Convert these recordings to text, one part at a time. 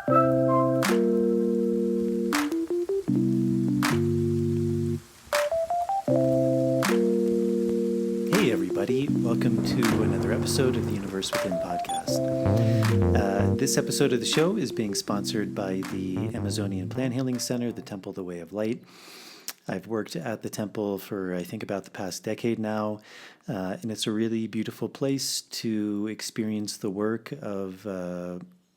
Hey everybody, welcome to another episode of the Universe Within podcast. This episode of the show is being sponsored by the Amazonian Plant Healing Center, the Temple, the Way of Light. I've worked at the temple for, I think, about the past decade now, and it's a really beautiful place to experience the work of,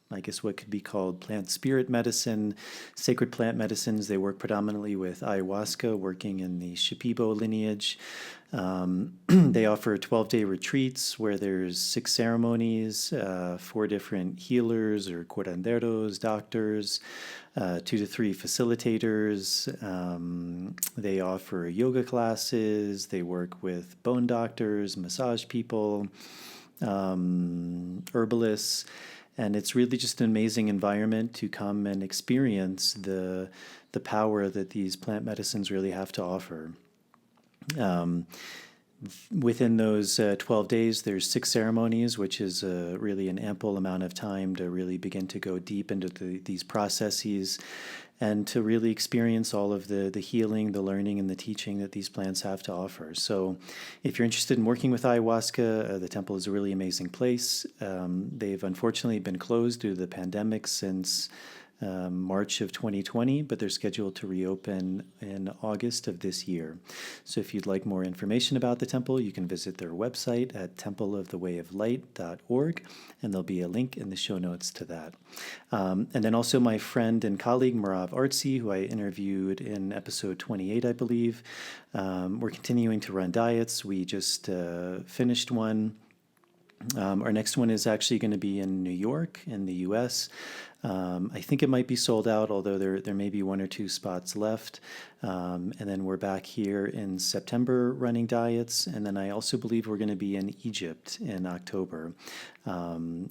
I guess, what could be called plant spirit medicine, sacred plant medicines. They work predominantly with ayahuasca, working in the Shipibo lineage. They offer 12-day retreats where there's 6 ceremonies, 4 different healers or curanderos, doctors, 2 to 3 facilitators. They offer yoga classes. They work with bone doctors, massage people, herbalists. And it's really just an amazing environment to come and experience the power that these plant medicines really have to offer. Within those 12 days, there's 6 ceremonies, which is really an ample amount of time to really begin to go deep into these processes and to really experience all of the healing, the learning, and the teaching that these plants have to offer. So if you're interested in working with ayahuasca, the temple is a really amazing place. They've unfortunately been closed due to the pandemic since March of 2020, but they're scheduled to reopen in August of this year. So if you'd like more information about the temple, you can visit their website at templeofthewayoflight.org, and there'll be a link in the show notes to that. And then also my friend and colleague, Marav Artsy, who I interviewed in episode 28, I believe. We're continuing to run diets. We just finished one. Our next one is actually going to be in New York, in the U.S. I think it might be sold out, although there may be 1 or 2 spots left. And then we're back here in September running diets. And then I also believe we're going to be in Egypt in October.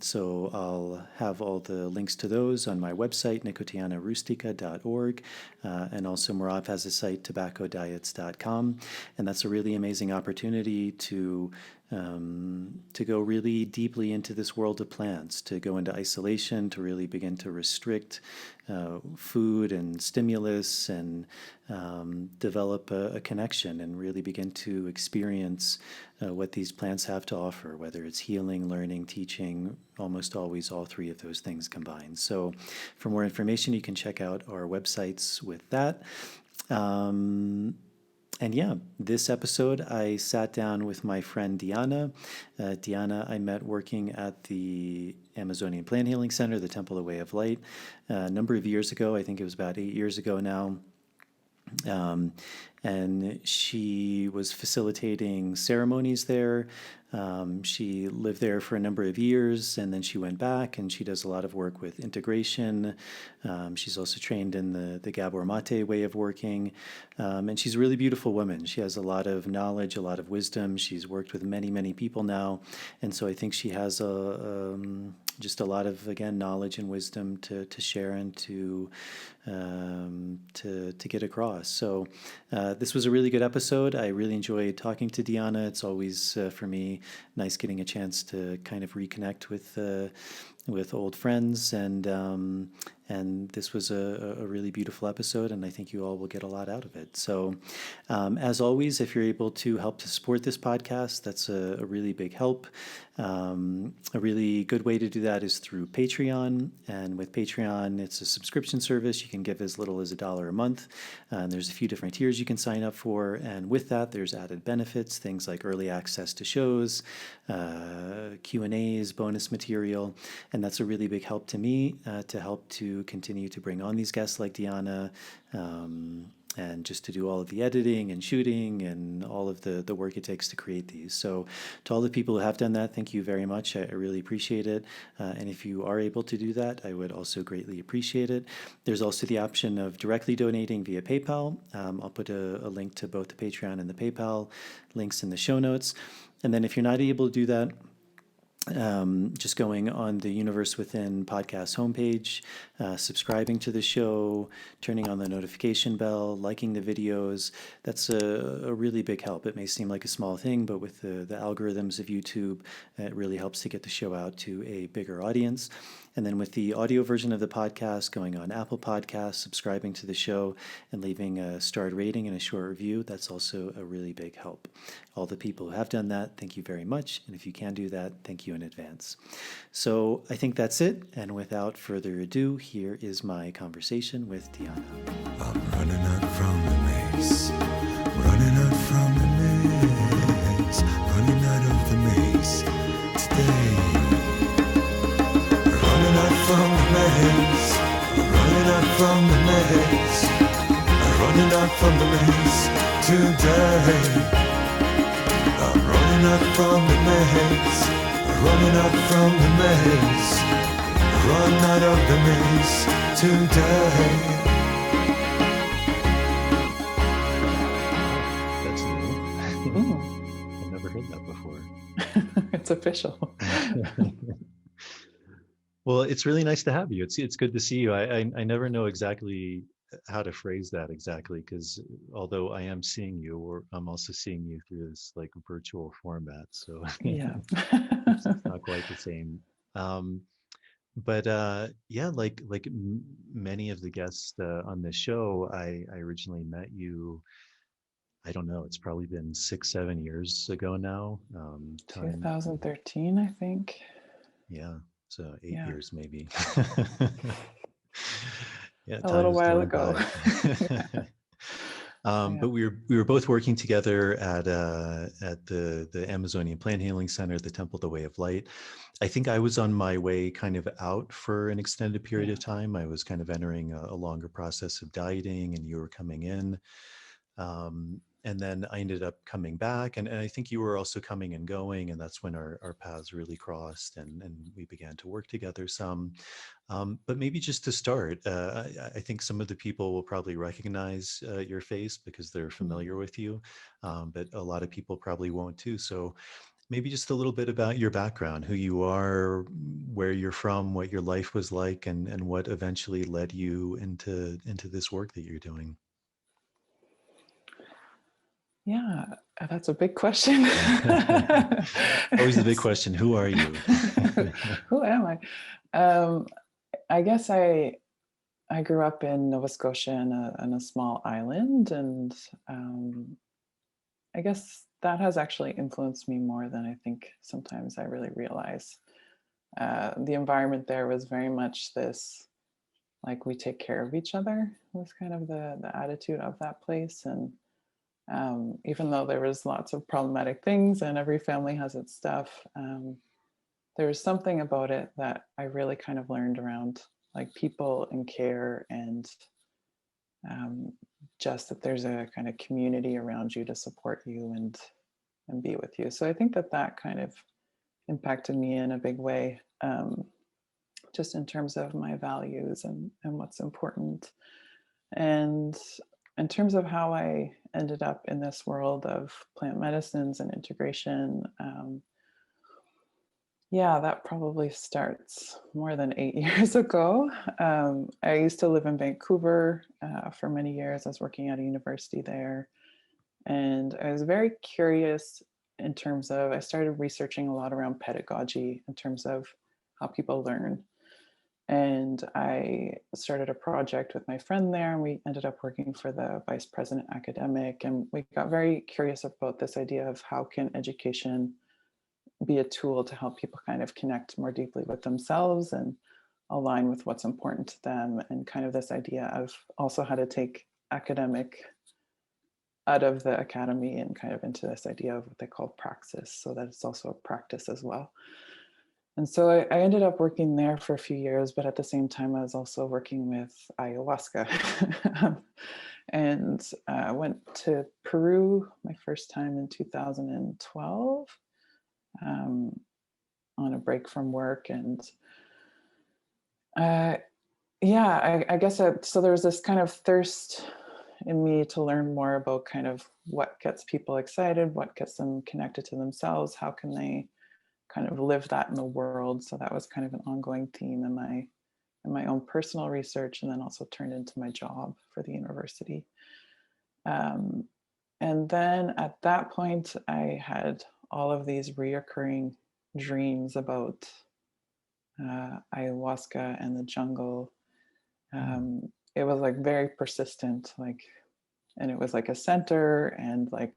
So I'll have all the links to those on my website, nicotianarustica.org. And also Marav has a site, tobaccodiets.com. And that's a really amazing opportunity to go really deeply into this world of plants, to go into isolation, to really begin to restrict food and stimulus and develop a connection and really begin to experience what these plants have to offer, whether it's healing, learning, teaching, almost always all 3 of those things combined. So for more information, you can check out our websites with that. And yeah, this episode, I sat down with my friend Deanna. Deanna, I met working at the Amazonian Plant Healing Center, the Temple, the Way of Light, a number of years ago. I think it was about 8 years ago now. And she was facilitating ceremonies there. She lived there for a number of years, and then she went back, and she does a lot of work with integration. She's also trained in the Gabor Mate way of working, and she's a really beautiful woman. She has a lot of knowledge, a lot of wisdom. She's worked with many, many people now, and so I think she has just a lot of, again, knowledge and wisdom to share and to get across. So this was a really good episode. I really enjoyed talking to Deanna. It's always, for me, nice getting a chance to kind of reconnect with old friends, and this was a really beautiful episode, and I think you all will get a lot out of it. So as always, if you're able to help to support this podcast, that's a really big help. A really good way to do that is through Patreon, and with Patreon, it's a subscription service. You can give as little as $1 a month, and there's a few different tiers you can sign up for, and with that, there's added benefits, things like early access to shows, Q&As, bonus material, and that's a really big help to me to help to continue to bring on these guests like Deanna, and just to do all of the editing and shooting and all of the work it takes to create these. So to all the people who have done that, thank you very much. I really appreciate it. And if you are able to do that, I would also greatly appreciate it. There's also the option of directly donating via PayPal. I'll put a link to both the Patreon and the PayPal links in the show notes. And then if you're not able to do that, just going on the Universe Within podcast homepage, subscribing to the show, turning on the notification bell, liking the videos. That's a really big help. It may seem like a small thing, but with the algorithms of YouTube, it really helps to get the show out to a bigger audience. And then with the audio version of the podcast, going on Apple Podcasts, subscribing to the show, and leaving a starred rating and a short review, that's also a really big help. All the people who have done that, thank you very much. And if you can do that, thank you in advance. So I think that's it. And without further ado, here is my conversation with Deanna. I'm running out from the maze, running out from the maze, running out of the maze today. Running out from the maze, running out from the maze, running out from the maze today. I'm running out from the maze, running out from the maze, run out of the maze today. That's new. I've never heard that before. It's official. Well, it's really nice to have you. It's good to see you. I never know exactly how to phrase that exactly, because although I am seeing you, or I'm also seeing you through this like virtual format, so Yeah. it's not quite the same. But yeah, like many of the guests on this show, I originally met you. I don't know. It's probably been 6-7 years ago now. Time, 2013, I think. yeah, so 8 Yeah. years maybe. Yeah, A little time's while going ago. by. Yeah. But we were both working together at the Amazonian Plant Healing Center, the Temple, the Way of Light. I think I was on my way kind of out for an extended period of time. I was kind of entering a longer process of dieting, and you were coming in. And then I ended up coming back, and I think you were also coming and going, and that's when our paths really crossed, and we began to work together some. But maybe just to start, I think some of the people will probably recognize your face because they're familiar with you, but a lot of people probably won't too. So maybe just a little bit about your background, who you are, where you're from, what your life was like, and what eventually led you into this work that you're doing. Yeah, that's a big question. Always the big question, who are you? Who am I? I guess I grew up in Nova Scotia in a small island, and I guess that has actually influenced me more than I think sometimes I really realize. The environment there was very much this, like, we take care of each other was kind of the attitude of that place. And even though there was lots of problematic things and every family has its stuff, there was something about it that I really kind of learned around, like, people and care, and just that there's a kind of community around you to support you and be with you. So I think that kind of impacted me in a big way, just in terms of my values and what's important. And in terms of how I ended up in this world of plant medicines and integration, yeah, that probably starts more than 8 years ago. I used to live in Vancouver for many years. I was working at a university there. And I was very curious in terms of, I started researching a lot around pedagogy in terms of how people learn. And I started a project with my friend there, and we ended up working for the vice president academic. And we got very curious about this idea of how can education be a tool to help people kind of connect more deeply with themselves and align with what's important to them, and kind of this idea of also how to take academic out of the academy and kind of into this idea of what they call praxis, so that it's also a practice as well. And so I ended up working there for a few years, but at the same time, I was also working with ayahuasca. And I went to Peru my first time in 2012 on a break from work. And yeah, I guess so there was this kind of thirst in me to learn more about kind of what gets people excited, what gets them connected to themselves, how can they kind of live that in the world. So that was kind of an ongoing theme in my own personal research, and then also turned into my job for the university. And then at that point, I had all of these reoccurring dreams about ayahuasca and the jungle. It was like very persistent, like, and it was like a center, and like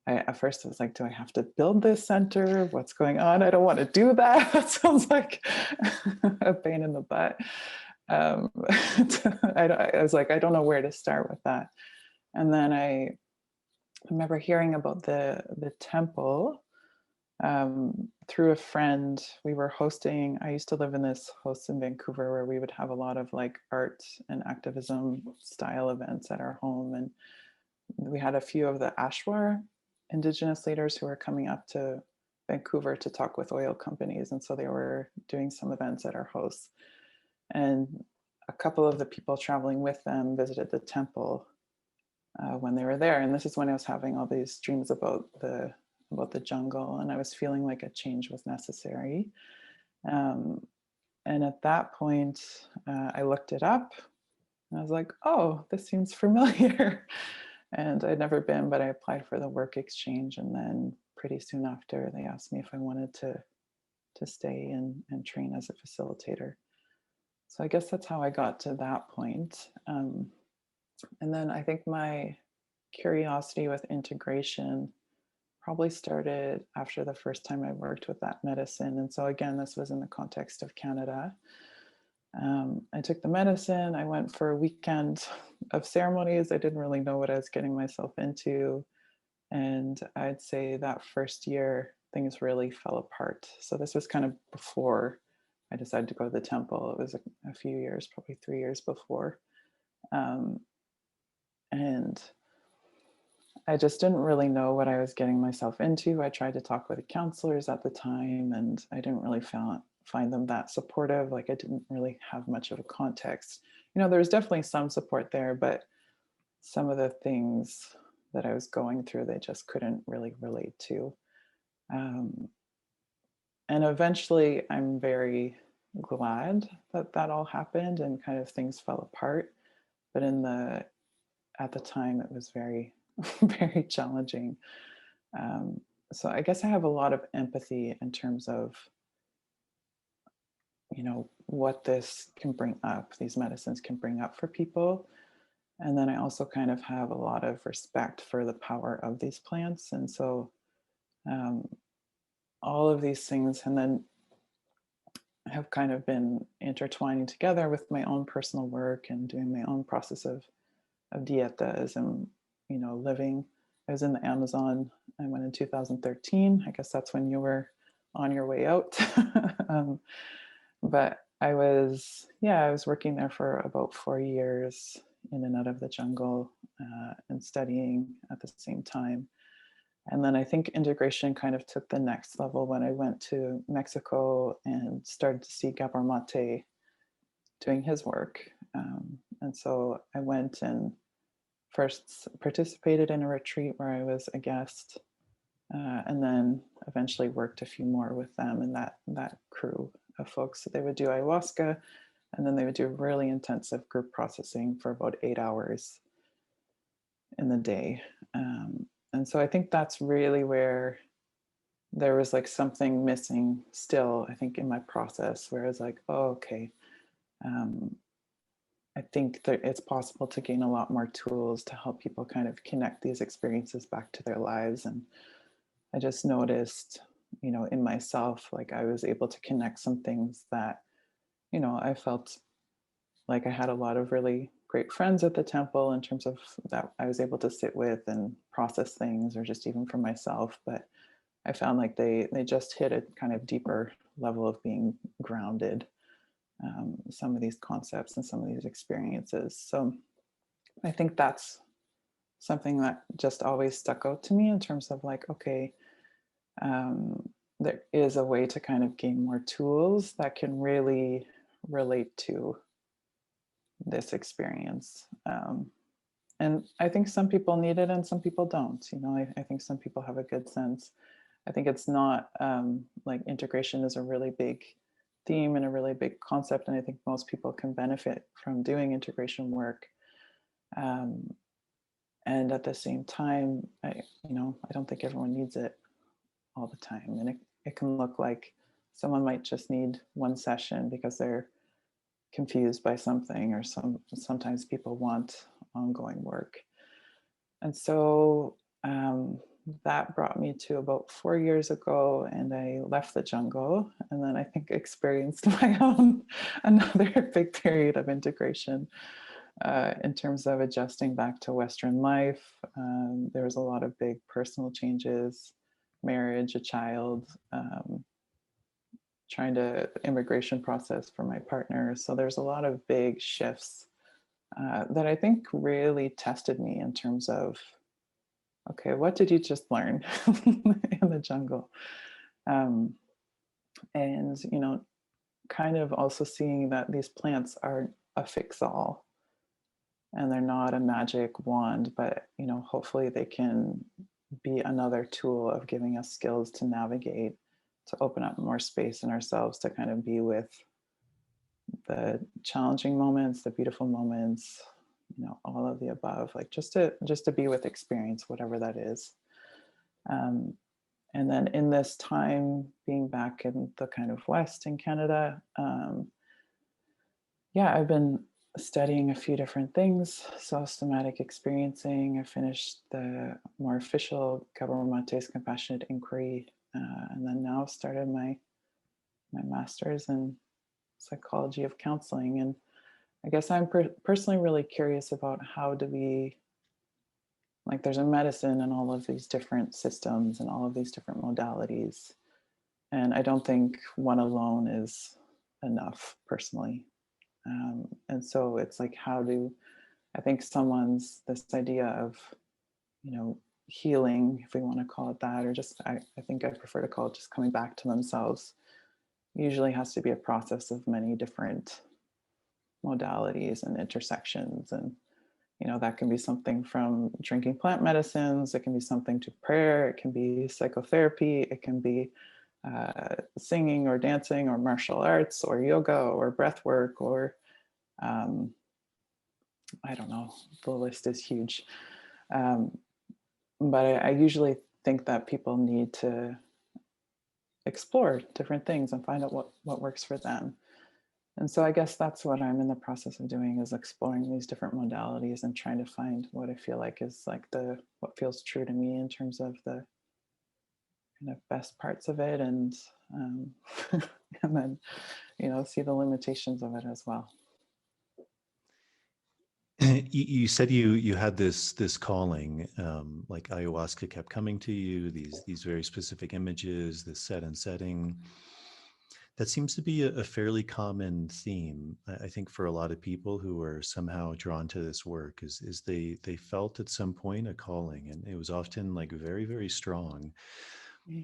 at first I was like, do I have to build this center? What's going on? I don't want to do that. That sounds like a pain in the butt. I was like, I don't know where to start with that. And then I remember hearing about the temple through a friend. We were hosting, I used to live in this house in Vancouver where we would have a lot of like art and activism style events at our home. And we had a few of the Ashwar Indigenous leaders who were coming up to Vancouver to talk with oil companies. And so they were doing some events at our house. And a couple of the people traveling with them visited the temple when they were there. And this is when I was having all these dreams about the jungle, and I was feeling like a change was necessary. And at that point, I looked it up, and I was like, oh, this seems familiar. And I'd never been, but I applied for the work exchange. And then pretty soon after, they asked me if I wanted to stay and train as a facilitator. So I guess that's how I got to that point. And then I think my curiosity with integration probably started after the first time I worked with that medicine. And so again, this was in the context of Canada. I took the medicine. I went for a weekend of ceremonies. I didn't really know what I was getting myself into. And I'd say that first year, things really fell apart. So this was kind of before I decided to go to the temple. It was a few years, probably 3 years before. And I just didn't really know what I was getting myself into. I tried to talk with the counselors at the time, and I didn't really find them that supportive. Like I didn't really have much of a context. You know, there was definitely some support there, but some of the things that I was going through, they just couldn't really relate to. And eventually, I'm very glad that that all happened and kind of things fell apart. But at the time, it was very, very challenging. So I guess I have a lot of empathy in terms of, you know, what this can bring up, these medicines can bring up for people. And then I also kind of have a lot of respect for the power of these plants. And so all of these things, and then have kind of been intertwining together with my own personal work and doing my own process of dietas and, you know, living. I was in the Amazon. I went in 2013. I guess that's when you were on your way out. But I was working there for about 4 years in and out of the jungle and studying at the same time. And then I think integration kind of took the next level when I went to Mexico and started to see Gabor Mate doing his work. And so I went and first participated in a retreat where I was a guest, and then eventually worked a few more with them and that crew of folks. So they would do ayahuasca, and then they would do really intensive group processing for about 8 hours in the day. And so I think that's really where there was like something missing still, I think, in my process, where it's like, oh, okay. I think that it's possible to gain a lot more tools to help people kind of connect these experiences back to their lives. And I just noticed, you know, in myself, like I was able to connect some things that, you know, I felt like I had a lot of really great friends at the temple in terms of that I was able to sit with and process things, or just even for myself. But I found like they just hit a kind of deeper level of being grounded, some of these concepts and some of these experiences. So I think that's something that just always stuck out to me in terms of like, okay, there is a way to kind of gain more tools that can really relate to this experience. And I think some people need it and some people don't. You know, I think some people have a good sense. I think it's not like integration is a really big theme and a really big concept. And I think most people can benefit from doing integration work. And at the same time, I don't think everyone needs it all the time. And it can look like someone might just need one session because they're confused by something, or sometimes people want ongoing work. And so that brought me to about 4 years ago, and I left the jungle, and then I think experienced my own another big period of integration in terms of adjusting back to Western life. There was a lot of big personal changes, marriage, a child, trying to immigration process for my partner. So there's a lot of big shifts that I think really tested me in terms of, okay, what did you just learn in the jungle? And, kind of also seeing that these plants aren't a fix-all, and they're not a magic wand, but, hopefully they can be another tool of giving us skills to navigate, to open up more space in ourselves, to kind of be with the challenging moments, the beautiful moments, all of the above, like just to be with experience, whatever that is. And then in this time being back in the kind of West in Canada, I've been studying a few different things. So somatic experiencing, I finished the more official Cabermates compassionate inquiry, and then now started my master's in psychology of counseling. And I guess I'm personally really curious about how do we, like, there's a medicine and all of these different systems and all of these different modalities. And I don't think one alone is enough personally. And so it's like, I think this idea of, healing, if we want to call it that, or just, I think I prefer to call it just coming back to themselves, usually has to be a process of many different modalities and intersections. And that can be something from drinking plant medicines, it can be something to prayer, it can be psychotherapy, it can be singing or dancing or martial arts or yoga or breath work, or I don't know, the list is huge. But I usually think that people need to explore different things and find out what works for them. And so I guess that's what I'm in the process of doing, is exploring these different modalities and trying to find what I feel like is like what feels true to me in terms of the kind of best parts of it, and and then see the limitations of it as well. You said you had this calling, like ayahuasca kept coming to you, these very specific images, this set and setting. That seems to be a fairly common theme, I think, for a lot of people who are somehow drawn to this work, is they felt at some point a calling, and it was often like very, very strong.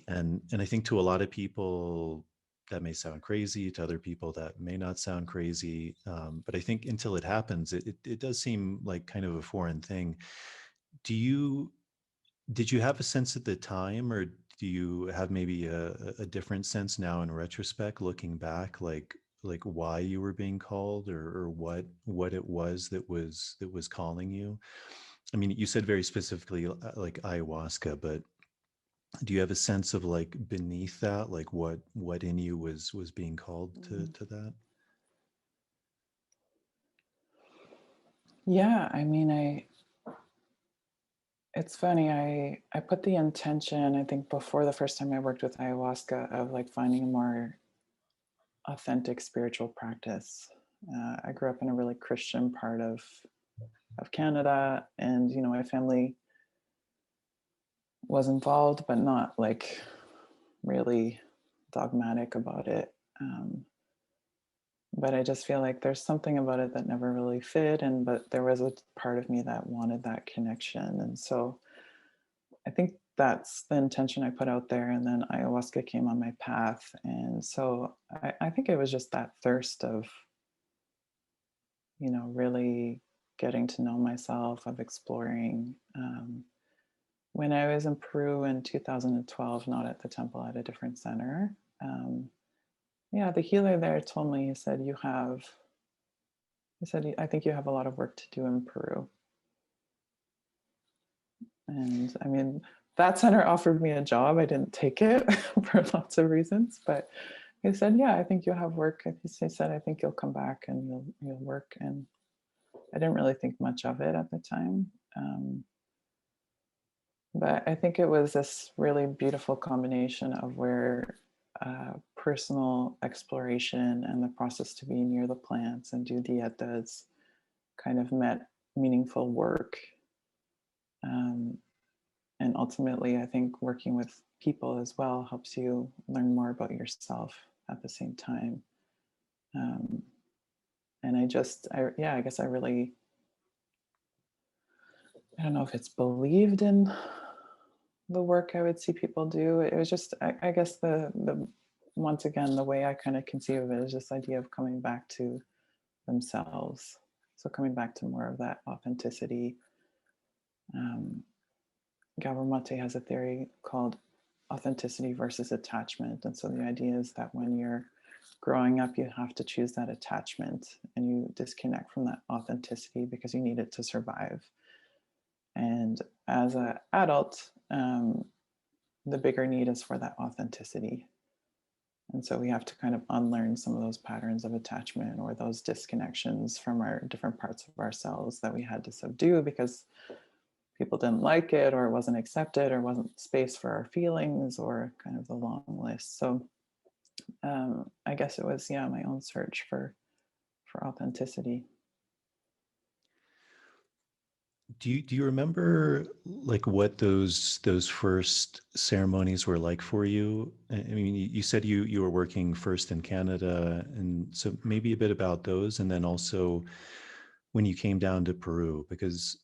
And I think to a lot of people that may sound crazy, to other people that may not sound crazy, but I think until it happens, it does seem like kind of a foreign thing. Did you have a sense at the time, or do you have maybe a different sense now in retrospect, looking back, like why you were being called, or what it was that was calling you? I mean, you said very specifically like ayahuasca, but do you have a sense of like beneath that, like what in you was being called to that? Yeah, I mean, it's funny, I put the intention, I think, before the first time I worked with ayahuasca, of like finding a more authentic spiritual practice. I grew up in a really Christian part of Canada, and my family was involved, but not like really dogmatic about it. But I just feel like there's something about it that never really fit, but there was a part of me that wanted that connection. And so I think that's the intention I put out there. And then ayahuasca came on my path. And so I think it was just that thirst of, really getting to know myself, of exploring. When I was in Peru in 2012, not at the temple, at a different center, the healer there told me, he said, I think you have a lot of work to do in Peru. And I mean, that center offered me a job. I didn't take it for lots of reasons, but he said, yeah, I think you'll have work. He said, I think you'll come back and you'll work. And I didn't really think much of it at the time. But I think it was this really beautiful combination of where personal exploration and the process to be near the plants and do dietas kind of met meaningful work. And ultimately, I think working with people as well helps you learn more about yourself at the same time. And I guess I really, I don't know if it's believed in the work I would see people do. It was just, I guess the once again, the way I kind of conceive of it is this idea of coming back to themselves. So coming back to more of that authenticity. Gabor Mate has a theory called authenticity versus attachment. And so the idea is that when you're growing up, you have to choose that attachment and you disconnect from that authenticity because you need it to survive. And as an adult, the bigger need is for that authenticity. And so we have to kind of unlearn some of those patterns of attachment or those disconnections from our different parts of ourselves that we had to subdue because people didn't like it or it wasn't accepted or wasn't space for our feelings or kind of the long list. So I guess it was, yeah, my own search for authenticity. Do you remember like what those first ceremonies were like for you? I mean, you said you were working first in Canada, and so maybe a bit about those, and then also when you came down to Peru, because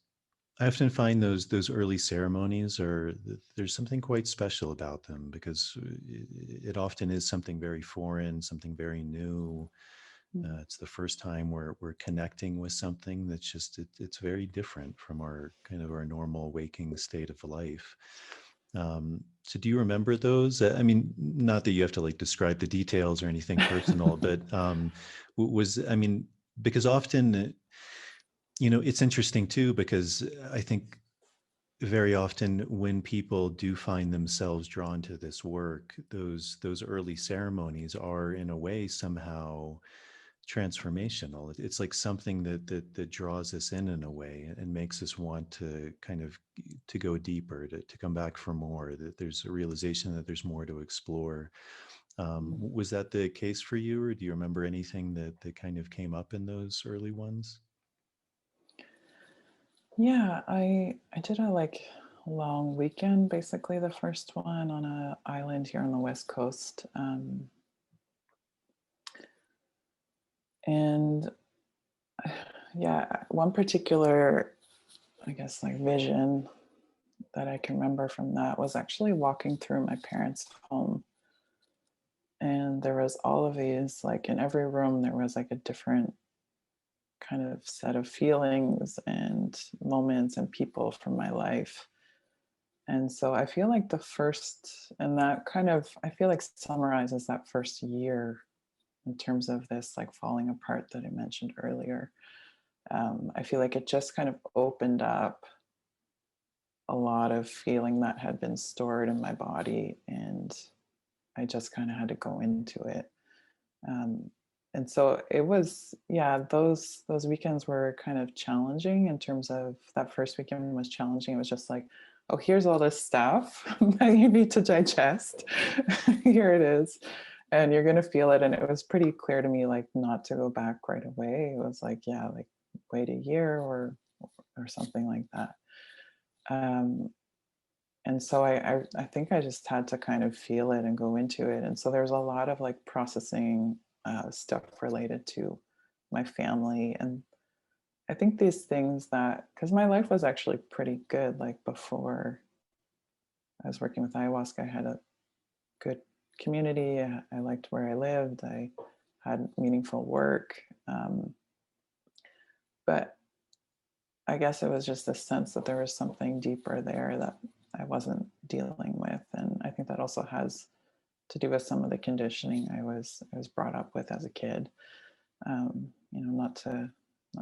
I often find those early ceremonies there's something quite special about them because it often is something very foreign, something very new. It's the first time we're connecting with something that's just it's very different from our kind of our normal waking state of life. So do you remember those? I mean, not that you have to like describe the details or anything personal, but I mean, because often, it's interesting too, because I think very often when people do find themselves drawn to this work, those early ceremonies are in a way somehow transformational. It's like something that draws us in a way and makes us want to kind of to go deeper, to come back for more, that there's a realization that there's more to explore. Was that the case for you, or do you remember anything that kind of came up in those early ones? Yeah, I did a like long weekend, basically the first one on a island here on the West Coast. And yeah, one particular, I guess, like vision that I can remember from that was actually walking through my parents' home. And there was all of these, like in every room, there was like a different kind of set of feelings and moments and people from my life. And so I feel like the first, and that kind of, I feel like summarizes that first year in terms of this like falling apart that I mentioned earlier. I feel like it just kind of opened up a lot of feeling that had been stored in my body, and I just kind of had to go into it. Um, and so it was, yeah, those weekends were kind of challenging in terms of that first weekend was challenging. It was just like, oh, here's all this stuff that you need to digest. Here it is. And you're going to feel it. And it was pretty clear to me, like, not to go back right away. It was like, yeah, like wait a year or something like that. And so I think I just had to kind of feel it and go into it. And so there's a lot of like processing stuff related to my family. And I think these things that, because my life was actually pretty good, like before I was working with ayahuasca, I had a good community. I liked where I lived. I had meaningful work. But I guess it was just a sense that there was something deeper there that I wasn't dealing with. And I think that also has to do with some of the conditioning I was brought up with as a kid. Not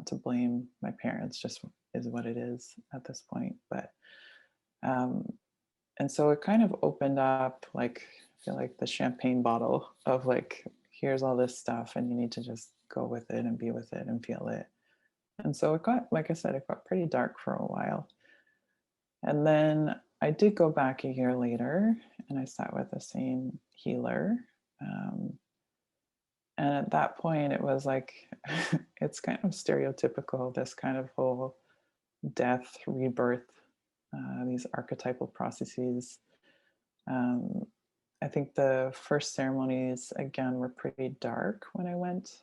to blame my parents, just is what it is at this point. But and so it kind of opened up like feel like the champagne bottle of like, here's all this stuff and you need to just go with it and be with it and feel it. And so it got, like I said, it got pretty dark for a while. And then I did go back a year later and I sat with the same healer. And at that point, it was like, it's kind of stereotypical, this kind of whole death, rebirth, these archetypal processes. I think the first ceremonies, again, were pretty dark when I went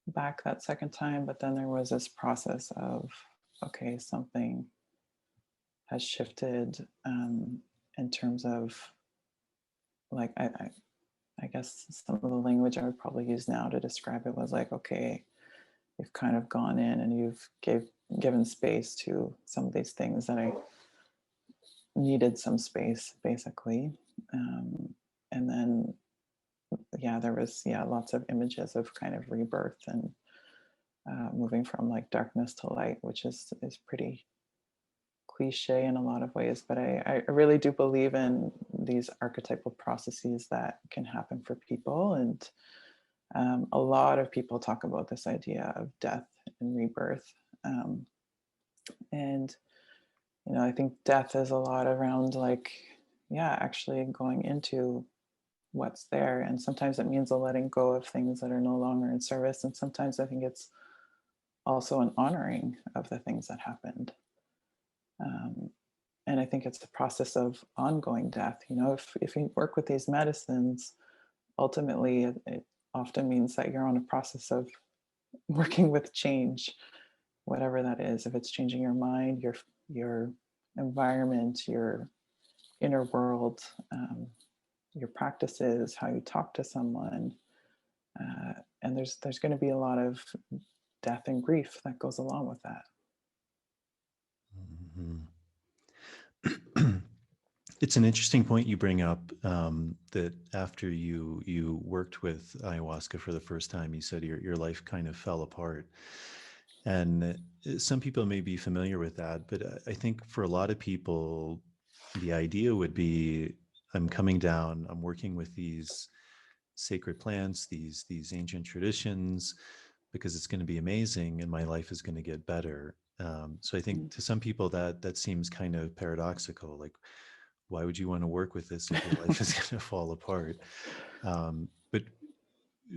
back that second time, but then there was this process of, okay, something has shifted in terms of like, I guess some of the language I would probably use now to describe it was like, okay, you've kind of gone in and you've given space to some of these things that I needed some space, basically. And then, yeah, there was, lots of images of kind of rebirth and moving from like darkness to light, which is pretty cliche in a lot of ways, but I really do believe in these archetypal processes that can happen for people. And a lot of people talk about this idea of death and rebirth. And, I think death is a lot around like, actually going into what's there. And sometimes it means a letting go of things that are no longer in service. And sometimes I think it's also an honoring of the things that happened. And I think it's the process of ongoing death. If you work with these medicines, ultimately it often means that you're on a process of working with change, whatever that is. If it's changing your mind, your environment, your inner world, your practices, how you talk to someone, and there's going to be a lot of death and grief that goes along with that. Mm-hmm. It's an interesting point you bring up, that after you worked with ayahuasca for the first time, you said your life kind of fell apart. And some people may be familiar with that, but I think for a lot of people, the idea would be, I'm coming down, I'm working with these sacred plants, these ancient traditions, because it's going to be amazing and my life is going to get better. So I think to some people that seems kind of paradoxical. Like, why would you want to work with this if your life is going to fall apart? But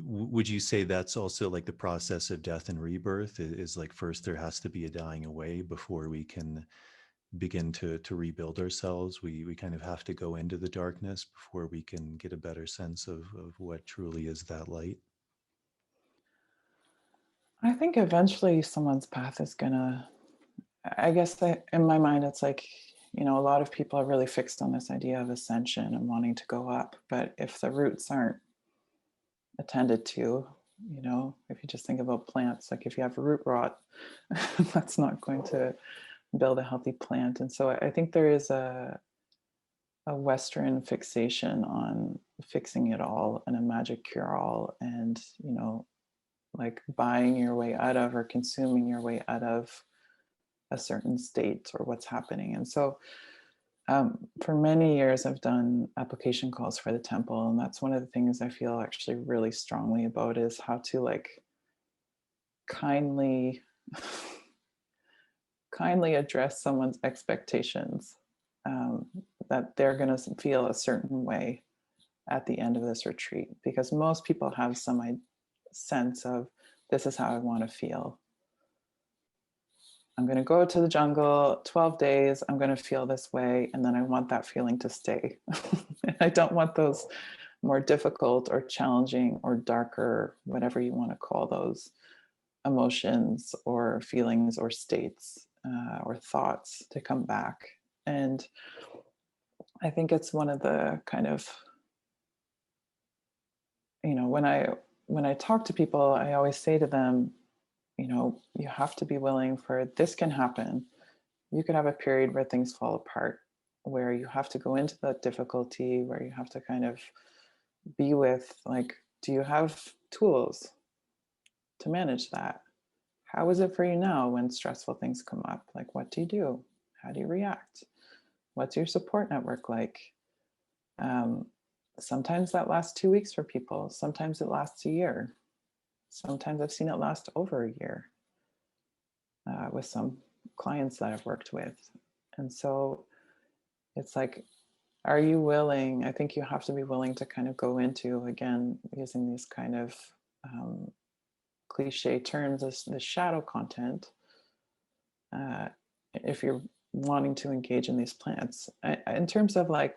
would you say that's also like the process of death and rebirth is like, first there has to be a dying away before we can begin to rebuild ourselves? We kind of have to go into the darkness before we can get a better sense of what truly is that light. I think eventually someone's path is gonna, I guess that in my mind, it's like, a lot of people are really fixed on this idea of ascension and wanting to go up. But if the roots aren't attended to, if you just think about plants, like if you have root rot, that's not going to build a healthy plant. And so I think there is a Western fixation on fixing it all and a magic cure all, and, like buying your way out of or consuming your way out of a certain state or what's happening. And so for many years, I've done application calls for the temple. And that's one of the things I feel actually really strongly about, is how to like kindly address someone's expectations, that they're going to feel a certain way at the end of this retreat, because most people have some sense of, this is how I want to feel. I'm going to go to the jungle 12 days. I'm going to feel this way. And then I want that feeling to stay. I don't want those more difficult or challenging or darker, whatever you want to call those, emotions or feelings or states or thoughts to come back. And I think it's one of the kind of, when I talk to people, I always say to them, you have to be willing for this can happen. You could have a period where things fall apart, where you have to go into that difficulty, where you have to kind of be with, like, do you have tools to manage that? How is it for you now when stressful things come up? Like, what do you do? How do you react? What's your support network like? sometimes that lasts 2 weeks for people. Sometimes it lasts a year. Sometimes I've seen it last over a year with some clients that I've worked with. And so it's like, are you willing? I think you have to be willing to kind of go into, again, using these kind of cliche terms as the shadow content. If you're wanting to engage in these plants, in terms of like,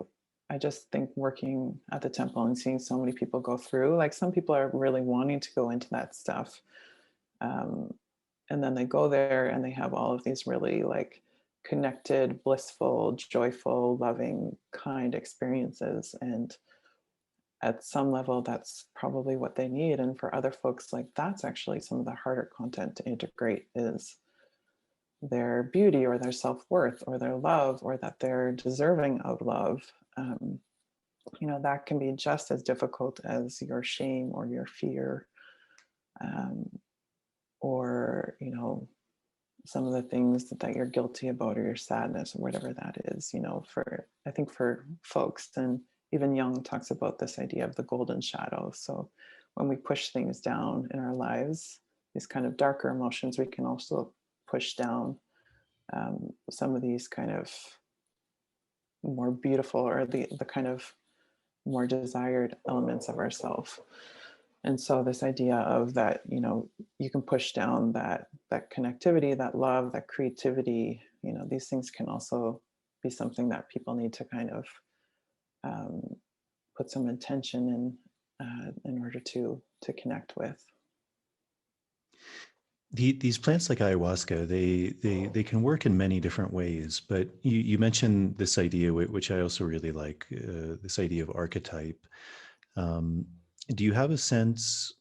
I just think working at the temple and seeing so many people go through, like some people are really wanting to go into that stuff. And then they go there and they have all of these really like connected, blissful, joyful, loving, kind experiences. And at some level, that's probably what they need. And for other folks, like that's actually some of the harder content to integrate is their beauty or their self-worth or their love or that they're deserving of love. That can be just as difficult as your shame or your fear, or some of the things that you're guilty about or your sadness or whatever that is. I think for folks, and even Jung talks about this idea of the golden shadow. So when we push things down in our lives, these kind of darker emotions, we can also push down some of these kind of more beautiful or the kind of more desired elements of ourself. And so this idea of that, you can push down that connectivity, that love, that creativity, these things can also be something that people need to kind of put some intention in order to connect with. These plants like ayahuasca, they can work in many different ways. But you mentioned this idea, which I also really like, this idea of archetype. Do you have a sense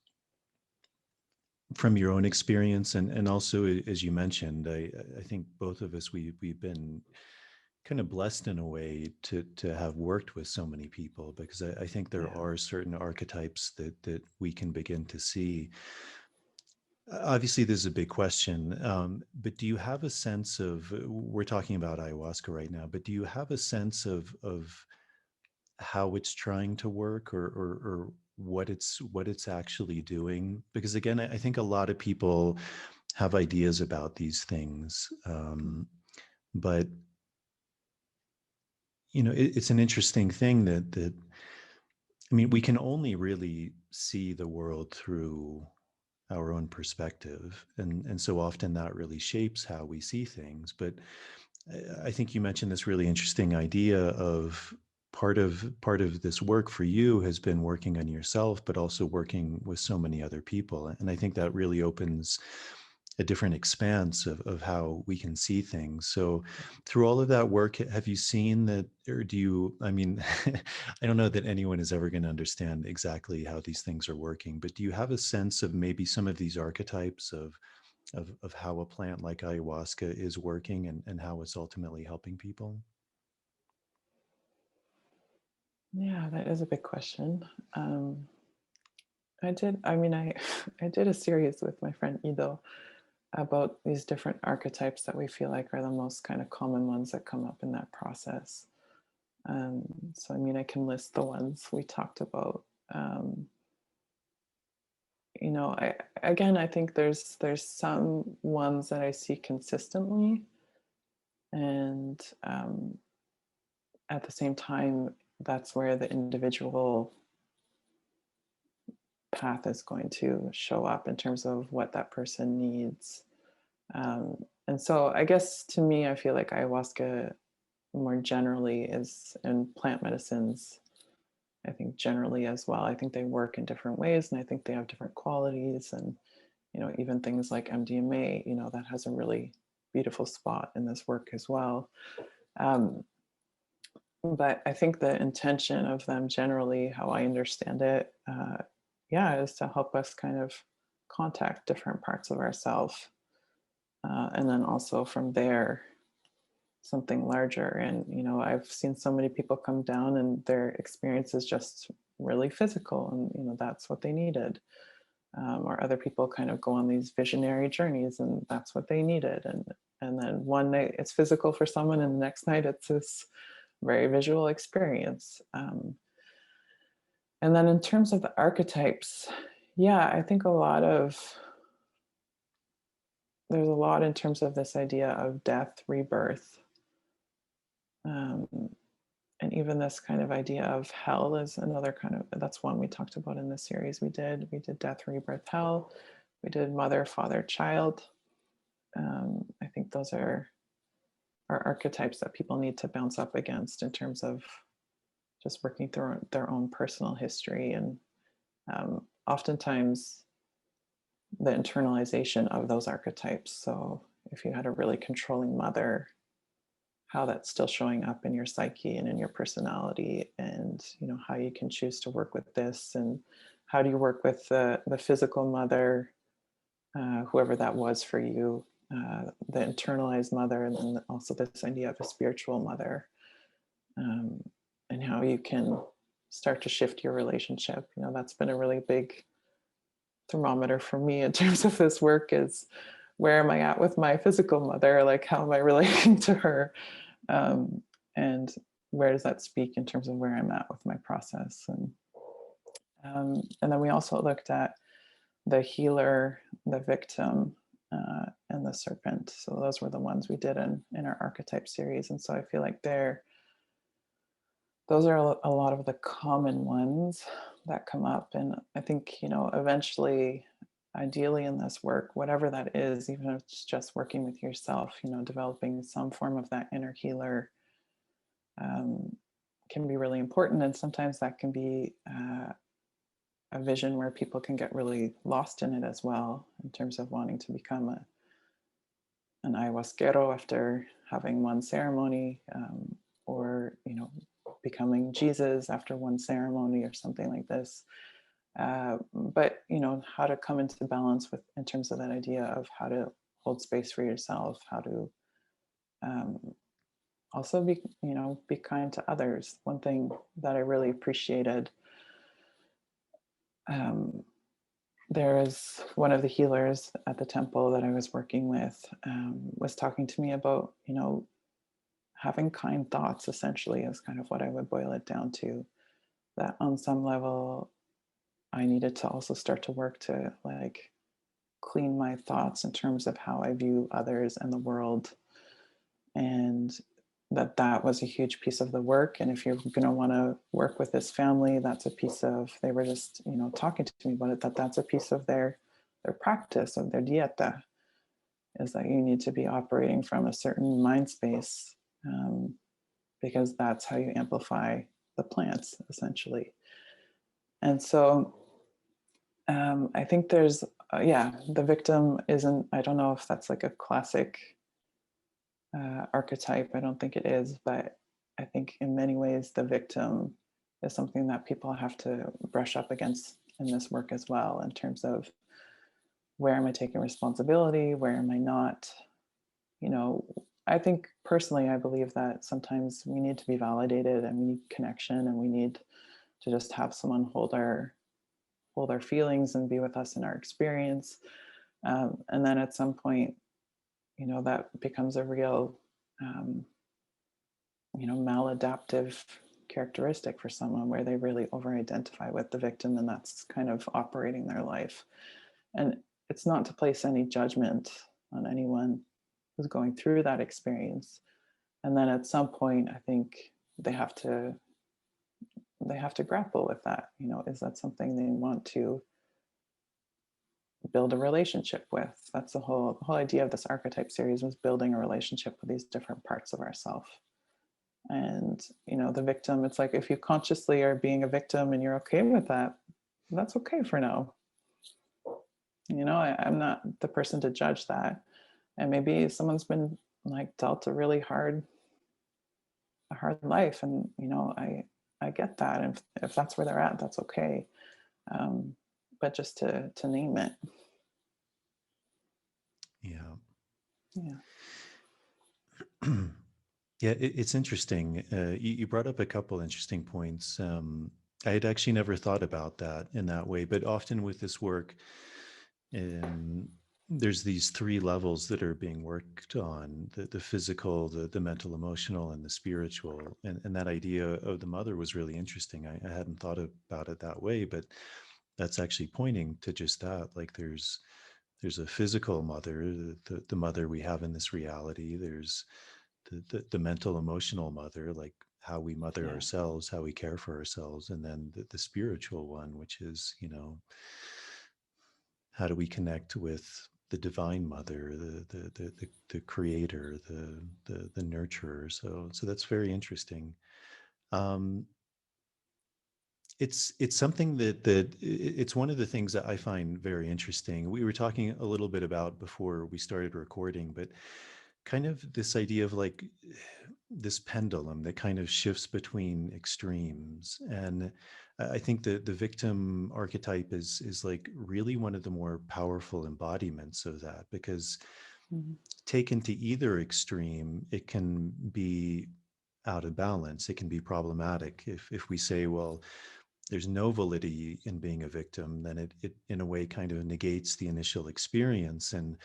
from your own experience, and also as you mentioned, I think both of us we've been kind of blessed in a way to have worked with so many people, because I think there are certain archetypes that we can begin to see. Obviously, this is a big question, but do you have a sense of, we're talking about ayahuasca right now, but do you have a sense of how it's trying to work, or what it's actually doing? Because again, I think a lot of people have ideas about these things, but it's an interesting thing that I mean, we can only really see the world through our own perspective, and so often that really shapes how we see things. But I think you mentioned this really interesting idea of part of this work for you has been working on yourself, but also working with so many other people. And I think that really opens a different expanse of how we can see things. So through all of that work, have you seen that, or do you, I mean, I don't know that anyone is ever going to understand exactly how these things are working, but do you have a sense of maybe some of these archetypes of how a plant like ayahuasca is working, and how it's ultimately helping people? Yeah, that is a big question. I did a series with my friend Ido about these different archetypes that we feel like are the most kind of common ones that come up in that process. So I can list the ones we talked about. I think there's some ones that I see consistently, and at the same time, that's where the individual path is going to show up in terms of what that person needs. And so I guess to me, I feel like ayahuasca more generally is, and plant medicines, I think generally as well, I think they work in different ways, and I think they have different qualities. And even things like MDMA, that has a really beautiful spot in this work as well. But I think the intention of them generally, how I understand it, is to help us kind of contact different parts of ourselves, and then also from there something larger. And I've seen so many people come down and their experience is just really physical, and that's what they needed. Or other people kind of go on these visionary journeys, and that's what they needed. And then one night it's physical for someone, and the next night it's this very visual experience. And then in terms of the archetypes, yeah, I think there's a lot in terms of this idea of death, rebirth, um, and even this kind of idea of hell is another kind of, that's one we talked about in the series we did death, rebirth, hell. We did mother, father, child. I think those are archetypes that people need to bounce up against in terms of just working through their own personal history. And oftentimes the internalization of those archetypes. So if you had a really controlling mother, how that's still showing up in your psyche and in your personality, and how you can choose to work with this, and how do you work with the physical mother, whoever that was for you, the internalized mother, and then also this idea of a spiritual mother, and how you can start to shift your relationship. That's been a really big thermometer for me in terms of this work, is where am I at with my physical mother? Like, how am I relating to her? And where does that speak in terms of where I'm at with my process? And then we also looked at the healer, the victim, and the serpent. So those were the ones we did in our archetype series. And so I feel like those are a lot of the common ones that come up. And I think, eventually, ideally in this work, whatever that is, even if it's just working with yourself, developing some form of that inner healer, can be really important. And sometimes that can be a vision where people can get really lost in it as well, in terms of wanting to become an ayahuasquero after having one ceremony, or becoming Jesus after one ceremony or something like this. But how to come into balance with, in terms of that idea of how to hold space for yourself, how to also be kind to others. One thing that I really appreciated, there is one of the healers at the temple that I was working with, was talking to me about having kind thoughts, essentially, is kind of what I would boil it down to. That on some level I needed to also start to work to like clean my thoughts in terms of how I view others and the world, and that was a huge piece of the work. And if you're going to want to work with this family, that's a piece of, they were just talking to me about it, that's a piece of their practice, of their dieta, is that you need to be operating from a certain mind space, because that's how you amplify the plants, essentially. And so I think there's the victim isn't, I don't know if that's like a classic archetype. I don't think it is, but I think in many ways the victim is something that people have to brush up against in this work as well, in terms of where am I taking responsibility, where am I not. I think personally, I believe that sometimes we need to be validated, and we need connection, and we need to just have someone hold our feelings and be with us in our experience. And then at some point, that becomes a real maladaptive characteristic for someone, where they really over identify with the victim, and that's kind of operating their life. And it's not to place any judgment on anyone who's going through that experience. And then at some point, I think they have to grapple with that. Is that something they want to build a relationship with? That's the whole idea of this archetype series, was building a relationship with these different parts of ourself. And the victim, it's like, if you consciously are being a victim and you're okay with that, that's okay for now. I'm not the person to judge that. And maybe someone's been like dealt a really hard life, and I get that. And if that's where they're at, that's okay. But just to name it. Yeah. Yeah. Yeah, it's interesting. You brought up a couple interesting points. I had actually never thought about that in that way, but often with this work, there's these three levels that are being worked on: the physical, the mental, emotional, and the spiritual. And that idea of the mother was really interesting. I hadn't thought about it that way, but that's actually pointing to just that. Like there's a physical mother, the mother we have in this reality. There's the mental, emotional mother, like how we mother Yeah. ourselves, how we care for ourselves, and then the spiritual one, which is, how do we connect with the divine mother, the creator, the nurturer. So that's very interesting. Um, it's something it's one of the things that I find very interesting. We were talking a little bit about before we started recording, but kind of this idea of like this pendulum that kind of shifts between extremes. And I think that the victim archetype is like really one of the more powerful embodiments of that, because Mhm. taken to either extreme, it can be out of balance. It can be problematic. If we say, well, there's no validity in being a victim, then it in a way kind of negates the initial experience. And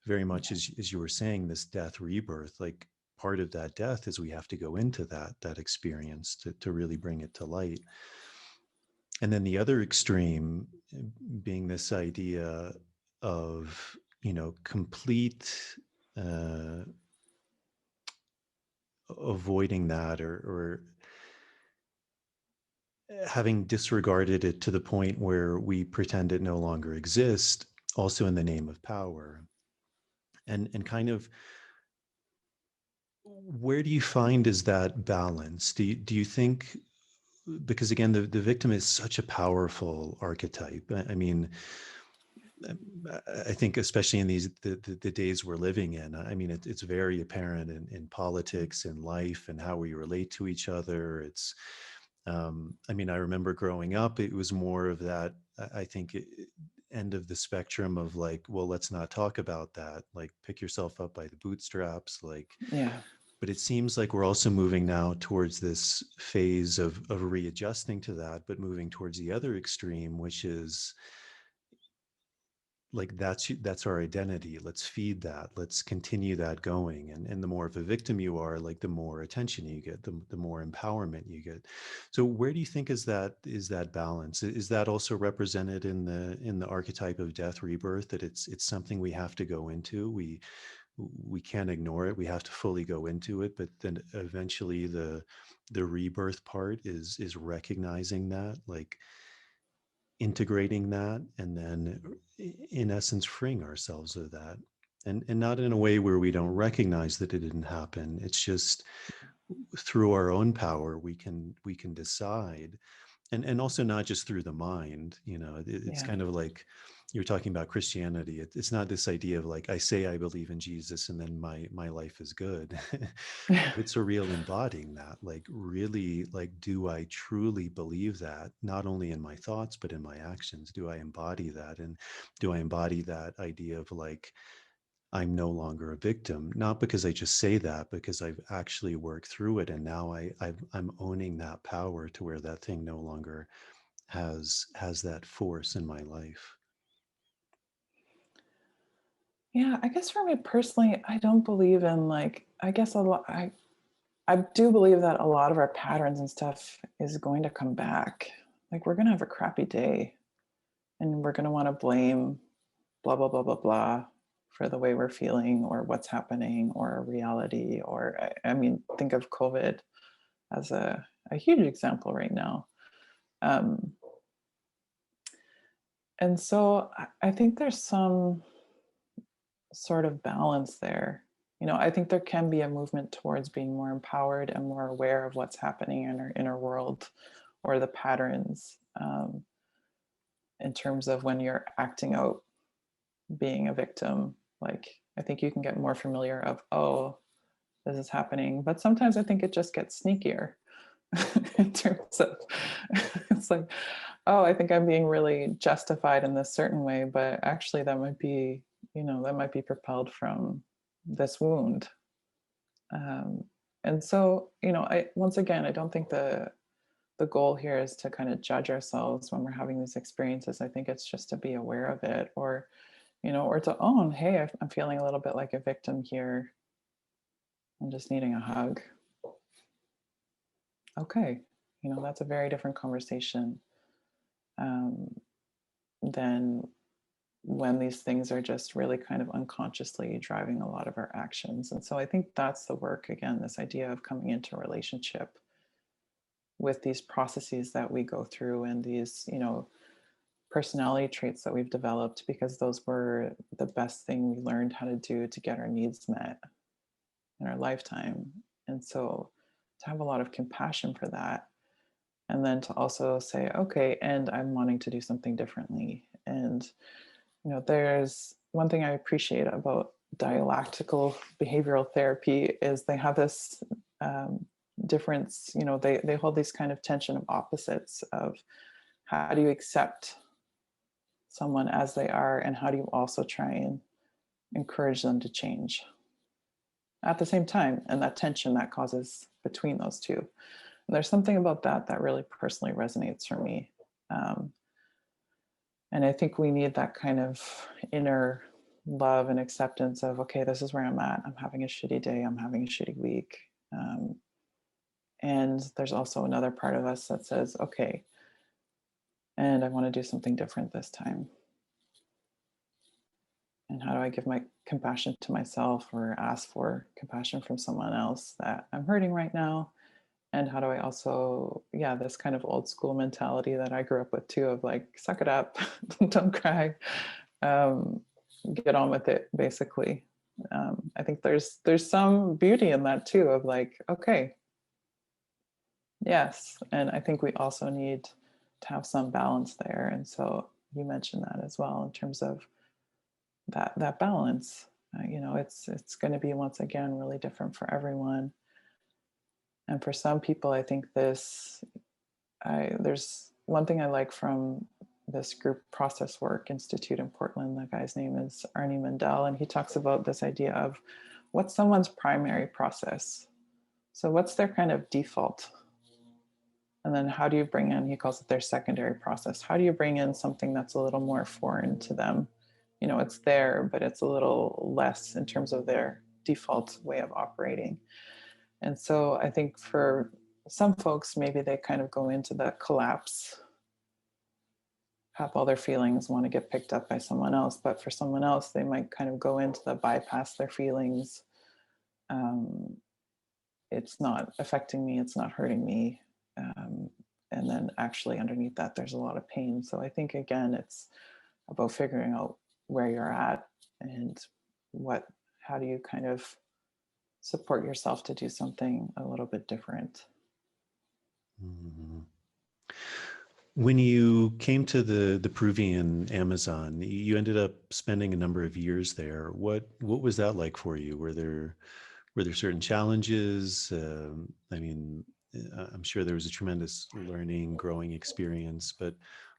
very much as you were saying, this death rebirth, like part of that death is we have to go into that experience to really bring it to light. And then the other extreme being this idea of, complete uh, avoiding that, or having disregarded it to the point where we pretend it no longer exists, also in the name of power. And kind of, where do you find is that balance? Do you think, because again, the victim is such a powerful archetype. I mean, I think especially in the days we're living in, I mean, it's very apparent in politics and life and how we relate to each other. I mean, I remember growing up, it was more of that, I think, end of the spectrum of like, well, let's not talk about that. Like, pick yourself up by the bootstraps. Like, Yeah. but it seems like we're also moving now towards this phase of readjusting to that, but moving towards the other extreme, which is like, that's our identity. Let's feed that, let's continue that going. And the more of a victim you are, like, the more attention you get, the more empowerment you get. So where do you think is that balance? Is that also represented in the archetype of death rebirth, that it's something we have to go into? We can't ignore it, we have to fully go into it, but then eventually the rebirth part is recognizing that, like integrating that, and then in essence freeing ourselves of that. And not in a way where we don't recognize that it didn't happen. It's just through our own power we can decide. And also not just through the mind. It's Yeah. kind of like you're talking about Christianity. It's not this idea of like, I say I believe in Jesus and then my life is good. But it's a real embodying that, like, really, like, do I truly believe that, not only in my thoughts but in my actions? Do I embody that? And do I embody that idea of like, I'm no longer a victim, not because I just say that, because I've actually worked through it, and now I'm owning that power to where that thing no longer has that force in my life. Yeah, I guess for me personally, I don't believe in like, I guess a lot, I do believe that a lot of our patterns and stuff is going to come back. Like we're going to have a crappy day and we're going to want to blame blah, blah, blah, blah, blah for the way we're feeling or what's happening or reality. Or, I mean, think of COVID as a huge example right now. Um, and so I think there's some sort of balance there. I think there can be a movement towards being more empowered and more aware of what's happening in our inner world or the patterns, in terms of when you're acting out being a victim. Like, I think you can get more familiar of, oh, this is happening. But sometimes I think it just gets sneakier in terms of, it's like, oh, I think I'm being really justified in this certain way, but actually that might be, that might be propelled from this wound. Um, and so, once again, I don't think the goal here is to kind of judge ourselves when we're having these experiences. I think it's just to be aware of it, or, or to own, hey, I'm feeling a little bit like a victim here. I'm just needing a hug. Okay, that's a very different conversation um, than when these things are just really kind of unconsciously driving a lot of our actions. And so I think that's the work, again, this idea of coming into a relationship with these processes that we go through and these, personality traits that we've developed, because those were the best thing we learned how to do to get our needs met in our lifetime. And so to have a lot of compassion for that, and then to also say, okay, and I'm wanting to do something differently. And there's one thing I appreciate about dialectical behavioral therapy is they have this um, difference. They hold these kind of tension of opposites of how do you accept someone as they are, and how do you also try and encourage them to change at the same time, and that tension that causes between those two. And there's something about that really personally resonates for me. Um, and I think we need that kind of inner love and acceptance of, okay, this is where I'm at. I'm having a shitty day. I'm having a shitty week. And there's also another part of us that says, okay, and I want to do something different this time. And how do I give my compassion to myself or ask for compassion from someone else that I'm hurting right now? And how do I also, this kind of old school mentality that I grew up with too, of like, suck it up, don't cry, get on with it, basically. I think there's some beauty in that too, of like, okay, yes. And I think we also need to have some balance there. And so you mentioned that as well, in terms of that balance. It's going to be, once again, really different for everyone. And for some people, I think there's one thing I like from this group Process Work Institute in Portland. The guy's name is Arnie Mendel, and he talks about this idea of what's someone's primary process. So what's their kind of default? And then how do you bring in, he calls it their secondary process. How do you bring in something that's a little more foreign to them? It's there, but it's a little less in terms of their default way of operating. And so I think for some folks, maybe they kind of go into the collapse, have all their feelings, want to get picked up by someone else. But for someone else, they might kind of go into the bypass their feelings. It's not affecting me, it's not hurting me. And then actually underneath that, there's a lot of pain. So I think, again, it's about figuring out where you're at and how do you kind of support yourself to do something a little bit different. Mhm. When you came to the Peruvian Amazon, you ended up spending a number of years there. What was that like for you? Were there certain challenges? I mean, I'm sure there was a tremendous learning, growing experience, but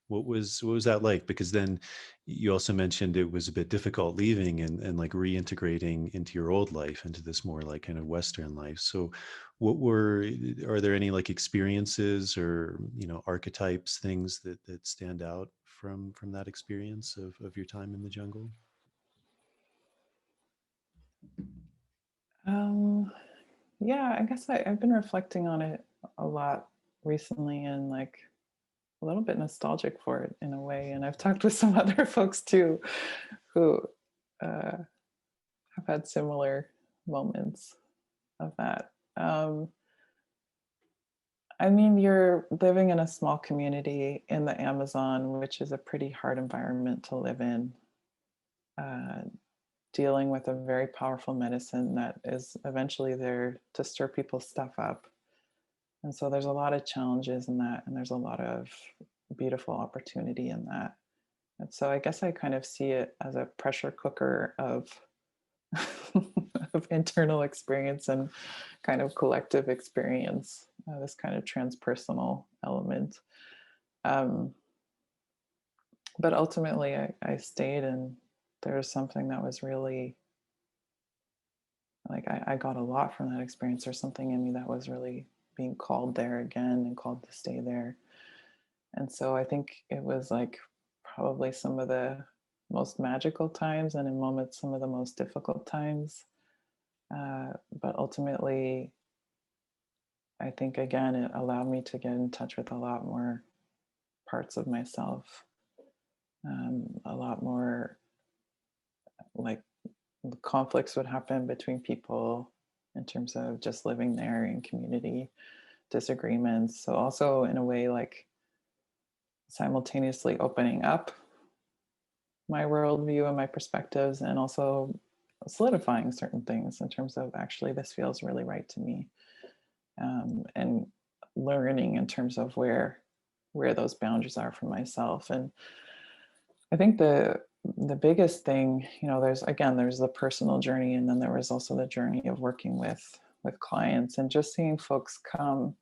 what was that like? Because then you also mentioned it was a bit difficult leaving and like reintegrating into your old life, into this more like kind of Western life. So are there any like experiences or, archetypes, things that stand out from that experience of your time in the jungle? Yeah, I guess I've been reflecting on it a lot recently, and like a little bit nostalgic for it in a way. And I've talked with some other folks too who uh, have had similar moments of that. I mean, you're living in a small community in the Amazon, which is a pretty hard environment to live in, uh, dealing with a very powerful medicine that is eventually there to stir people's stuff up. And so there's a lot of challenges in that, and there's a lot of beautiful opportunity in that. And so I guess I kind of see it as a pressure cooker of of internal experience and kind of collective experience, this kind of transpersonal element. Um, but ultimately, I stayed, and there was something that was really like I got a lot from that experience. There's something in me that was really being called there again and called to stay there. And so I think it was like probably some of the most magical times, and in moments some of the most difficult times. But ultimately, I think again it allowed me to get in touch with a lot more parts of myself, a lot more, like, conflicts would happen between people in terms of just living there in community, disagreements. So also in a way, like, simultaneously opening up my worldview and my perspectives, and also solidifying certain things in terms of actually this feels really right to me, and learning in terms of where those boundaries are for myself. And I think the biggest thing, there's the personal journey, and then there was also the journey of working with clients, and just seeing folks come,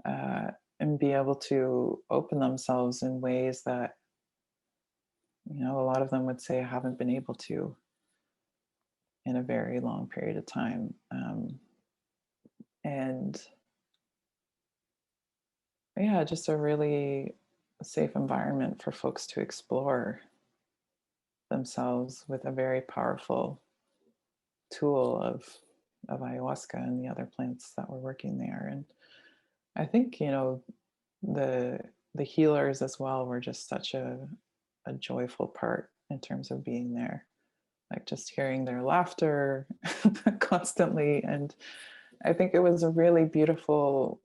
uh, and be able to open themselves in ways that, a lot of them would say I haven't been able to in a very long period of time. And yeah, just a really safe environment for folks to explore themselves with a very powerful tool of ayahuasca and the other plants that were working there. And I think, the the healers as well were just such a joyful part in terms of being there, like just hearing their laughter constantly. And I think it was a really beautiful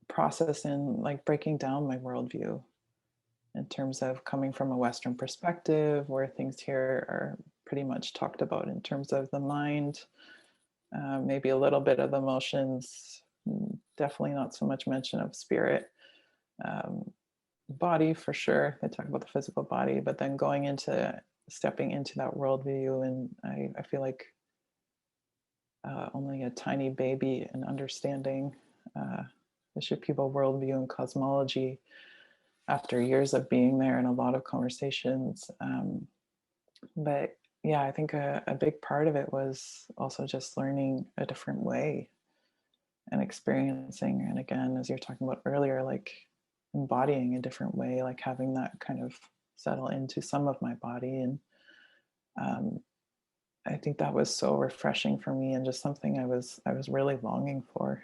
process in, like, breaking down my worldview in terms of coming from a Western perspective, where things here are pretty much talked about in terms of the mind, maybe a little bit of emotions, definitely not so much mention of spirit. Um, Body for sure, they talk about the physical body, but then going into stepping into that worldview, and I feel like only a tiny baby in understanding uh, the Shipibo worldview and cosmology after years of being there and a lot of conversations. But yeah, I think a big part of it was also just learning a different way and experiencing. And again, as you're talking about earlier, like embodying a different way, like having that kind of settle into some of my body. And um, I think that was so refreshing for me, and just something I was really longing for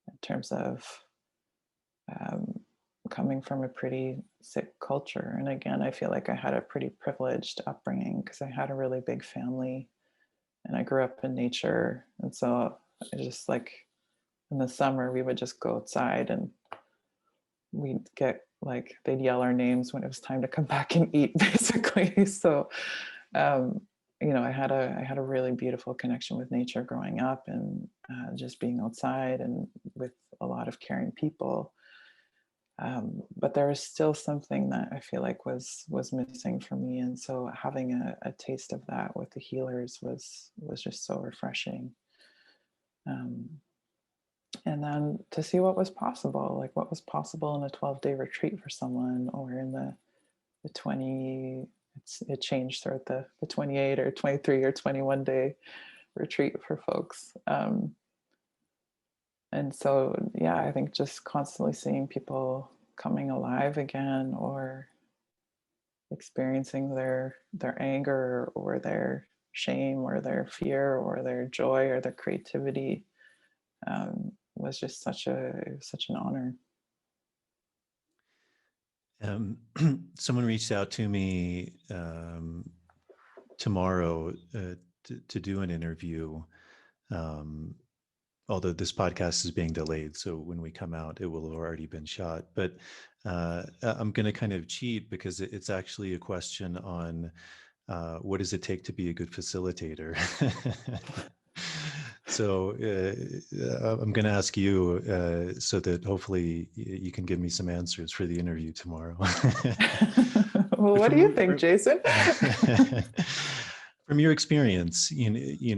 in terms of um, coming from a pretty sick culture. And again, I feel like I had a pretty privileged upbringing because I had a really big family and I grew up in nature. And so I just, like, in the summer, we would just go outside and we'd get, like, they'd yell our names when it was time to come back and eat, basically. So, um, I had a really beautiful connection with nature growing up, and just being outside and with a lot of caring people. But there was still something that I feel like was missing for me, and so having a taste of that with the healers was just so refreshing. Um, and then to see what was possible, like what was possible in a 12-day retreat for someone, or in the 20, it changed throughout the 28 or 23 or 21-day retreat for folks. And so, yeah, I think just constantly seeing people coming alive again, or experiencing their anger or their shame or their fear or their joy or their creativity, was just such an honor. Someone reached out to me tomorrow to do an interview. Although this podcast is being delayed, so when we come out, it will have already been shot. But I'm going to kind of cheat because it's actually a question on what does it take to be a good facilitator. So I'm going to ask you so that hopefully you can give me some answers for the interview tomorrow. Well, what do you think, Jason? From your experience,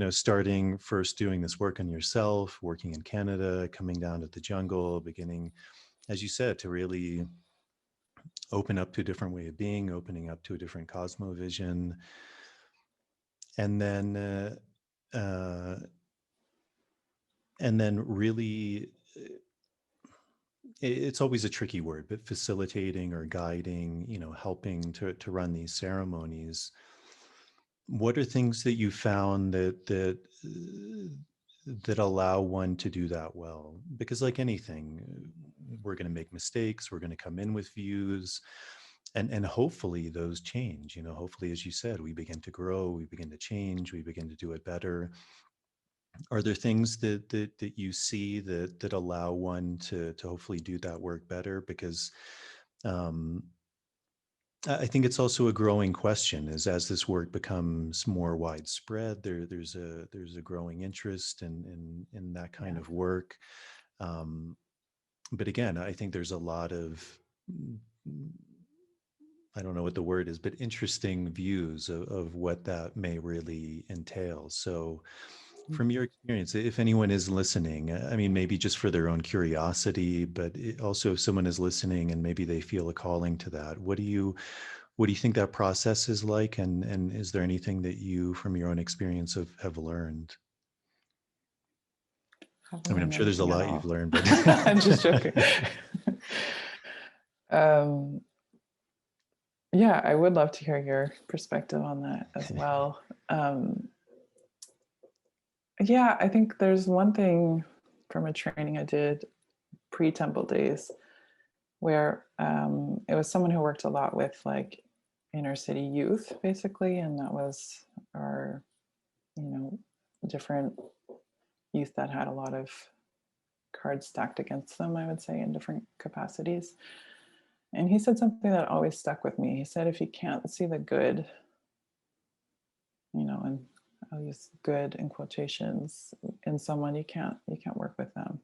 starting first doing this work on yourself, working in Canada, coming down to the jungle, beginning, as you said, to really open up to a different way of being, opening up to a different cosmovision, and then really it's always a tricky word, but facilitating or guiding, helping to run these ceremonies. What are things that you found that allow one to do that well? Because like anything, we're going to make mistakes, we're going to come in with views, and hopefully those change. Hopefully, as you said, we begin to grow, we begin to change, we begin to do it better. Are there things that you see that allow one to hopefully do that work better? Because um, I think it's also a growing question, is as this work becomes more widespread, there's a growing interest in that kind Yeah. of work. Um, but again, I think there's a lot of, I don't know what the word is, but interesting views of what that may really entail. So from your experience, if anyone is listening, I mean, maybe just for their own curiosity, but also if someone is listening and maybe they feel a calling to that, what do you think that process is like? And is there anything that you, from your own experience, have learned? Haven't I mean, I'm learned sure there's a anything at lot you've all. learned, but I'm just joking. um, yeah, I would love to hear your perspective on that as well. Yeah, I think there's one thing from a training I did pre-temple days where it was someone who worked a lot with like inner city youth basically, and that was our, you know, different youth that had a lot of cards stacked against them, I would say, in different capacities. And he said something that always stuck with me. He said, if you can't see the good, and I'll use good in quotations, in someone, you can't work with them.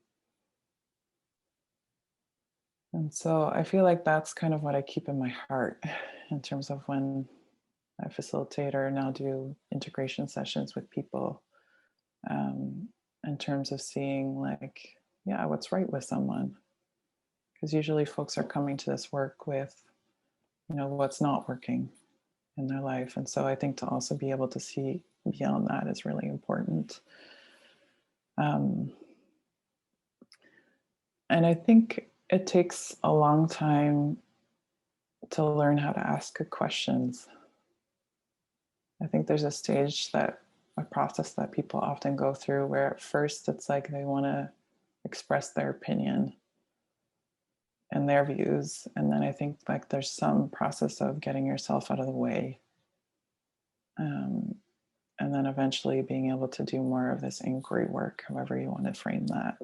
And so I feel like that's kind of what I keep in my heart in terms of when I facilitate or now do integration sessions with people, um, in terms of seeing like, yeah, what's right with someone. Because usually folks are coming to this work with, what's not working in their life. And so I think to also be able to see beyond that is really important. Um, and I think it takes a long time to learn how to ask good questions. I think there's a process that people often go through where at first it's like they want to express their opinion and their views. And then I think like there's some process of getting yourself out of the way. Um, and then eventually being able to do more of this inquiry work, however you want to frame that.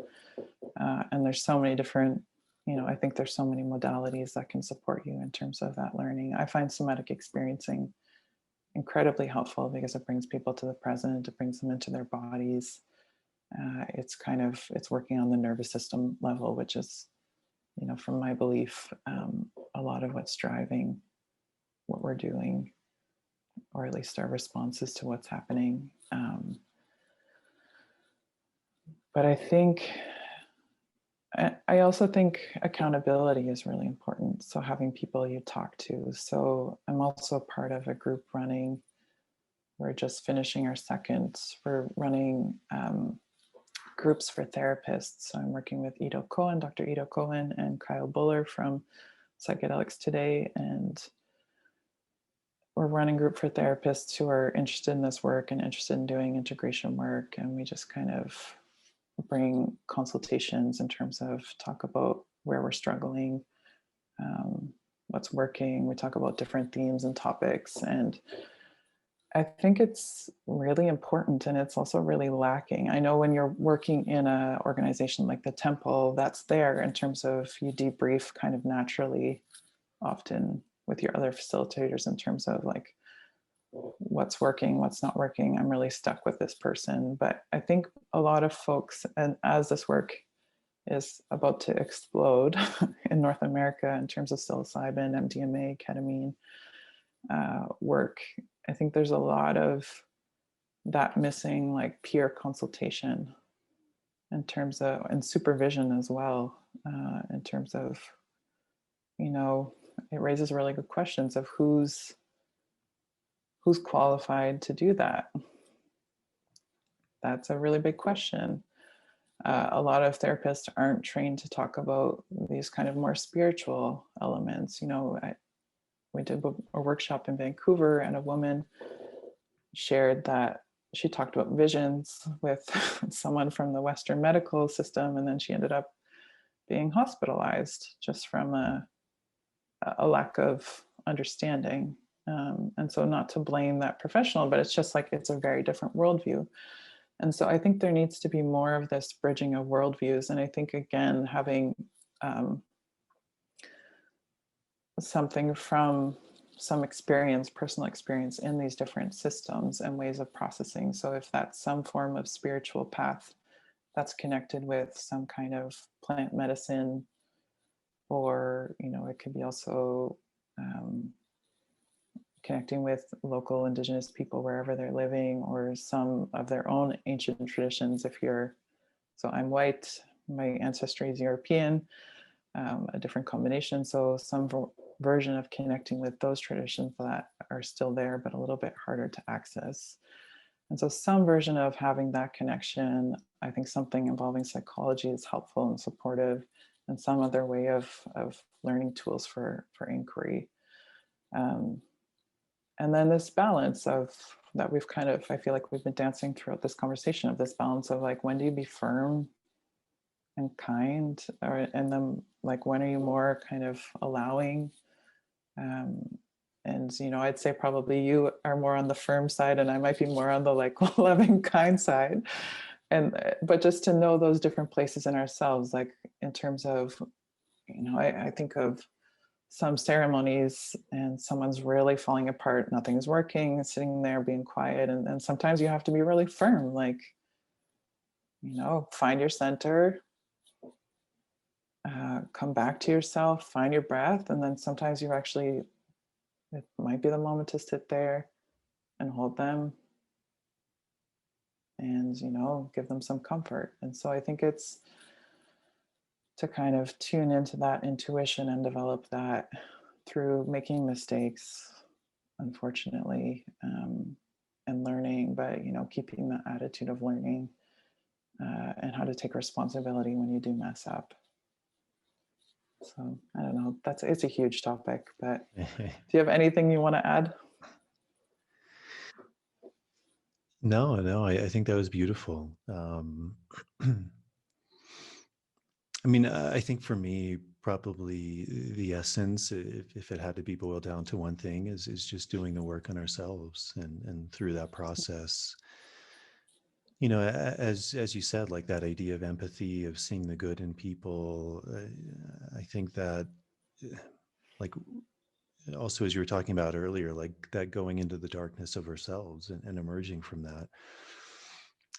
And there's so many different, I think there's so many modalities that can support you in terms of that learning. I find somatic experiencing incredibly helpful because it brings people to the present, it brings them into their bodies. It's working on the nervous system level, which is, from my belief, a lot of what's driving what we're doing, or at least our responses to what's happening. But I also think accountability is really important. So having people you talk to. So I'm also part of a group running. We're just finishing our second. We're running groups for therapists. So I'm working with Dr. Ido Cohen, and Kyle Buller from Psychedelics Today. And we're running a group for therapists who are interested in this work and interested in doing integration work. And we just kind of bring consultations in terms of talk about where we're struggling, what's working. We talk about different themes and topics. And I think it's really important, and it's also really lacking. I know when you're working in an organization like the Temple, that's there in terms of you debrief kind of naturally, often with your other facilitators in terms of like what's working, what's not working. I'm really stuck with this person. But I think a lot of folks, and as this work is about to explode in North America in terms of psilocybin, MDMA, ketamine work, I think there's a lot of that missing, like peer consultation in terms of, and supervision as well, in terms of, it raises really good questions of who's qualified to do that. That's a really big question. A lot of therapists aren't trained to talk about these kind of more spiritual elements. We did a workshop in Vancouver, and a woman shared that she talked about visions with someone from the Western medical system, and then she ended up being hospitalized just from a lack of understanding. And so, not to blame that professional, but it's just like it's a very different worldview. And so, I think there needs to be more of this bridging of worldviews. And I think, again, having something from some experience, personal experience in these different systems and ways of processing. So, if that's some form of spiritual path that's connected with some kind of plant medicine, or it could be also connecting with local indigenous people wherever they're living, or some of their own ancient traditions. So I'm white, my ancestry is European, a different combination. So some version of connecting with those traditions that are still there, but a little bit harder to access. And so some version of having that connection, I think something involving psychology is helpful and supportive, and some other way of learning tools for inquiry. And then this balance of that we've kind of, I feel like we've been dancing throughout this conversation, of this balance of like, when do you be firm and kind, and then like, when are you more kind of allowing? And I'd say probably you are more on the firm side, and I might be more on the like loving, kind side. But just to know those different places in ourselves, like in terms of, I think of some ceremonies and someone's really falling apart, nothing's working, sitting there being quiet. And sometimes you have to be really firm, like, find your center, come back to yourself, find your breath. And then sometimes it might be the moment to sit there and hold them and, give them some comfort. And so I think it's to kind of tune into that intuition and develop that through making mistakes, unfortunately, and learning, but keeping the attitude of learning, and how to take responsibility when you do mess up. So I don't know, it's a huge topic, but do you have anything you want to add? No, I think that was beautiful. I mean, I think for me, probably the essence, if it had to be boiled down to one thing, is just doing the work on ourselves, and through that process, as you said, like that idea of empathy, of seeing the good in people. I think that, like, also, as you were talking about earlier, like that going into the darkness of ourselves, and emerging from that.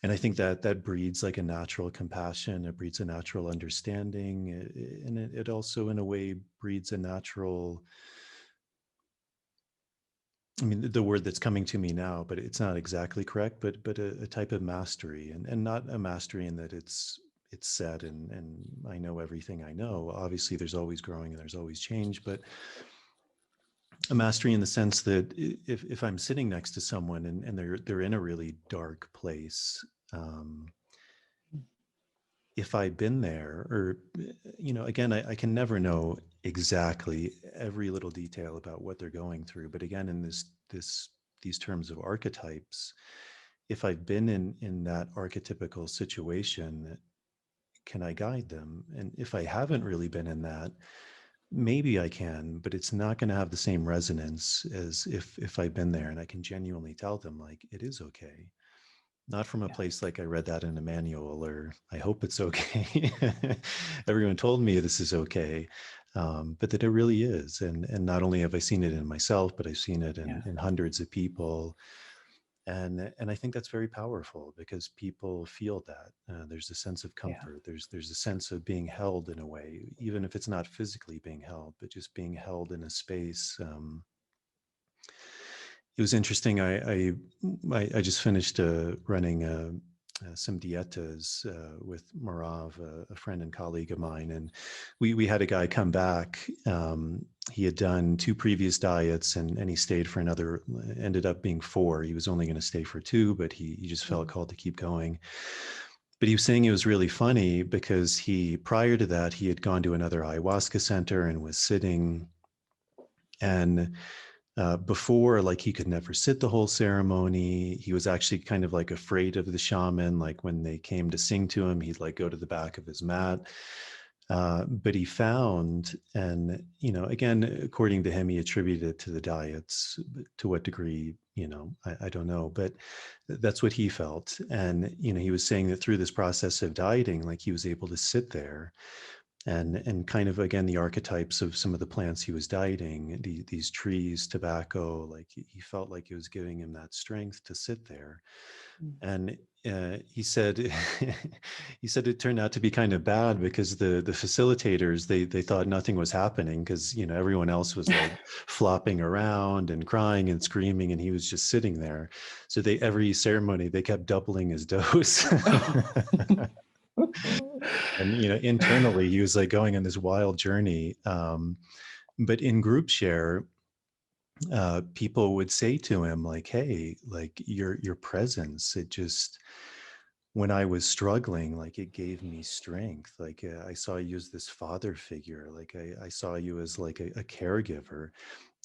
And I think that breeds like a natural compassion. It breeds a natural understanding, and it also, in a way, breeds a natural. I mean, the word that's coming to me now, but it's not exactly correct. But a type of mastery, and not a mastery in that it's set, and I know everything I know. Obviously, there's always growing and there's always change, but a mastery in the sense that if I'm sitting next to someone, and they're in a really dark place. If I've been there, or, again, I can never know exactly every little detail about what they're going through. But again, in these terms of archetypes, if I've been in that archetypical situation, can I guide them? And if I haven't really been in that, maybe I can, but it's not going to have the same resonance as if I've been there, and I can genuinely tell them, like, it is okay. Not from a place like I read that in a manual, or I hope it's okay. Everyone told me this is okay, but that it really is. And not only have I seen it in myself, but I've seen it in hundreds of people. And I think that's very powerful, because people feel that. There's a sense of comfort. Yeah. There's a sense of being held in a way, even if it's not physically being held, but just being held in a space. It was interesting. I just finished running some dietas with Marav, a friend and colleague of mine, and we had a guy come back. He had done 2 previous diets, and he stayed for another. Ended up being 4. He was only going to stay for 2, but he just felt called to keep going. But he was saying it was really funny because prior to that, he had gone to another ayahuasca center and was sitting. And before, like, he could never sit the whole ceremony. He was actually kind of like afraid of the shaman. Like when they came to sing to him, he'd like go to the back of his mat. But he found, and, again, according to him, he attributed it to the diets. To what degree, I don't know, but that's what he felt. And, he was saying that through this process of dieting, like, he was able to sit there and kind of, again, the archetypes of some of the plants he was dieting, these trees, tobacco, like he felt like it was giving him that strength to sit there. Mm. And he said he said it turned out to be kind of bad because the facilitators, they thought nothing was happening because everyone else was like flopping around and crying and screaming, and he was just sitting there. So every ceremony they kept doubling his dose. And internally he was like going on this wild journey. But in group share, people would say to him like, hey, like your presence, it just, when I was struggling, like it gave me strength. Like I saw you as this father figure. Like I saw you as like a caregiver,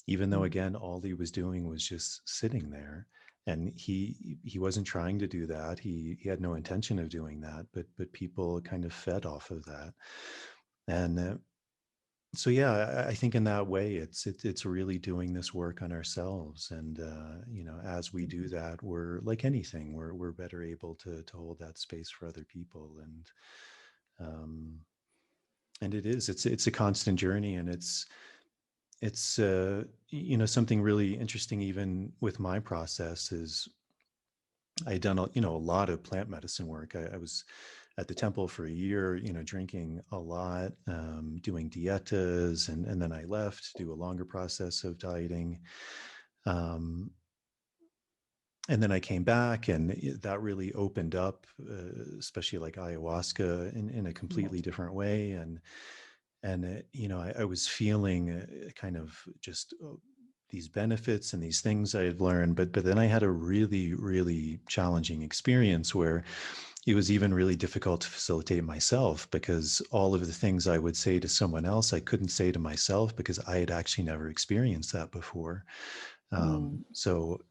even though, Mm. again, all he was doing was just sitting there. And he wasn't trying to do that. He had no intention of doing that, but people kind of fed off of that. And so yeah, I think in that way, it's really doing this work on ourselves. And as we do that, we're like anything, we're better able to hold that space for other people. And it's a constant journey, and it's something really interesting. Even with my process, is I had done a lot of plant medicine work. I was at the temple for a year, drinking a lot, doing dietas, and then I left to do a longer process of dieting. Um, and then I came back, and that really opened up, especially like ayahuasca, in a Yeah. completely different way. And I was feeling kind of just these benefits and these things I had learned, but then I had a really, really challenging experience where it was even really difficult to facilitate myself, because all of the things I would say to someone else, I couldn't say to myself because I had actually never experienced that before. Mm. So,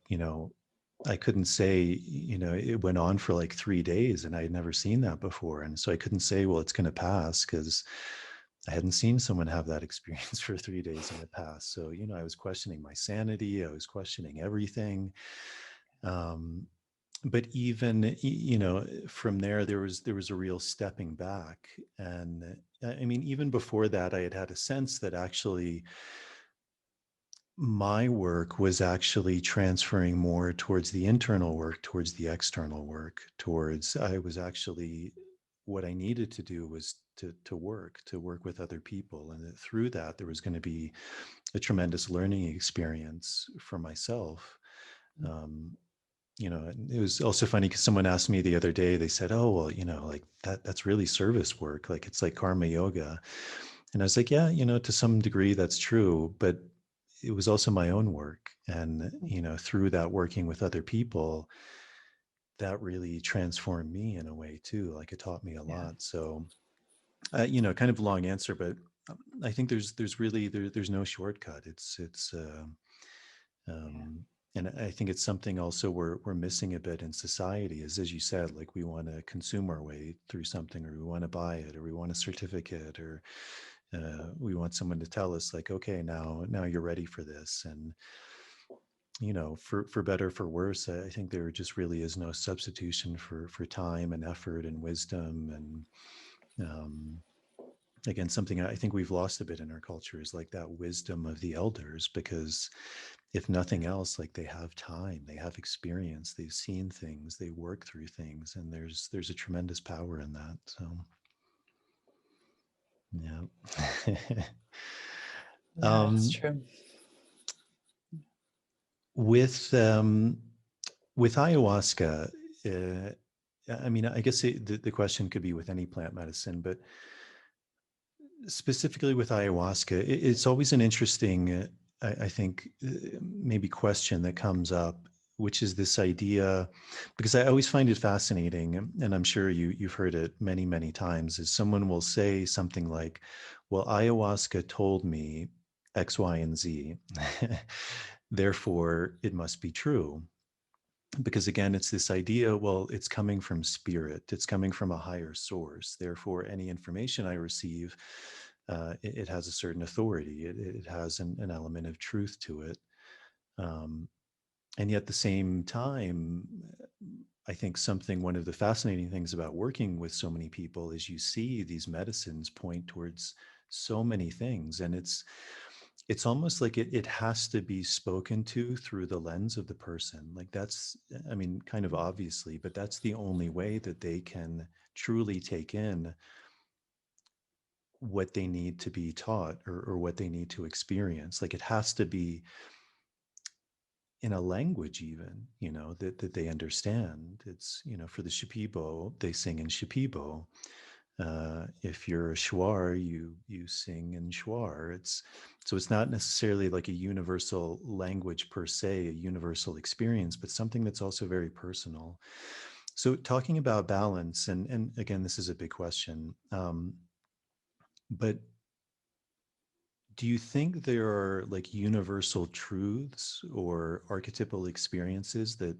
I couldn't say, it went on for like 3 days and I had never seen that before. And so I couldn't say, well, it's going to pass, because I hadn't seen someone have that experience for 3 days in the past. So, I was questioning my sanity. I was questioning everything. Um, but even, from there was a real stepping back. And I mean, even before that, I had had a sense that actually my work was actually transferring more towards the internal work, towards the external work, I was actually, what I needed to do was to work with other people. And that through that, there was going to be a tremendous learning experience for myself. Um, it was also funny because someone asked me the other day, they said, oh, well, like that's really service work. Like it's like karma yoga. And I was like, yeah, to some degree that's true, but it was also my own work. And, through that, working with other people, that really transformed me in a way too. Like it taught me a Yeah. lot. So, kind of a long answer, but I think there's really, there's no shortcut. Yeah. Um, and I think it's something also we're missing a bit in society, is, as you said, like we want to consume our way through something, or we want to buy it, or we want a certificate, or we want someone to tell us like, okay, now you're ready for this. And for better, for worse, I think there just really is no substitution for time and effort and wisdom. And again, something I think we've lost a bit in our culture is like that wisdom of the elders, because if nothing else, like they have time, they have experience, they've seen things, they work through things, and there's a tremendous power in that. So yeah. Yeah, it's um, true. with with ayahuasca, uh, I mean, I guess the question could be with any plant medicine, but specifically with ayahuasca, it's always an interesting, I think, maybe question that comes up which is this idea, because I always find it fascinating, and I'm sure you've heard it many, many times, is someone will say something like, well, ayahuasca told me X, Y, and Z, therefore it must be true. Because again, it's this idea, well, it's coming from spirit, it's coming from a higher source. Therefore, any information I receive, it has a certain authority, it has an element of truth to it. Um, and yet at the same time, I think one of the fascinating things about working with so many people is you see these medicines point towards so many things, and it's almost like it has to be spoken to through the lens of the person. Like that's, I mean, kind of obviously, but that's the only way that they can truly take in what they need to be taught, or what they need to experience. Like it has to be in a language even, that they understand. It's, for the Shipibo, they sing in Shipibo. If you're a Shuar, you sing in Shuar. It's not necessarily like a universal language per se, a universal experience, but something that's also very personal. So talking about balance, and again, this is a big question, but do you think there are like universal truths or archetypal experiences that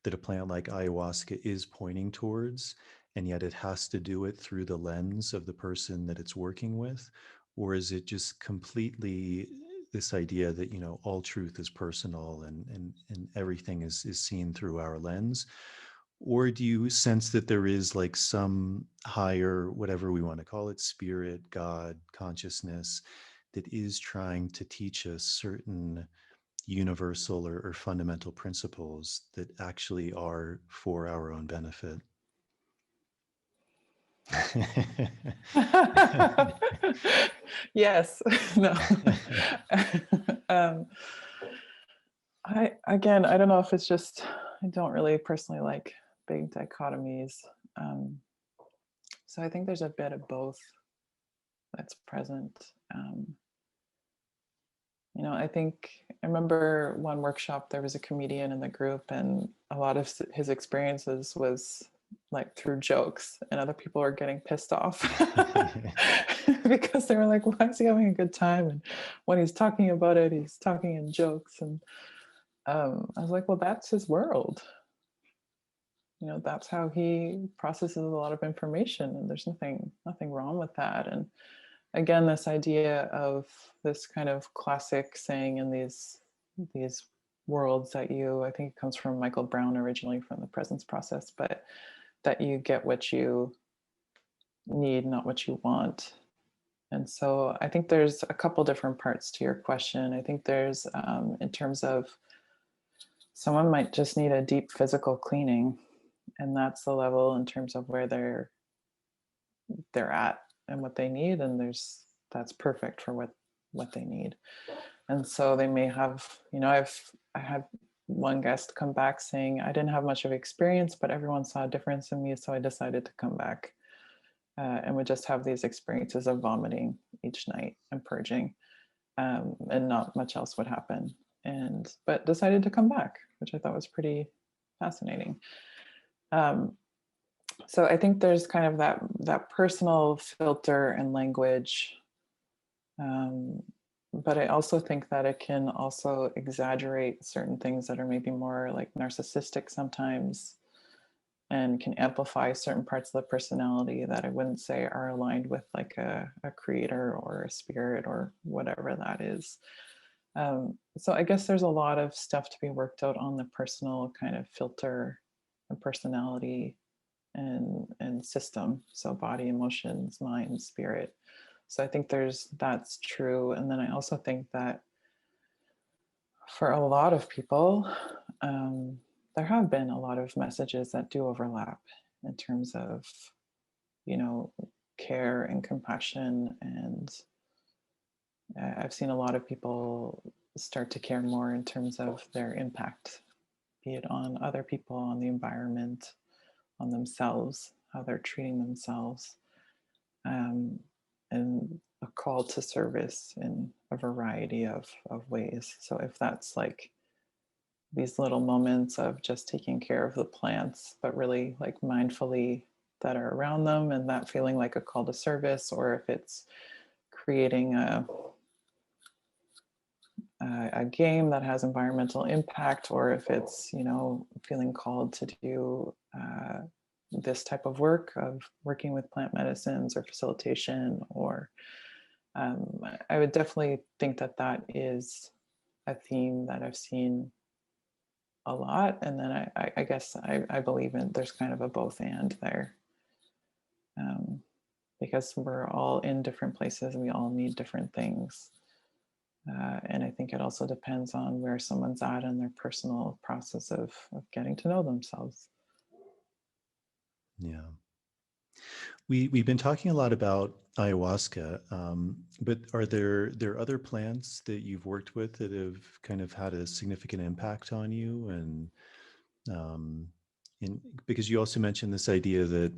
a plant like ayahuasca is pointing towards, and yet it has to do it through the lens of the person that it's working with? Or is it just completely this idea that, all truth is personal, and everything is seen through our lens? Or do you sense that there is like some higher, whatever we want to call it, spirit, God, consciousness, that is trying to teach us certain universal or fundamental principles that actually are for our own benefit? Yes. No. um, I don't know if it's just, I don't really personally like big dichotomies. Um, so I think there's a bit of both that's present. Um, I think I remember one workshop, there was a comedian in the group, and a lot of his experiences was like through jokes, and other people were getting pissed off because they were like, why is he having a good time? And when he's talking about it, he's talking in jokes. And I was like, well, that's his world. That's how he processes a lot of information, and there's nothing wrong with that. And again, this idea of this kind of classic saying in these worlds that I think it comes from Michael Brown originally, from the presence process, but that you get what you need, not what you want. And so I think there's a couple different parts to your question. I think there's in terms of someone might just need a deep physical cleaning, and that's the level in terms of where they're at and what they need, and that's perfect for what they need. And so they may have, I had one guest come back saying, I didn't have much of experience, but everyone saw a difference in me, so I decided to come back, and would just have these experiences of vomiting each night and purging, and not much else would happen, but decided to come back, which I thought was pretty fascinating. So I think there's kind of that personal filter and language, but I also think that it can also exaggerate certain things that are maybe more like narcissistic sometimes, and can amplify certain parts of the personality that I wouldn't say are aligned with like a creator or a spirit or whatever that is. So I guess there's a lot of stuff to be worked out on the personal kind of filter and personality and system. So body, emotions, mind, spirit. So I think that's true. And then I also think that for a lot of people, there have been a lot of messages that do overlap in terms of, care and compassion. And I've seen a lot of people start to care more in terms of their impact, be it on other people, on the environment, on themselves, how they're treating themselves, and a call to service in a variety of ways. So if that's like these little moments of just taking care of the plants, but really like mindfully that are around them, and that feeling like a call to service, or if it's creating a game that has environmental impact, or if it's, you know, feeling called to do this type of work of working with plant medicines or facilitation, or I would definitely think that that is a theme that I've seen a lot. And then I guess I believe in there's kind of a both and there, um, because we're all in different places and we all need different things. And I think it also depends on where someone's at in their personal process of getting to know themselves. Yeah. We've been talking a lot about ayahuasca, but are there other plants that you've worked with that have kind of had a significant impact on you? And um, because you also mentioned this idea that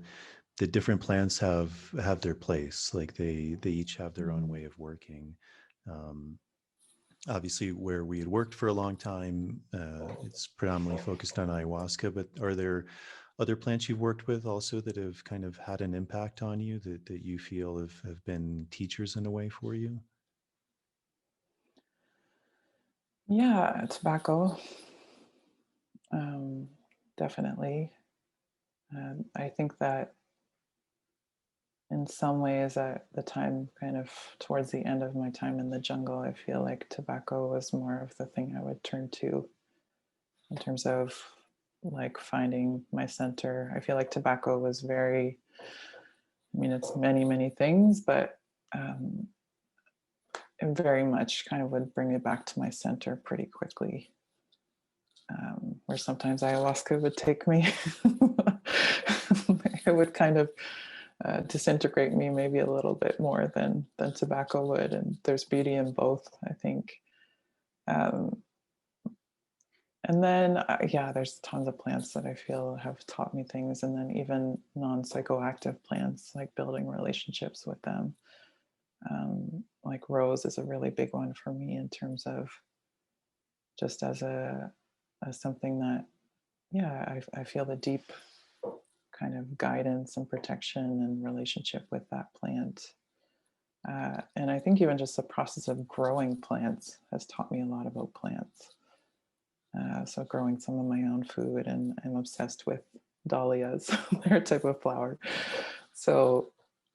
different plants have their place, like they each have their own Mm. way of working. Um, Obviously, where we had worked for a long time, it's predominantly focused on ayahuasca, but are there other plants you've worked with also that have kind of had an impact on you that you feel have been teachers in a way for you? Yeah, tobacco, um, definitely. I think that in some ways, at the time, kind of towards the end of my time in the jungle, I feel like tobacco was more of the thing I would turn to in terms of like finding my center. I feel like tobacco was very, I mean, it's many, many things, but um, it very much kind of would bring me back to my center pretty quickly. Where sometimes ayahuasca would take me. It would kind of disintegrate me maybe a little bit more than tobacco would, and there's beauty in both, I think. Um, and then yeah, there's tons of plants that I feel have taught me things, and then even non-psychoactive plants, like building relationships with them. Like rose is a really big one for me in terms of just as something that, yeah, I feel the deep kind of guidance and protection and relationship with that plant. And I think even just the process of growing plants has taught me a lot about plants. So growing some of my own food, and I'm obsessed with dahlias, they're a type of flower. So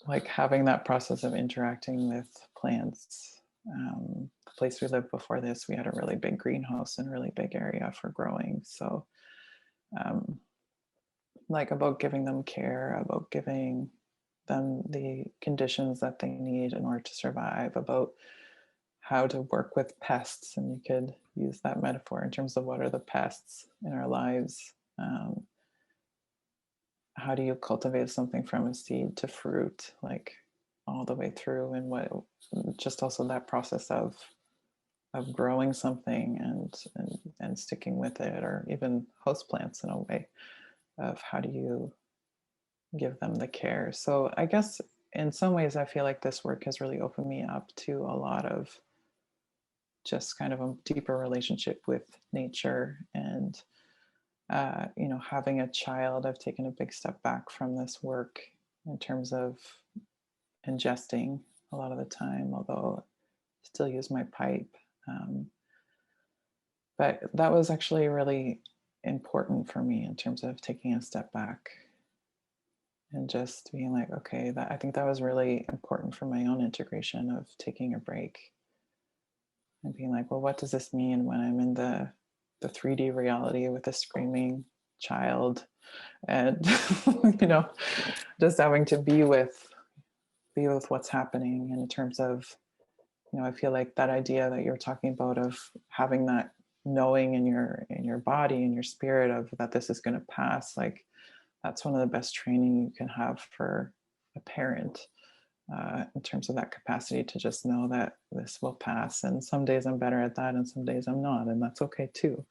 like having that process of interacting with plants. The place we lived before this, we had a really big greenhouse and really big area for growing. So um, like about giving them care, about giving them the conditions that they need in order to survive, about how to work with pests. And you could use that metaphor in terms of what are the pests in our lives. How do you cultivate something from a seed to fruit, like all the way through, and what just also that process of growing something and sticking with it, or even host plants in a way of how do you give them the care. So I guess in some ways, I feel like this work has really opened me up to a lot of just kind of a deeper relationship with nature. And you know, having a child, I've taken a big step back from this work in terms of ingesting a lot of the time, although I still use my pipe. Um, but that was actually really important for me in terms of taking a step back and just being like, okay, that I think that was really important for my own integration of taking a break and being like, well, what does this mean when I'm in the 3D reality with a screaming child, and you know, just having to be with what's happening. And in terms of, you know, I feel like that idea that you're talking about of having that knowing in your body and your spirit of that this is going to pass, like that's one of the best training you can have for a parent, in terms of that capacity to just know that this will pass. And some days I'm better at that, and some days I'm not, and that's okay too.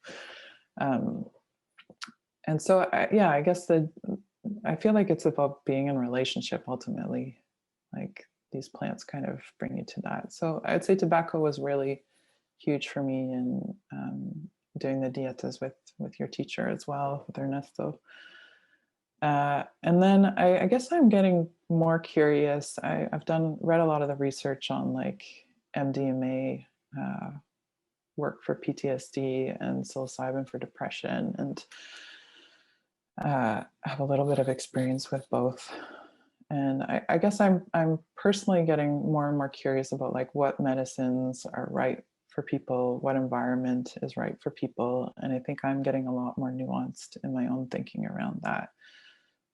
Um, and so, yeah, I guess I feel like it's about being in relationship ultimately. Like these plants kind of bring you to that. So I'd say tobacco was really huge for me in doing the dietas with your teacher as well, with Ernesto. And then I guess I'm getting more curious. I've read a lot of the research on like MDMA work for PTSD and psilocybin for depression, and have a little bit of experience with both. And I guess I'm personally getting more and more curious about like what medicines are right for people, what environment is right for people. And I think I'm getting a lot more nuanced in my own thinking around that.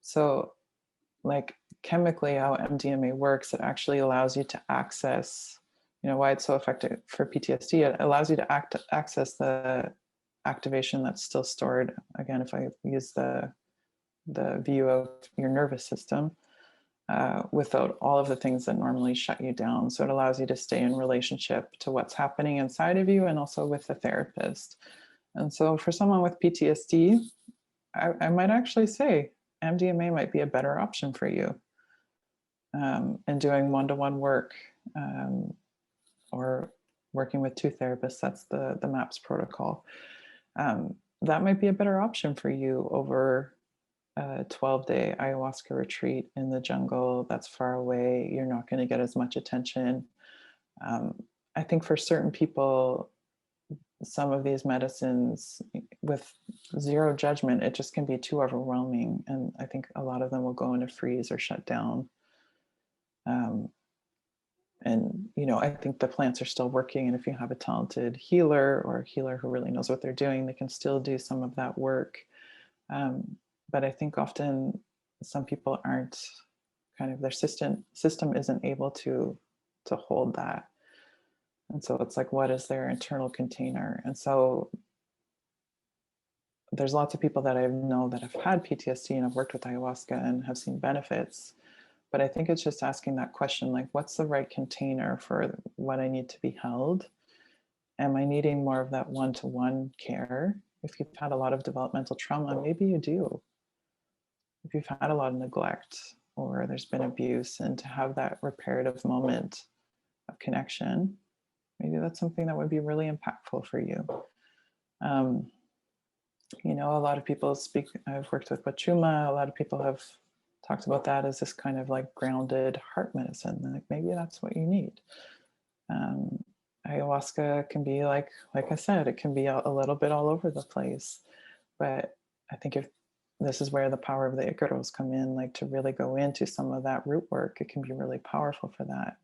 So like chemically how MDMA works, it actually allows you to access, why it's so effective for PTSD, it allows you to access the activation that's still stored. Again, if I use the view of your nervous system, without all of the things that normally shut you down. So it allows you to stay in relationship to what's happening inside of you and also with the therapist. And so for someone with PTSD, I might actually say MDMA might be a better option for you. And doing one-to-one work, or working with two therapists, that's the MAPS protocol. That might be a better option for you over a 12-day ayahuasca retreat in the jungle that's far away. You're not going to get as much attention. I think for certain people, some of these medicines, with zero judgment, it just can be too overwhelming. And I think a lot of them will go into freeze or shut down. And, I think the plants are still working. And if you have a talented healer or a healer who really knows what they're doing, they can still do some of that work. But I think often some people aren't their system isn't able to hold that. And so it's like, what is their internal container? And so there's lots of people that I know that have had PTSD and have worked with ayahuasca and have seen benefits. But I think it's just asking that question, like, what's the right container for what I need to be held? Am I needing more of that one-to-one care? If you've had a lot of developmental trauma, maybe you do. If you've had a lot of neglect or there's been abuse, and to have that reparative moment of connection, maybe that's something that would be really impactful for you. A lot of people speak, I've worked with Pachuma, a lot of people have talked about that as this kind of like grounded heart medicine. Like maybe that's what you need. Ayahuasca can be like I said, it can be a little bit all over the place. But I think if this is where the power of the Icaros come in, like to really go into some of that root work, it can be really powerful for that.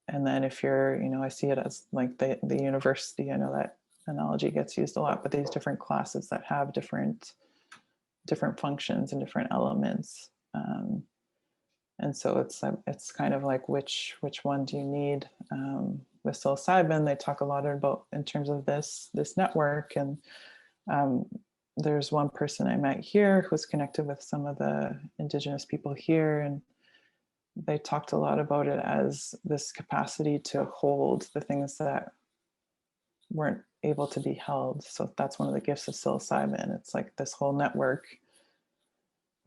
And then if you're, I see it as like the university, I know that analogy gets used a lot, but these different classes that have different functions and different elements. And so it's kind of like which one do you need? With psilocybin, they talk a lot about in terms of this network. And there's one person I met here who's connected with some of the indigenous people here, and they talked a lot about it as this capacity to hold the things that weren't able to be held. So that's one of the gifts of psilocybin. It's like this whole network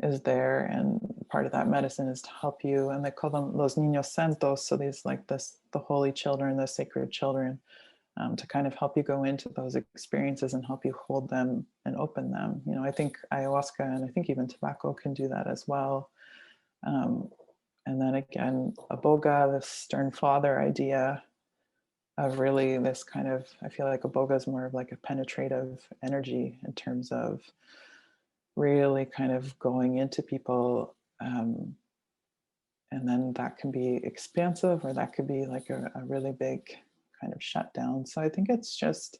is there, and part of that medicine is to help you. And they call them los niños santos. So these like the holy children, the sacred children, to kind of help you go into those experiences and help you hold them and open them. I think ayahuasca and I think even tobacco can do that as well. And then again, Aboga, this stern father idea of really this kind of, I feel like Aboga is more of like a penetrative energy in terms of really kind of going into people. And then that can be expansive, or that could be like a really big kind of shutdown. So I think it's just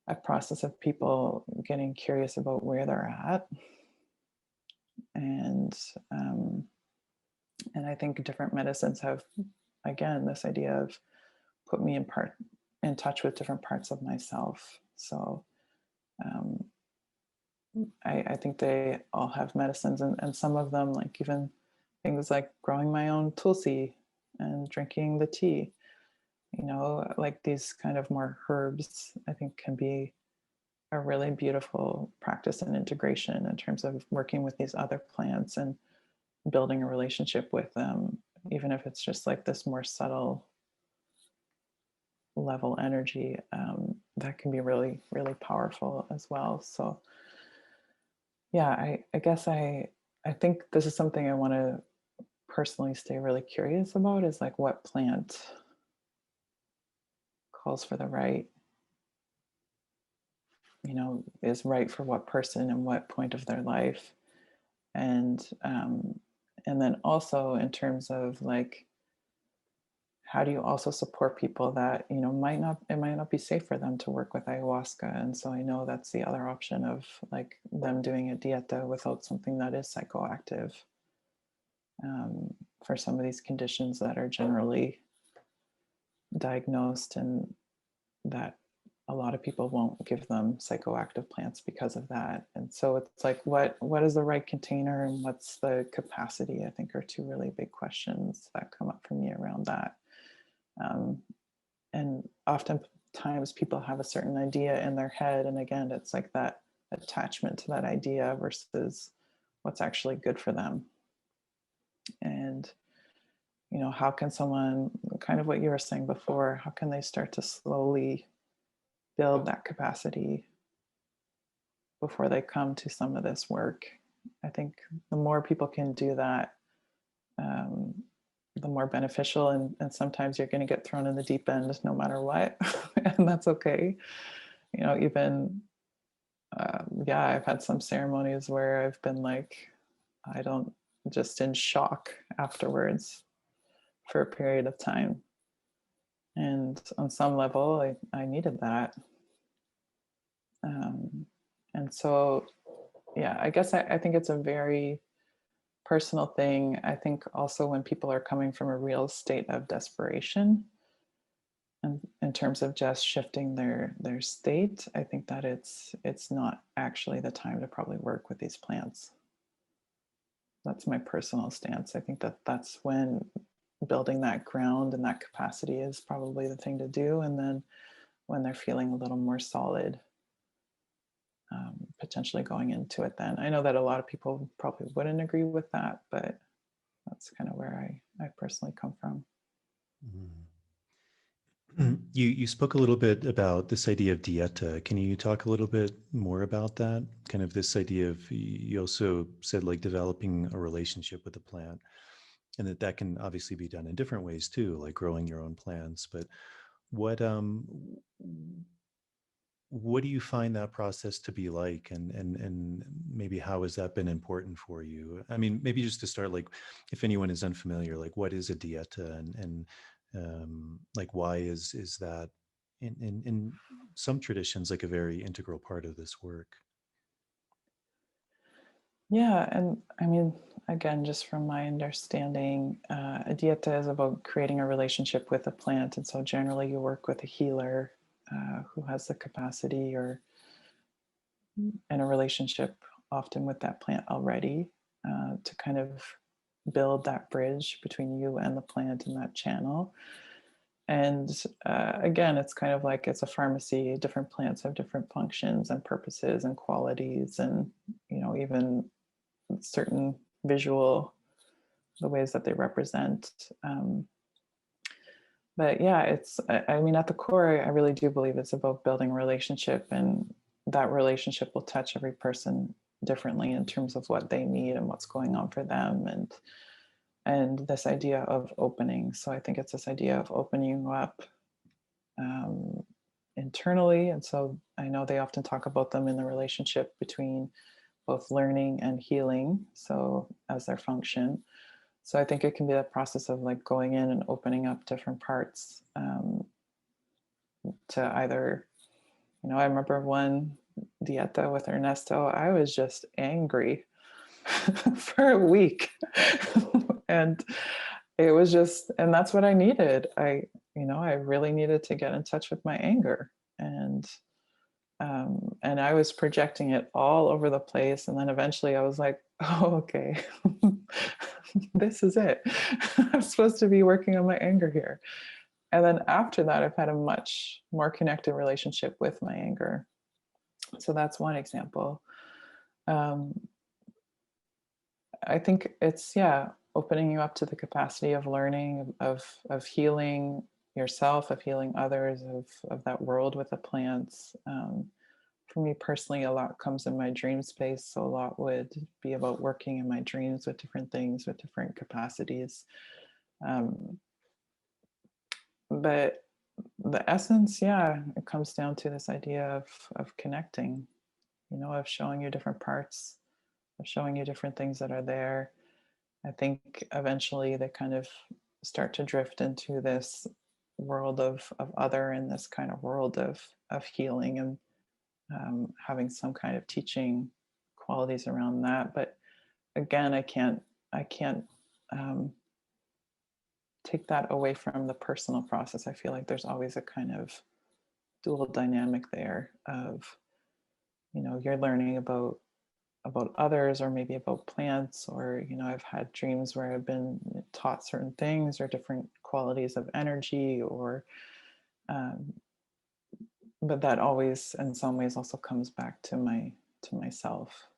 a process of people getting curious about where they're at. And I think different medicines have, again, this idea of put me in touch with different parts of myself. So I think they all have medicines, and some of them, like even things like growing my own tulsi and drinking the tea, like these kind of more herbs, I think can be a really beautiful practice and integration in terms of working with these other plants and building a relationship with them, even if it's just like this more subtle level energy, that can be really, really powerful as well. So yeah, I guess I think this is something I want to personally stay really curious about, is like what plant calls for the right, is right for what person and what point of their life. And then also in terms of like, how do you also support people that it might not be safe for them to work with ayahuasca, and so I know that's the other option of like them doing a dieta without something that is psychoactive, for some of these conditions that are generally diagnosed, and that a lot of people won't give them psychoactive plants because of that. And so it's like, what is the right container and what's the capacity, I think, are two really big questions that come up for me around that. And oftentimes people have a certain idea in their head, and again, it's like that attachment to that idea versus what's actually good for them. And how can someone, kind of what you were saying before, how can they start to slowly build that capacity before they come to some of this work? I think the more people can do that, the more beneficial. And sometimes you're going to get thrown in the deep end no matter what, and that's okay. Even yeah, I've had some ceremonies where I've been like, I don't, just in shock afterwards for a period of time. And on some level, I needed that. And so, yeah, I guess I think it's a very personal thing. I think also when people are coming from a real state of desperation, and in terms of just shifting their state, I think that it's not actually the time to probably work with these plants. That's my personal stance. I think that that's when building that ground and that capacity is probably the thing to do. And then when they're feeling a little more solid, potentially going into it then. I know that a lot of people probably wouldn't agree with that, but that's kind of where I personally come from. You spoke a little bit about this idea of dieta. Can you talk a little bit more about that? Kind of this idea of, you also said like developing a relationship with the plant, and that can obviously be done in different ways too, like growing your own plants. But what what do you find that process to be like, and maybe how has that been important for you? I mean, maybe just to start, like, if anyone is unfamiliar, like what is a dieta, and like why is that in some traditions like a very integral part of this work? Yeah, and I mean, again, just from my understanding, a dieta is about creating a relationship with a plant. And so generally you work with a healer who has the capacity or in a relationship often with that plant already, to kind of build that bridge between you and the plant in that channel. And again, it's kind of like it's a pharmacy. Different plants have different functions and purposes and qualities, and even certain visual, the ways that they represent. But yeah, I mean, at the core, I really do believe it's about building a relationship, and that relationship will touch every person differently in terms of what they need and what's going on for them. And this idea of opening. So I think it's this idea of opening you up internally. And so I know they often talk about them in the relationship between both learning and healing, so as their function. So I think it can be that process of like going in and opening up different parts, to either, I remember one dieta with Ernesto, I was just angry for a week. And it was just, and that's what I needed. I really needed to get in touch with my anger. And I was projecting it all over the place. And then eventually I was like, oh, okay, this is it. I'm supposed to be working on my anger here. And then after that, I've had a much more connected relationship with my anger. So that's one example. I think it's, yeah, opening you up to the capacity of learning, of healing, yourself, of healing others, of that world with the plants. For me personally, a lot comes in my dream space. So a lot would be about working in my dreams with different things, with different capacities. Um, but the essence, yeah, it comes down to this idea of connecting, of showing you different parts, of showing you different things that are there. I think eventually they kind of start to drift into this world of other, and this kind of world of healing, and having some kind of teaching qualities around that. But again, I can't um, take that away from the personal process. I feel like there's always a kind of dual dynamic there of, you're learning about others, or maybe about plants, or I've had dreams where I've been taught certain things or different qualities of energy, or um, but that always in some ways also comes back to myself.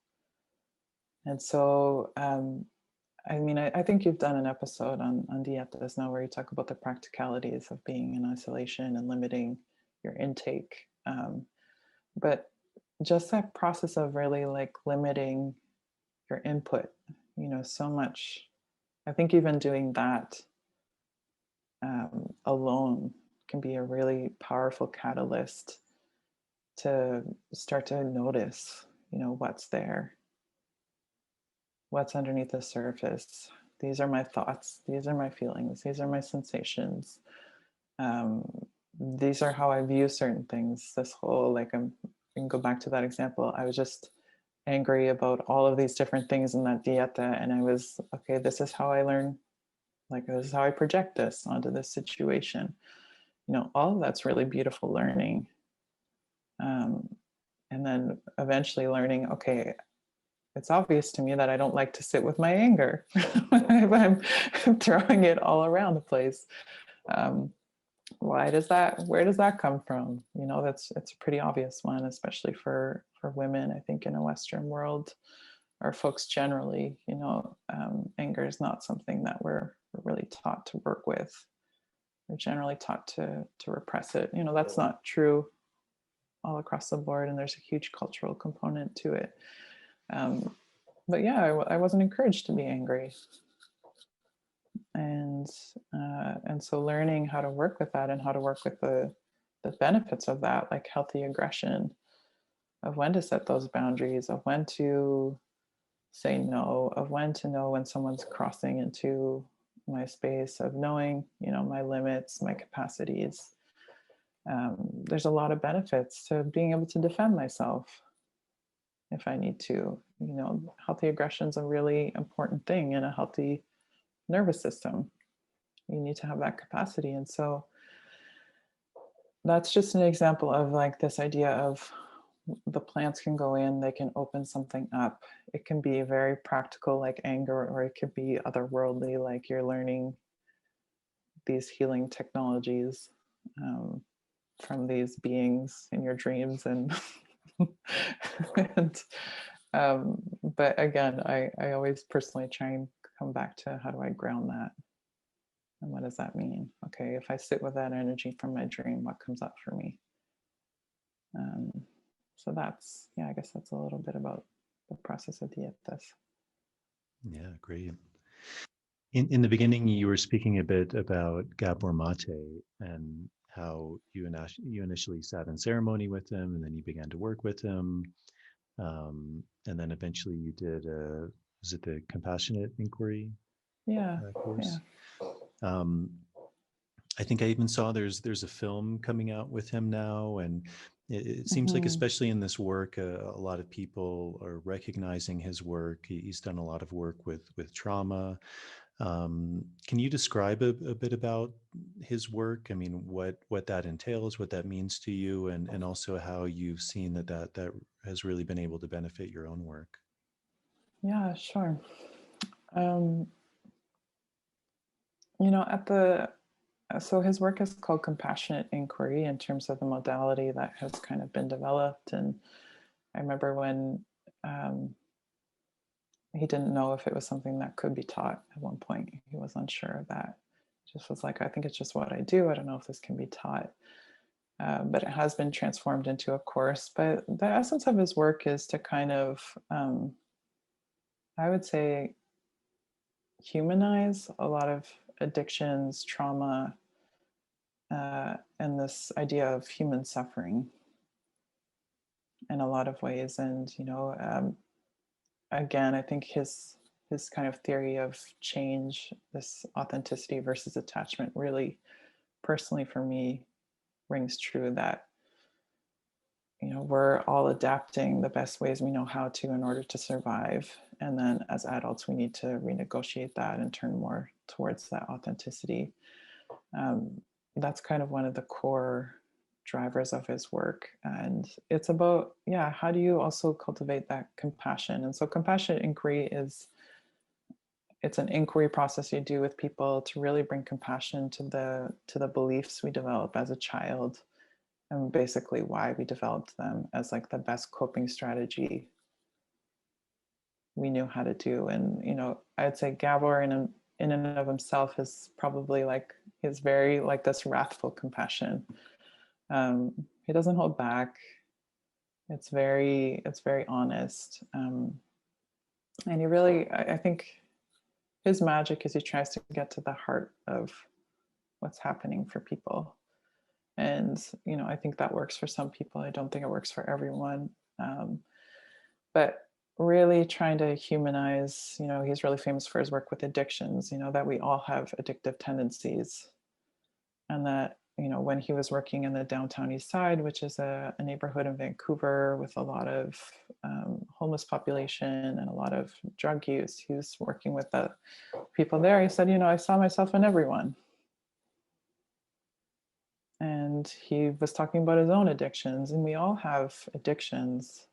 And so I think you've done an episode on dietas now where you talk about the practicalities of being in isolation and limiting your intake, but just that process of really like limiting your input, so much. I think even doing that alone can be a really powerful catalyst to start to notice, what's there, what's underneath the surface. These are my thoughts, these are my feelings, these are my sensations. Um, these are how I view certain things. This whole, like, we can go back to that example. I was just angry about all of these different things in that dieta, and I was, okay, this is how I learn, like, this is how I project this onto this situation. All of that's really beautiful learning. And then eventually learning, okay, it's obvious to me that I don't like to sit with my anger if I'm throwing it all around the place. Where does that come from? It's a pretty obvious one, especially for women, I think, in a Western world, or folks generally. Anger is not something that we're really taught to work with. We're generally taught to repress it. That's not true all across the board, and there's a huge cultural component to it. But yeah, I wasn't encouraged to be angry, and so learning how to work with that, and how to work with the benefits of that, like healthy aggression, of when to set those boundaries, of when to say no, of when to know when someone's crossing into my space, of knowing, my limits, my capacities. There's a lot of benefits to being able to defend myself if I need to. Healthy aggression is a really important thing in a healthy nervous system. You need to have that capacity. And so that's just an example of like this idea of the plants can go in, they can open something up. It can be very practical, like anger, or it could be otherworldly, like you're learning these healing technologies from these beings in your dreams. And and but again, I always personally try and come back to, how do I ground that, and what does that mean? Okay, if I sit with that energy from my dream, what comes up for me? So that's, yeah, I guess that's a little bit about the process of dietas. Yeah, great. In the beginning, you were speaking a bit about Gabor Mate and how you initially sat in ceremony with him, and then you began to work with him, and then eventually you did was it the compassionate inquiry course? Yeah. I think I even saw there's a film coming out with him now, and it seems like, especially in this work, a lot of people are recognizing his work. He's done a lot of work with trauma. Can you describe a bit about his work? I mean, what that entails, what that means to you, and also how you've seen that has really been able to benefit your own work? Yeah, sure. So his work is called compassionate inquiry in terms of the modality that has kind of been developed. And I remember when he didn't know if it was something that could be taught at one point. He was unsure of that. just was like, I think it's just what I do. I don't know if this can be taught. But it has been transformed into a course. But the essence of his work is to kind of, I would say, humanize a lot of addictions, trauma, and this idea of human suffering in a lot of ways. And, again, I think his kind of theory of change, this authenticity versus attachment, really personally for me rings true, that we're all adapting the best ways we know how to in order to survive, and then as adults we need to renegotiate that and turn more towards that authenticity. That's kind of one of the core drivers of his work, and it's about, how do you also cultivate that compassion? And so compassionate inquiry it's an inquiry process you do with people to really bring compassion to the beliefs we develop as a child, and basically why we developed them as like the best coping strategy we knew how to do. And I'd say Gabor in and of himself is probably like, he's very like this wrathful compassion. He doesn't hold back. It's very honest. And he really, I think his magic is he tries to get to the heart of what's happening for people. And, I think that works for some people. I don't think it works for everyone. But really trying to humanize, he's really famous for his work with addictions, that we all have addictive tendencies. And that, when he was working in the downtown East Side, which is a neighborhood in Vancouver with a lot of homeless population and a lot of drug use, he was working with the people there. He said, I saw myself in everyone. And he was talking about his own addictions, and we all have addictions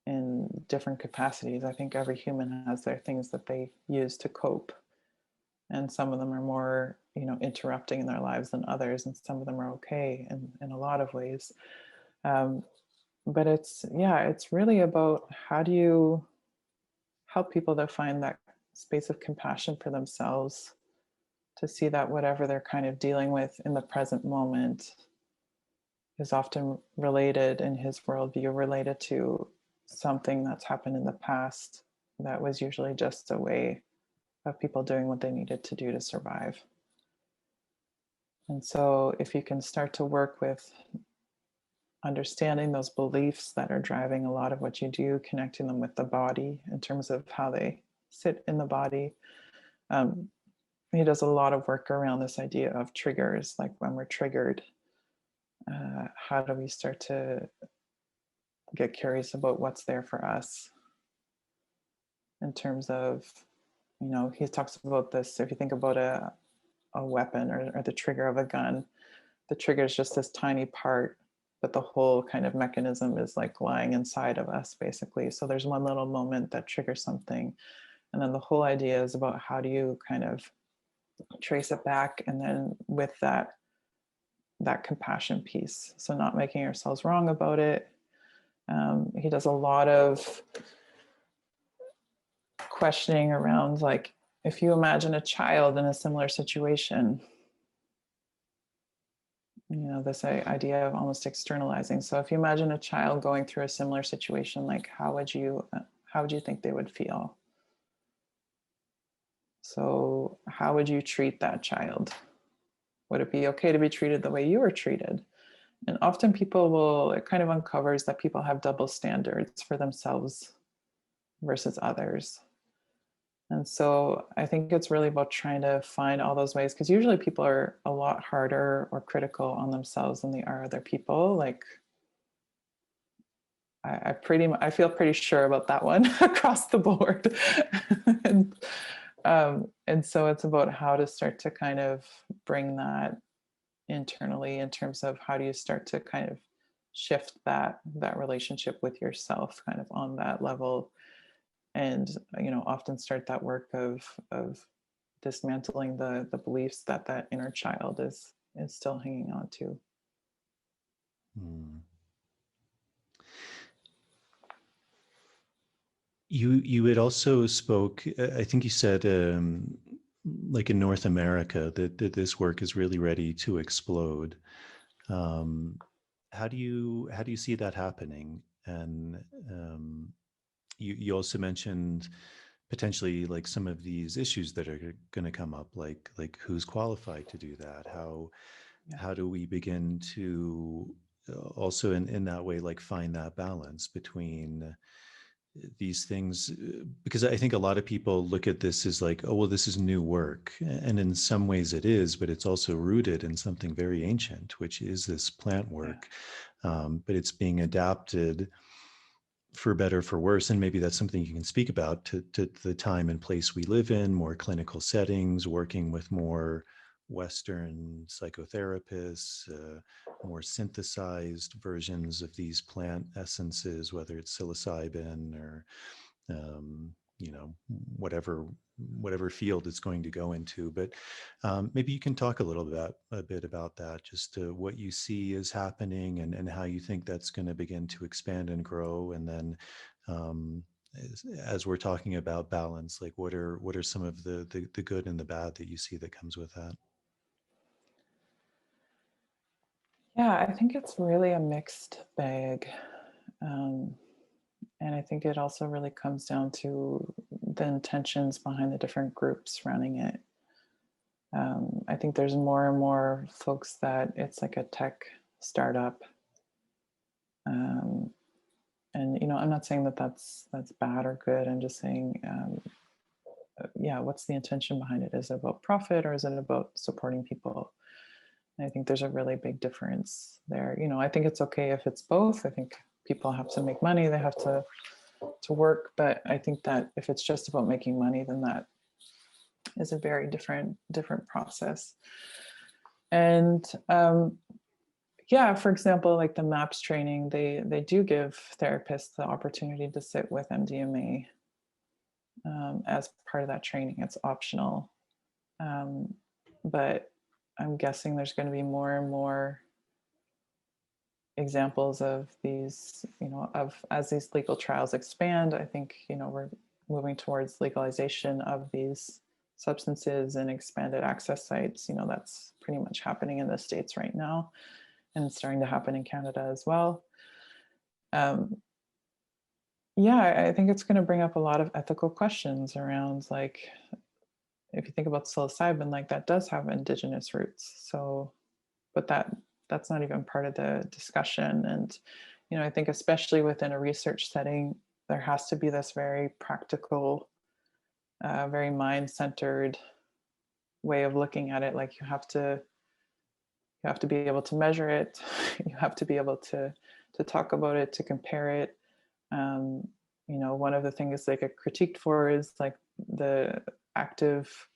in different capacities. I think every human has their things that they use to cope. And some of them are more, interrupting in their lives than others. And some of them are okay in a lot of ways. But it's really about how do you help people to find that space of compassion for themselves, to see that whatever they're kind of dealing with in the present moment is often related, in his worldview, related to something that's happened in the past that was usually just a way of people doing what they needed to do to survive. And so if you can start to work with understanding those beliefs that are driving a lot of what you do, connecting them with the body in terms of how they sit in the body. He does a lot of work around this idea of triggers, like when we're triggered, how do we start to get curious about what's there for us in terms of, he talks about this, if you think about a weapon or the trigger of a gun, the trigger is just this tiny part, but the whole kind of mechanism is like lying inside of us, basically. So there's one little moment that triggers something. And then the whole idea is about how do you kind of trace it back, and then with that compassion piece. So not making ourselves wrong about it. He does a lot of questioning around, like, if you imagine a child in a similar situation, this idea of almost externalizing. So if you imagine a child going through a similar situation, like how would you think they would feel? So how would you treat that child? Would it be okay to be treated the way you were treated? And often it kind of uncovers that people have double standards for themselves versus others. And so I think it's really about trying to find all those ways, because usually people are a lot harder or critical on themselves than they are other people. Like I feel pretty sure about that one across the board. And so it's about how to start to kind of bring that internally, in terms of how do you start to kind of shift that relationship with yourself kind of on that level, and often start that work of dismantling the beliefs that inner child is still hanging on to. You had also spoke, I think you said, like in North America, that this work is really ready to explode. How do you see that happening? And you also mentioned potentially like some of these issues that are going to come up, like who's qualified to do that? Yeah. How do we begin to also in that way like find that balance between these things, because I think a lot of people look at this as like, oh well, this is new work, and in some ways it is, but it's also rooted in something very ancient, which is this plant Yeah. work. But it's being adapted for better, for worse, and maybe that's something you can speak about to the time and place we live in, more clinical settings, working with more Western psychotherapists, more synthesized versions of these plant essences, whether it's psilocybin or you know, whatever field it's going to go into. But maybe you can talk a bit about that, just what you see is happening, and how you think that's going to begin to expand and grow. And then as we're talking about balance, like what are some of the good and the bad that you see that comes with that? Yeah, I think it's really a mixed bag. And I think it also really comes down to the intentions behind the different groups running it. I think there's more and more folks that it's like a tech startup. And you know, I'm not saying that that's bad or good. I'm just saying, yeah, what's the intention behind it? Is it about profit or is it about supporting people? And I think there's a really big difference there. You know, I think it's okay if it's both. I think people have to make money, they have to work, but I think that if it's just about making money, then that is a very different process. And yeah, for example, like the MAPS training, they do give therapists the opportunity to sit with MDMA as part of that training. It's optional, but I'm guessing there's going to be more and more examples of these, you know, of as these legal trials expand. I think, you know, we're moving towards legalization of these substances and expanded access sites. You know, that's pretty much happening in the States right now, and it's starting to happen in Canada as well. Yeah, I think it's going to bring up a lot of ethical questions around, like, if you think about psilocybin, like that does have indigenous roots. So, but that's not even part of the discussion. And, you know, I think especially within a research setting, there has to be this very practical, very mind-centered way of looking at it. Like you have to be able to measure it. You have to be able to talk about it, to compare it. You know, one of the things like a critiqued for is like the active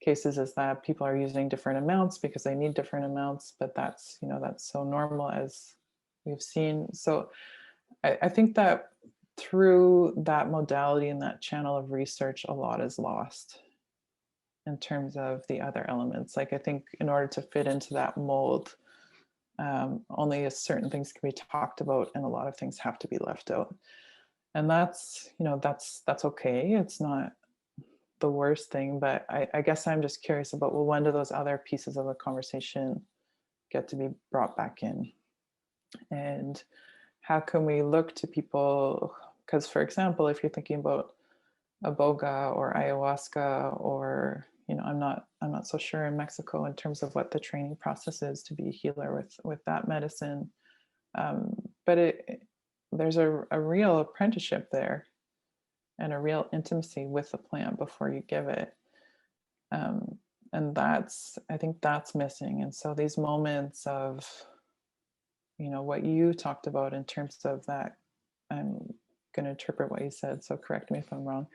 cases is that people are using different amounts because they need different amounts, but that's, you know, that's so normal as we've seen. So I think that through that modality and that channel of research, a lot is lost in terms of the other elements. Like I think in order to fit into that mold, only certain things can be talked about and a lot of things have to be left out. And that's, you know, that's okay. It's not the worst thing, but I guess I'm just curious about, well, when do those other pieces of the conversation get to be brought back in? And how can we look to people? Because for example, if you're thinking about iboga or ayahuasca, or, you know, I'm not so sure in Mexico in terms of what the training process is to be a healer with that medicine. But there's a real apprenticeship there and a real intimacy with the plant before you give it. And I think that's missing. And so these moments of, you know, what you talked about in terms of that, I'm going to interpret what you said, so correct me if I'm wrong,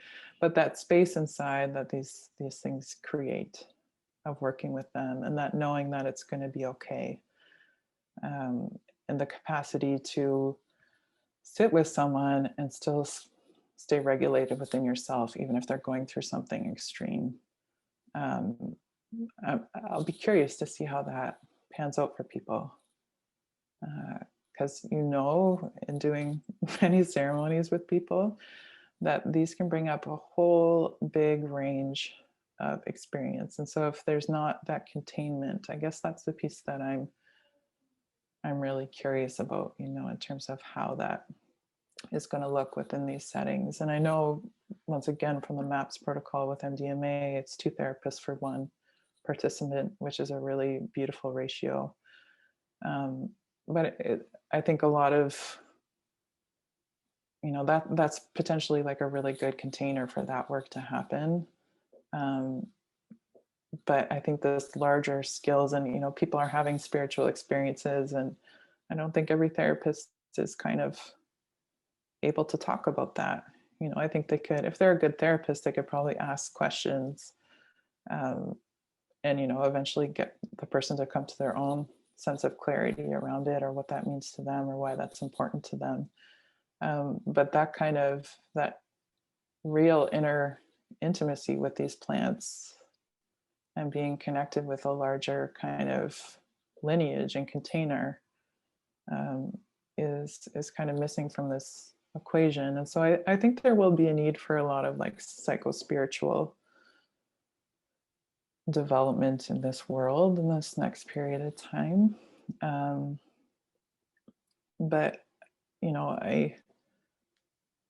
but that space inside that these things create of working with them, and that knowing that it's going to be okay, and the capacity to sit with someone and still stay regulated within yourself, even if they're going through something extreme. I'll be curious to see how that pans out for people. Because, you know, in doing many ceremonies with people, that these can bring up a whole big range of experience. And so if there's not that containment, I guess that's the piece that I'm really curious about, you know, in terms of how that is going to look within these settings. And I know, once again, from the MAPS protocol with MDMA, it's 2 therapists for 1 participant, which is a really beautiful ratio. But I think a lot of, you know, that's potentially like a really good container for that work to happen. But I think those larger skills, and, you know, people are having spiritual experiences, and I don't think every therapist is kind of able to talk about that. You know, I think they could, if they're a good therapist, they could probably ask questions, um, and, you know, eventually get the person to come to their own sense of clarity around it, or what that means to them, or why that's important to them. But that real inner intimacy with these plants and being connected with a larger kind of lineage and container, is kind of missing from this equation. And so I think there will be a need for a lot of like psycho-spiritual development in this world in this next period of time. But, you know, I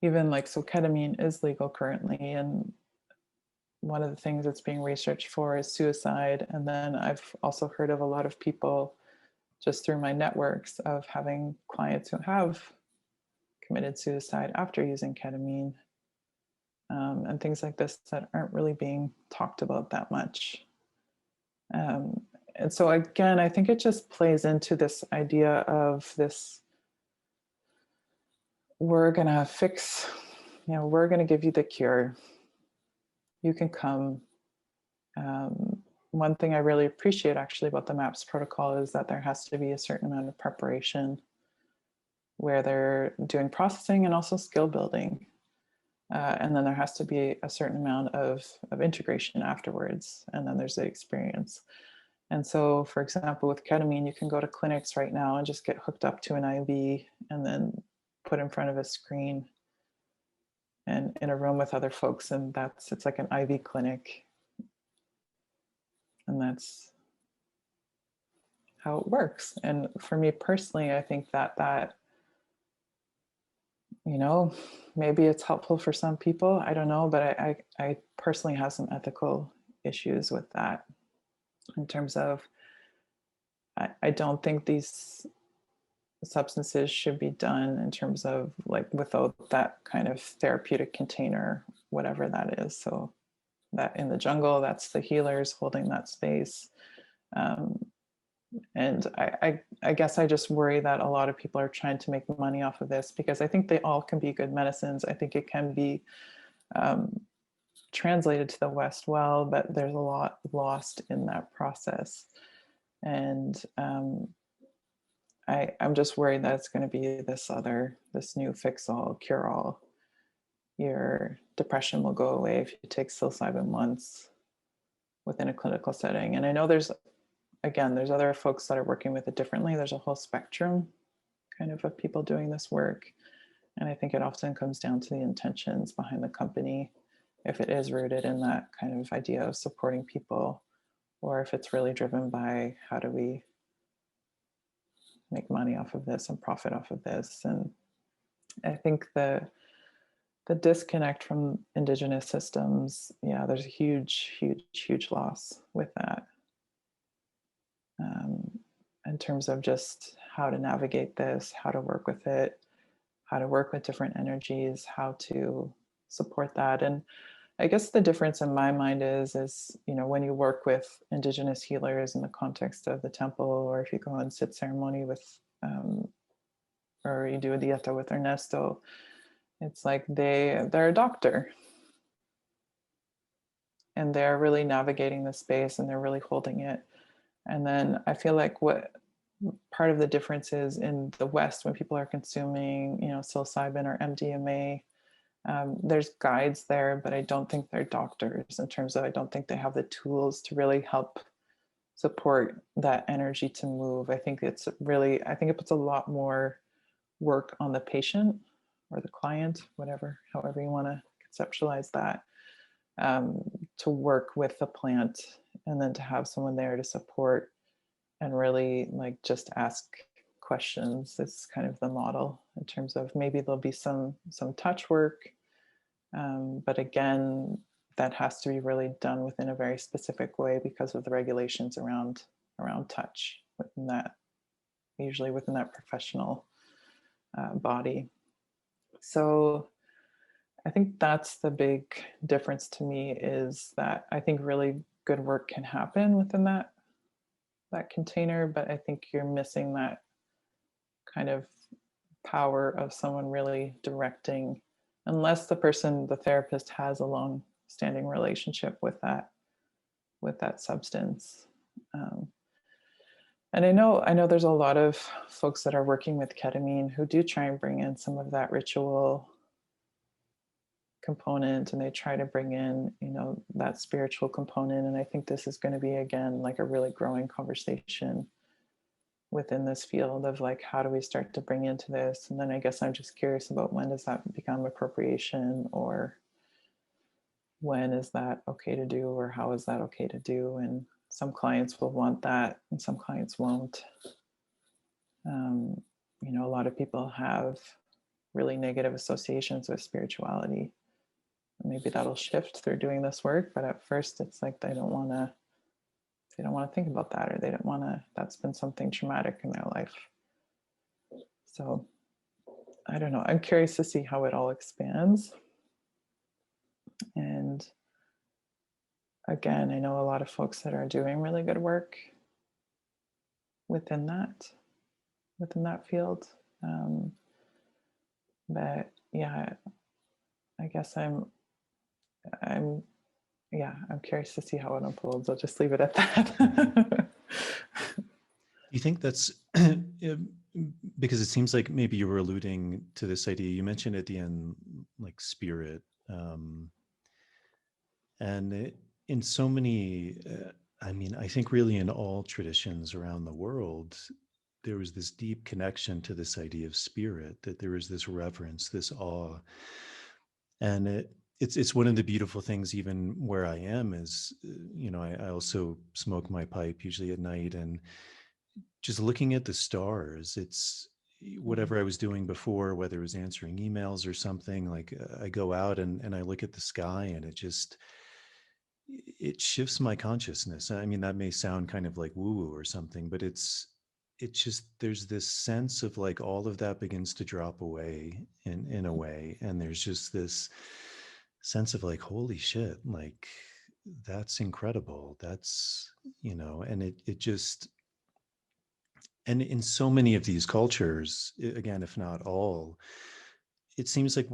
even like, so ketamine is legal currently, and one of the things that's being researched for is suicide. And then I've also heard of a lot of people, just through my networks, of having clients who have committed suicide after using ketamine, and things like this that aren't really being talked about that much. And so again, I think it just plays into this idea of this, we're going to fix, you know, we're going to give you the cure. You can come. One thing I really appreciate actually about the MAPS protocol is that there has to be a certain amount of preparation, where they're doing processing and also skill building. And then there has to be a certain amount of integration afterwards. And then there's the experience. And so, for example, with ketamine, you can go to clinics right now and just get hooked up to an IV and then put in front of a screen and in a room with other folks. And it's like an IV clinic. And that's how it works. And for me personally, I think that, you know, maybe it's helpful for some people, I don't know, but I personally have some ethical issues with that, in terms of, I don't think these substances should be done in terms of like without that kind of therapeutic container, whatever that is. So that in the jungle, that's the healers holding that space. And I guess I just worry that a lot of people are trying to make money off of this, because I think they all can be good medicines. I think it can be translated to the West well, but there's a lot lost in that process. And I'm just worried that it's going to be this new fix-all, cure-all. Your depression will go away if you take psilocybin once within a clinical setting. And I know there's other folks that are working with it differently. There's a whole spectrum kind of people doing this work. And I think it often comes down to the intentions behind the company, if it is rooted in that kind of idea of supporting people, or if it's really driven by how do we make money off of this and profit off of this. And I think the disconnect from Indigenous systems, yeah, there's a huge loss with that. In terms of just how to navigate this, how to work with it, how to work with different energies, how to support that. And I guess the difference in my mind is, you know, when you work with Indigenous healers in the context of the temple, or if you go and sit ceremony with, or you do a dieta with Ernesto, it's like they're a doctor. And they're really navigating the space, and they're really holding it. And then I feel like what part of the difference is in the West, when people are consuming, you know, psilocybin or MDMA, there's guides there, but I don't think they're doctors, in terms of, I don't think they have the tools to really help support that energy to move. I think it puts a lot more work on the patient or the client, however you want to conceptualize that. um, to work with the plant, and then to have someone there to support and really like just ask questions. It's kind of the model in terms of maybe there'll be some touch work, but again, that has to be really done within a very specific way because of the regulations around touch within that, usually within that professional body. So I think that's the big difference to me, is that I think really good work can happen within that container, but I think you're missing that kind of power of someone really directing, unless the therapist has a long standing relationship with that substance. Um, and I know there's a lot of folks that are working with ketamine who do try and bring in some of that ritual component, and they try to bring in, that spiritual component. And I think this is going to be, again, like a really growing conversation within this field of like, how do we start to bring into this? And then I guess I'm just curious about, when does that become appropriation, or when is that okay to do, or how is that okay to do? And some clients will want that and some clients won't. A lot of people have really negative associations with spirituality. Maybe that'll shift through doing this work, but at first it's like they don't want to think about that, or they don't want to, that's been something traumatic in their life. So I don't know, I'm curious to see how it all expands. And again, I know a lot of folks that are doing really good work within that field. But yeah, I guess I'm curious to see how it unfolds. I'll just leave it at that. You think that's because it seems like maybe you were alluding to this idea. You mentioned at the end, like spirit, in so many, I think really in all traditions around the world, there was this deep connection to this idea of spirit, that there was this reverence, this awe. And it's one of the beautiful things, even where I am, is, I also smoke my pipe usually at night, and just looking at the stars, it's whatever I was doing before, whether it was answering emails or something, like I go out and I look at the sky, and it shifts my consciousness. I mean, that may sound kind of like woo-woo or something, but it's just, there's this sense of like all of that begins to drop away in a way. And there's just this sense of like, holy shit, like that's incredible. That's, and it just, and in so many of these cultures, again, if not all, it seems like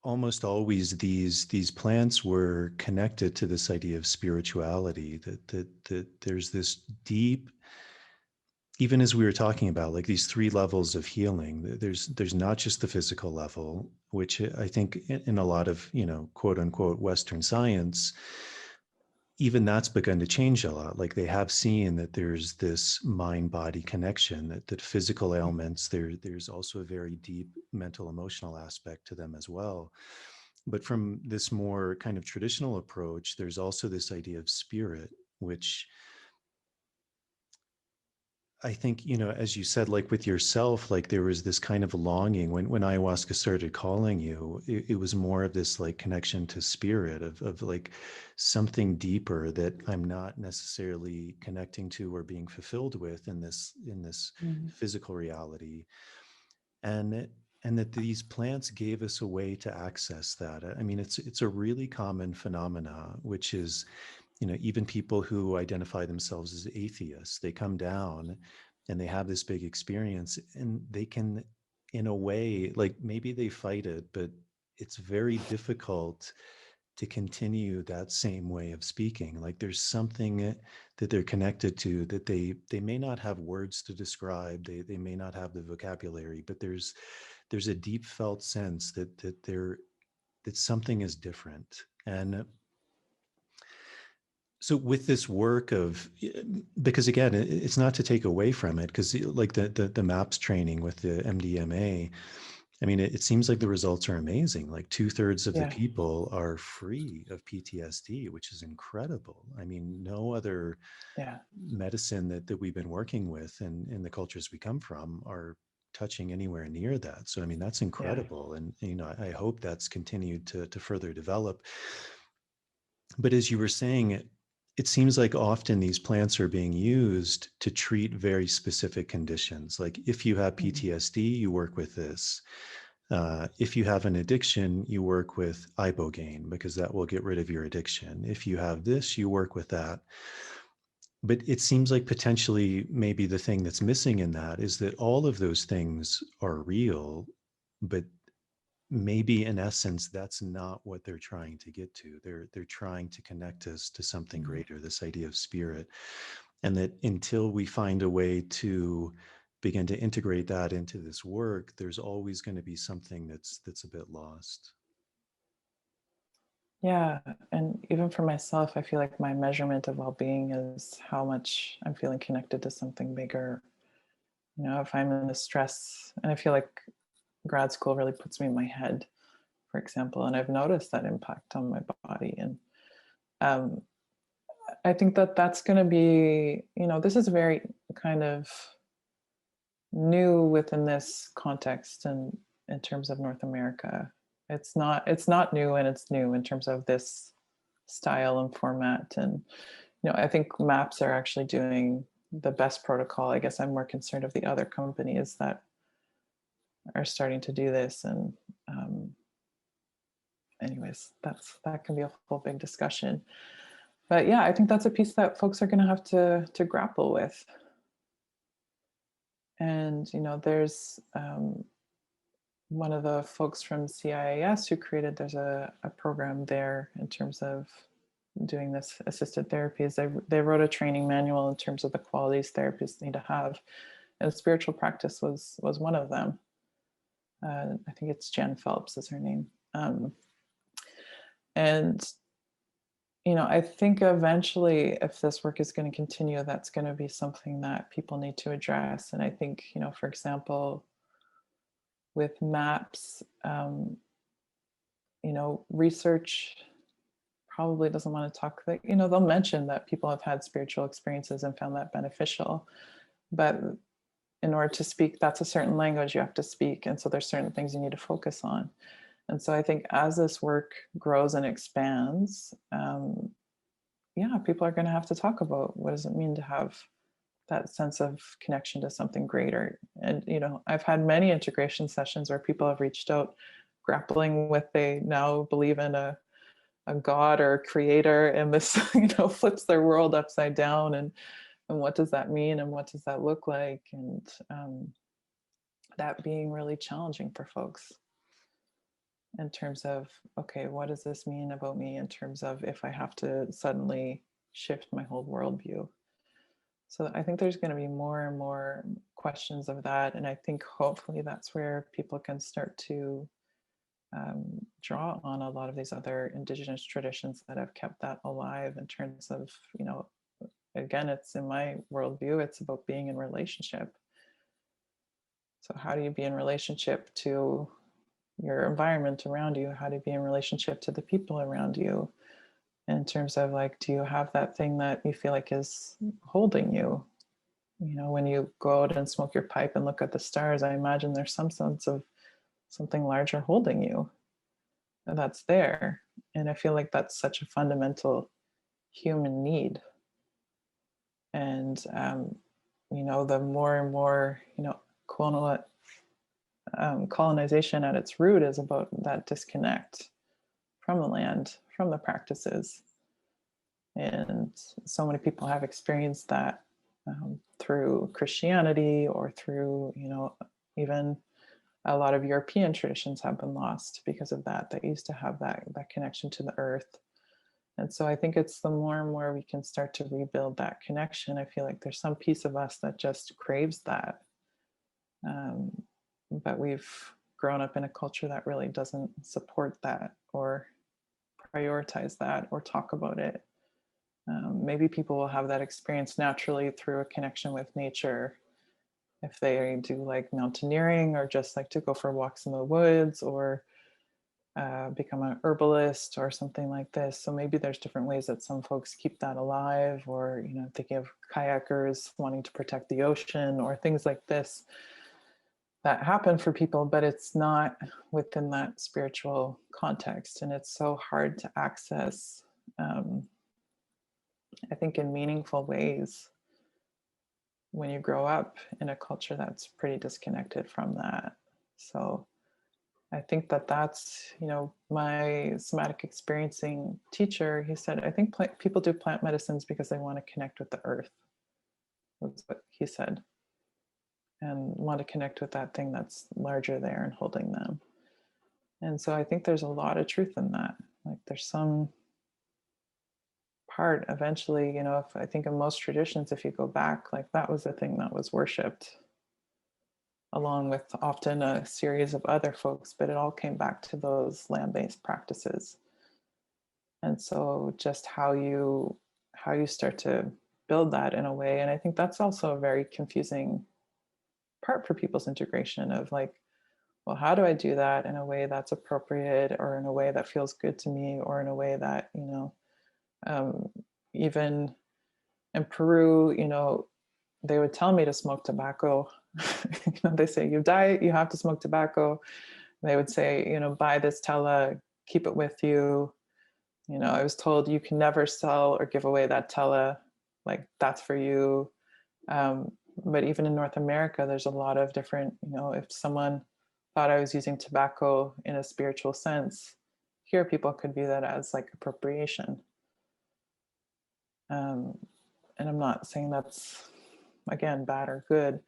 almost always these plants were connected to this idea of spirituality, that there's this deep, even as we were talking about, like these three levels of healing. There's not just the physical level, which I think in a lot of, quote unquote Western science, even that's begun to change a lot. Like they have seen that there's this mind-body connection, that physical ailments, there's also a very deep mental emotional aspect to them as well. But from this more kind of traditional approach, there's also this idea of spirit, which I think, as you said, like with yourself, like there was this kind of longing when ayahuasca started calling you, it was more of this like connection to spirit, of like something deeper that I'm not necessarily connecting to or being fulfilled with in this physical reality. And that these plants gave us a way to access that. I mean, it's a really common phenomena, which is, even people who identify themselves as atheists, they come down and they have this big experience, and they can, in a way, like maybe they fight it, but it's very difficult to continue that same way of speaking. Like there's something that they're connected to that they may not have words to describe. They may not have the vocabulary, but there's a deep felt sense that something is different. And so with this work of, because again, it's not to take away from it, because like the MAPS training with the MDMA, I mean, it seems like the results are amazing. Like 2/3 of the Yeah, people are free of PTSD, which is incredible. I mean, no other yeah, medicine that we've been working with and in the cultures we come from are touching anywhere near that. So, I mean, that's yeah. incredible. And, I hope that's continued to further develop. But as you were saying, it seems like often these plants are being used to treat very specific conditions. Like if you have Mhm. PTSD, you work with this. If you have an addiction, you work with ibogaine because that will get rid of your addiction. If you have this, you work with that. But it seems like potentially maybe the thing that's missing in that is that all of those things are real, but maybe in essence that's not what they're trying to get to. They're trying to connect us to something Mhm. greater, this idea of spirit, and that until we find a way to begin to integrate that into this work, there's always going to be something that's a bit lost. Yeah, and even for myself, I feel like my measurement of well-being is how much I'm feeling connected to something bigger. If I'm in the stress, and I feel like grad school really puts me in my head, for example, and I've noticed that impact on my body. And um, I think that that's going to be, this is very kind of new within this context and in terms of North America. It's not new, and it's new in terms of this style and format. And I think maps are actually doing the best protocol. I guess I'm more concerned of the other companies that are starting to do this. And um, anyways, that can be a whole big discussion. But yeah, I think that's a piece that folks are going to have to grapple with. And there's one of the folks from CIAS who created, there's a program there in terms of doing this assisted therapies. They wrote a training manual in terms of the qualities therapists need to have, and spiritual practice was one of them. I think it's Jen Phelps is her name. And I think eventually, if this work is going to continue, that's going to be something that people need to address. And I think, for example, with maps, research probably doesn't want to talk that, they'll mention that people have had spiritual experiences and found that beneficial. But in order to speak, that's a certain language you have to speak. And so there's certain things you need to focus on. And so I think as this work grows and expands, yeah, people are going to have to talk about what does it mean to have that sense of connection to something greater. And, I've had many integration sessions where people have reached out grappling with, they now believe in a god or a creator, and this, flips their world upside down. And what does that mean? And what does that look like? And that being really challenging for folks in terms of, okay, what does this mean about me in terms of if I have to suddenly shift my whole worldview? So I think there's going to be more and more questions of that. And I think hopefully that's where people can start to draw on a lot of these other indigenous traditions that have kept that alive in terms of, again, it's in my worldview, it's about being in relationship. So how do you be in relationship to your environment around you? How do you be in relationship to the people around you? In terms of like, do you have that thing that you feel like is holding you? When you go out and smoke your pipe and look at the stars, I imagine there's some sense of something larger holding you, and that's there. And I feel like that's such a fundamental human need. And the more and more, colonial, colonization at its root is about that disconnect from the land, from the practices. And so many people have experienced that through Christianity or through, even a lot of European traditions have been lost because of that. That used to have that connection to the earth. And so I think it's the more and more we can start to rebuild that connection. I feel like there's some piece of us that just craves that. But we've grown up in a culture that really doesn't support that or prioritize that or talk about it. Maybe people will have that experience naturally through a connection with nature, if they do like mountaineering or just like to go for walks in the woods or become an herbalist or something like this. So maybe there's different ways that some folks keep that alive, or thinking of kayakers wanting to protect the ocean or things like this that happen for people, but it's not within that spiritual context, and it's so hard to access. I think in meaningful ways when you grow up in a culture that's pretty disconnected from that. So I think that's, my somatic experiencing teacher, he said, I think people do plant medicines because they want to connect with the earth. That's what he said. And want to connect with that thing that's larger there and holding them. And so I think there's a lot of truth in that. Like there's some part eventually, if I think in most traditions, if you go back, like that was the thing that was worshipped along with often a series of other folks, but it all came back to those land-based practices. And so just how you start to build that in a way, and I think that's also a very confusing part for people's integration of like, well, how do I do that in a way that's appropriate, or in a way that feels good to me, or in a way that even in Peru, they would tell me to smoke tobacco. They say you diet, you have to smoke tobacco. They would say, buy this tela, keep it with you. I was told you can never sell or give away that tela, like that's for you. But even in North America, there's a lot of different, if someone thought I was using tobacco in a spiritual sense, here people could view that as like appropriation. And I'm not saying that's, again, bad or good.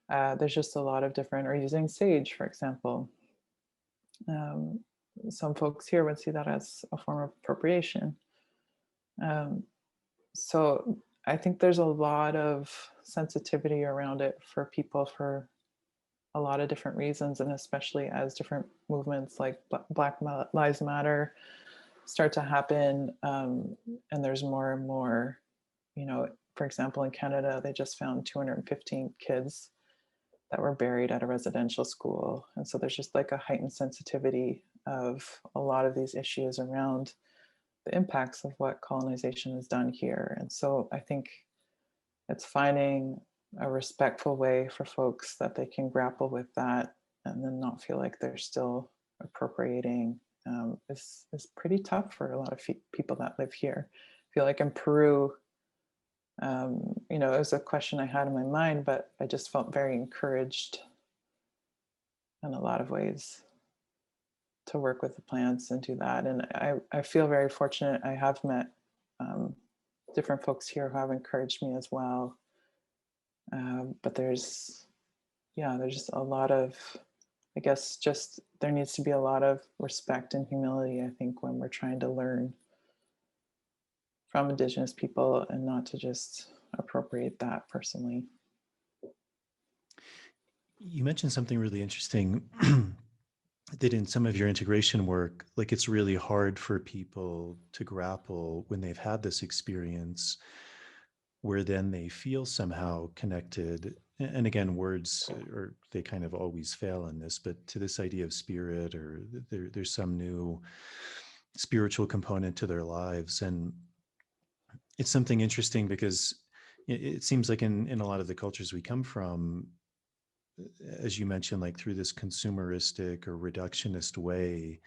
There's just a lot of different, or using sage, for example. Some folks here would see that as a form of appropriation. So I think there's a lot of sensitivity around it for people for a lot of different reasons, and especially as different movements like Black Lives Matter start to happen, and there's more and more, for example, in Canada, they just found 215 kids that were buried at a residential school. And so there's just like a heightened sensitivity of a lot of these issues around the impacts of what colonization has done here. And so I think it's finding a respectful way for folks that they can grapple with that and then not feel like they're still appropriating is pretty tough for a lot of people that live here. I feel like in Peru, it was a question I had in my mind, but I just felt very encouraged in a lot of ways to work with the plants and do that. And I feel very fortunate. I have met different folks here who have encouraged me as well. But there's just a lot of, I guess, just there needs to be a lot of respect and humility, I think, when we're trying to learn from Indigenous people and not to just appropriate that personally. You mentioned something really interesting that in some of your integration work, like it's really hard for people to grapple when they've had this experience where then they feel somehow connected. And again, words or they kind of always fail in this, but to this idea of spirit, or there's some new spiritual component to their lives. And it's something interesting because it seems like in a lot of the cultures we come from, as you mentioned, like through this consumeristic or reductionist way,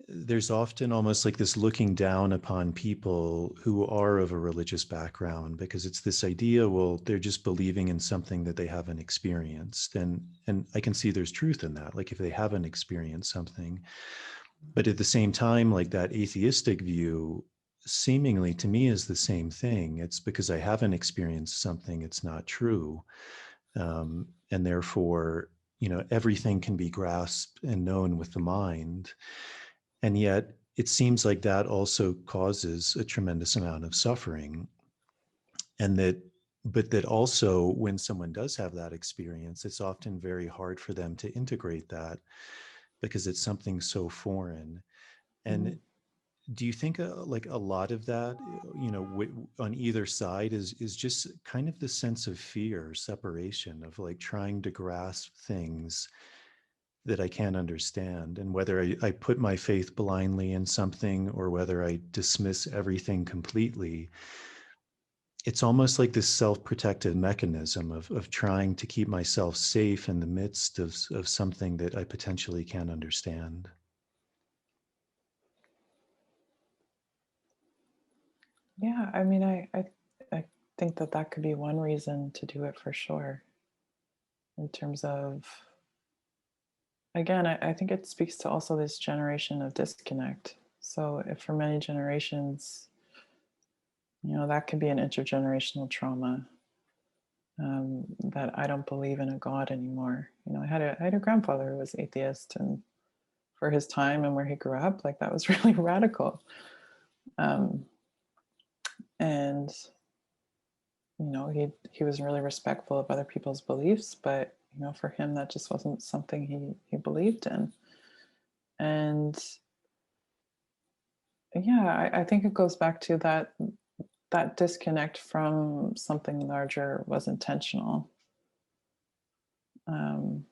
there's often almost like this looking down upon people who are of a religious background, because it's this idea, well, they're just believing in something that they haven't experienced. And I can see there's truth in that, like if they haven't experienced something. But at the same time, like that atheistic view seemingly to me is the same thing. It's because I haven't experienced something, it's not true. And therefore, everything can be grasped and known with the mind. And yet it seems like that also causes a tremendous amount of suffering. But that also when someone does have that experience, it's often very hard for them to integrate that because it's something so foreign. And do you think like a lot of that, on either side is just kind of the sense of fear, separation, of like trying to grasp things that I can't understand, and whether I put my faith blindly in something or whether I dismiss everything completely, it's almost like this self-protective mechanism of trying to keep myself safe in the midst of something that I potentially can't understand. Yeah, I mean, I think that that could be one reason to do it for sure. In terms of, again, I think it speaks to also this generation of disconnect. So if for many generations, that can be an intergenerational trauma, that I don't believe in a God anymore. I had a grandfather who was atheist, and for his time and where he grew up, like that was really radical. Um, and he was really respectful of other people's beliefs, but for him that just wasn't something he believed in. And yeah, I think it goes back to that disconnect from something larger was intentional. Um,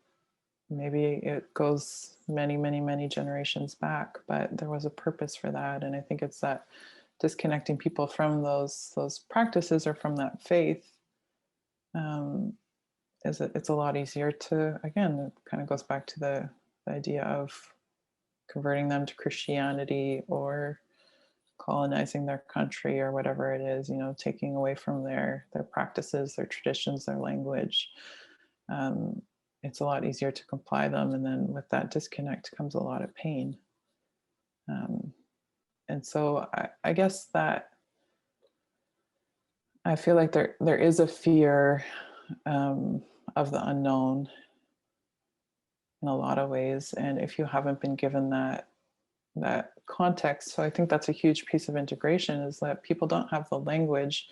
maybe it goes many, many, many generations back, but there was a purpose for that. And I think it's that disconnecting people from those practices or from that faith, it's a lot easier to, again, it kind of goes back to the idea of converting them to Christianity or colonizing their country or whatever it is, taking away from their practices, their traditions, their language. It's a lot easier to comply them, and then with that disconnect comes a lot of pain. And so I guess that I feel like there is a fear of the unknown in a lot of ways, and if you haven't been given that context, so I think that's a huge piece of integration, is that people don't have the language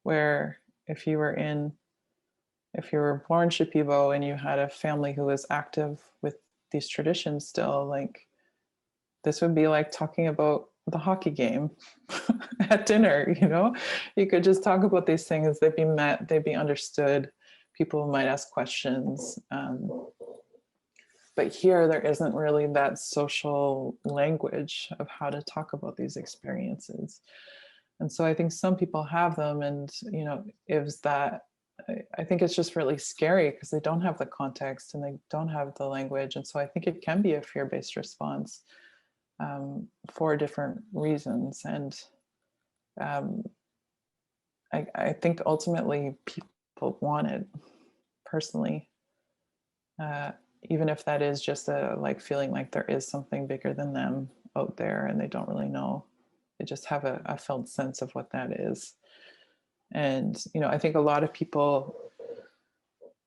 where if you were born Shipibo and you had a family who was active with these traditions still, like this would be like talking about the hockey game at dinner. You could just talk about these things, they'd be met, they'd be understood, people might ask questions. But here there isn't really that social language of how to talk about these experiences. And so I think some people have them, and is that I think it's just really scary because they don't have the context and they don't have the language. And so I think it can be a fear-based response for different reasons. And I think ultimately people want it personally, even if that is just a like feeling like there is something bigger than them out there and they don't really know. They just have a felt sense of what that is. And I think a lot of people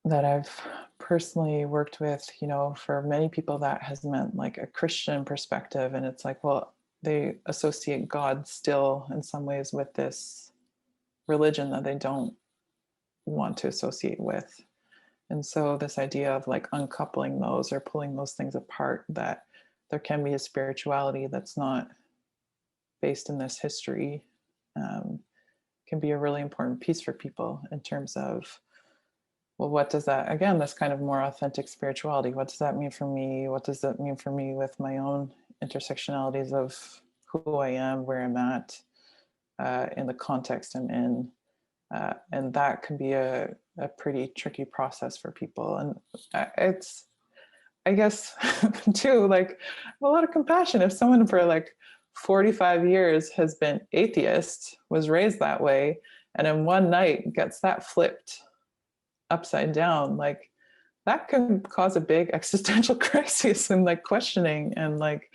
that I've personally worked with, for many people that has meant like a Christian perspective, and it's like, well, they associate God still in some ways with this religion that they don't want to associate with. And so this idea of like uncoupling those or pulling those things apart, that there can be a spirituality that's not based in this history, can be a really important piece for people in terms of, well, what does that, again, this kind of more authentic spirituality, what does that mean for me? What does that mean for me with my own intersectionalities of who I am, where I'm at, in the context I'm in? And that can be a pretty tricky process for people. And it's, I guess, too, like a lot of compassion. If someone for like 45 years has been atheist, was raised that way, and in one night gets that flipped upside down, like that can cause a big existential crisis and like questioning, and like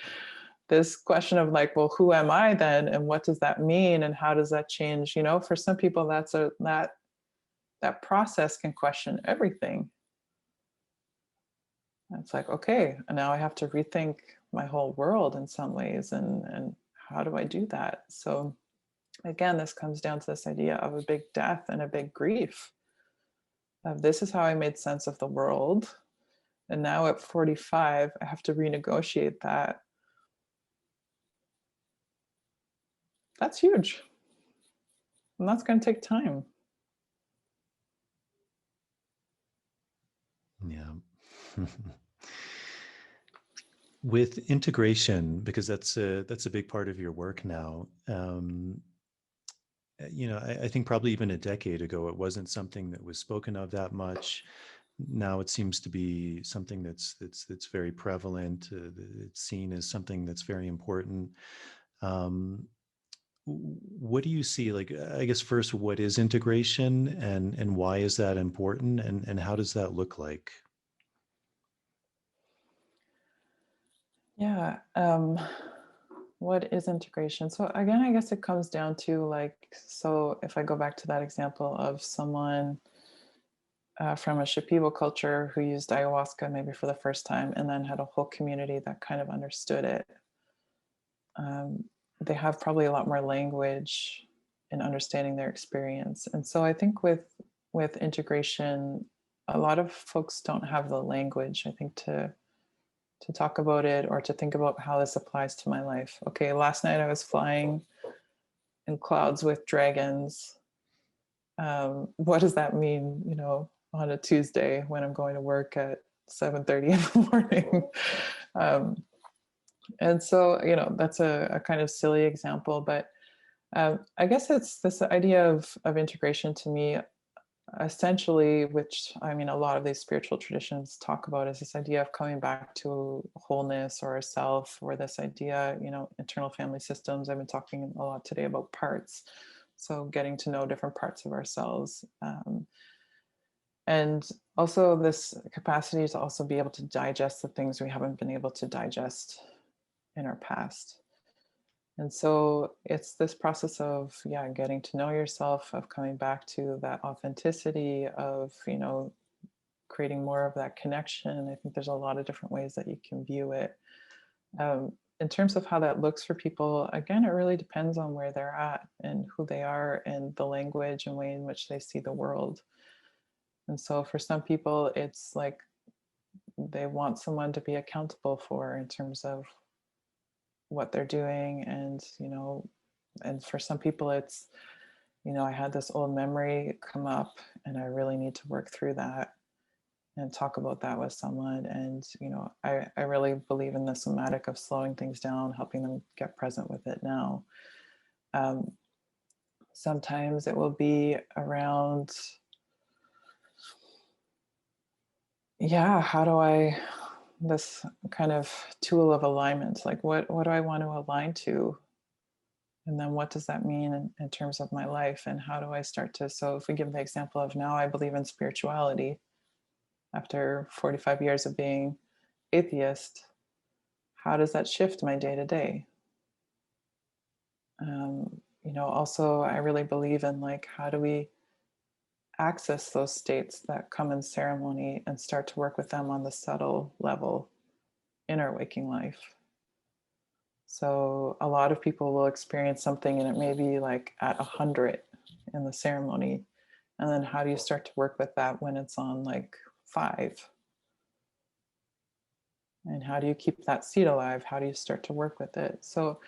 this question of like, well, who am I then, and what does that mean, and how does that change? For some people, that process can question everything. It's like, okay, and now I have to rethink my whole world in some ways, and how do I do that? So again, this comes down to this idea of a big death and a big grief. Of this is how I made sense of the world, and now at 45, I have to renegotiate that. that's huge. And that's going to take time. Yeah. With integration, because that's a big part of your work now. I think probably even a decade ago, it wasn't something that was spoken of that much. Now it seems to be something that's very prevalent. It's seen as something that's very important. Um, what do you see? Like, I guess first, what is integration, and why is that important, and how does that look like? Yeah. What is integration? So again, I guess it comes down to like, so if I go back to that example of someone from a Shipibo culture who used ayahuasca maybe for the first time and then had a whole community that kind of understood it, they have probably a lot more language in understanding their experience. And so I think with integration, a lot of folks don't have the language, I think, to talk about it or to think about how this applies to my life. Okay, last night I was flying in clouds with dragons. What does that mean, on a Tuesday when I'm going to work at 7:30 in the morning? um, and so, that's a kind of silly example, but I guess it's this idea of integration to me, essentially, which I mean, a lot of these spiritual traditions talk about, is this idea of coming back to wholeness or a self, or this idea, internal family systems. I've been talking a lot today about parts. So getting to know different parts of ourselves. And also this capacity to also be able to digest the things we haven't been able to digest in our past. And so it's this process of, yeah, getting to know yourself, of coming back to that authenticity, of, creating more of that connection. I think there's a lot of different ways that you can view it. In terms of how that looks for people, again, it really depends on where they're at and who they are and the language and way in which they see the world. And so for some people, it's like they want someone to be accountable for in terms of what they're doing. And for some people, it's, I had this old memory come up and I really need to work through that and talk about that with someone. And, I really believe in the somatic of slowing things down, helping them get present with it now. Um, Sometimes it will be around, yeah, how do I, this kind of tool of alignment, like what do I want to align to? And then what does that mean in terms of my life? And how do I start to, so if we give the example of now I believe in spirituality after 45 years of being atheist, how does that shift my day to day? Also, I really believe in like, how do we access those states that come in ceremony and start to work with them on the subtle level in our waking life? So a lot of people will experience something and it may be like at 100 in the ceremony. And then how do you start to work with that when it's on like 5? And how do you keep that seed alive? How do you start to work with it? So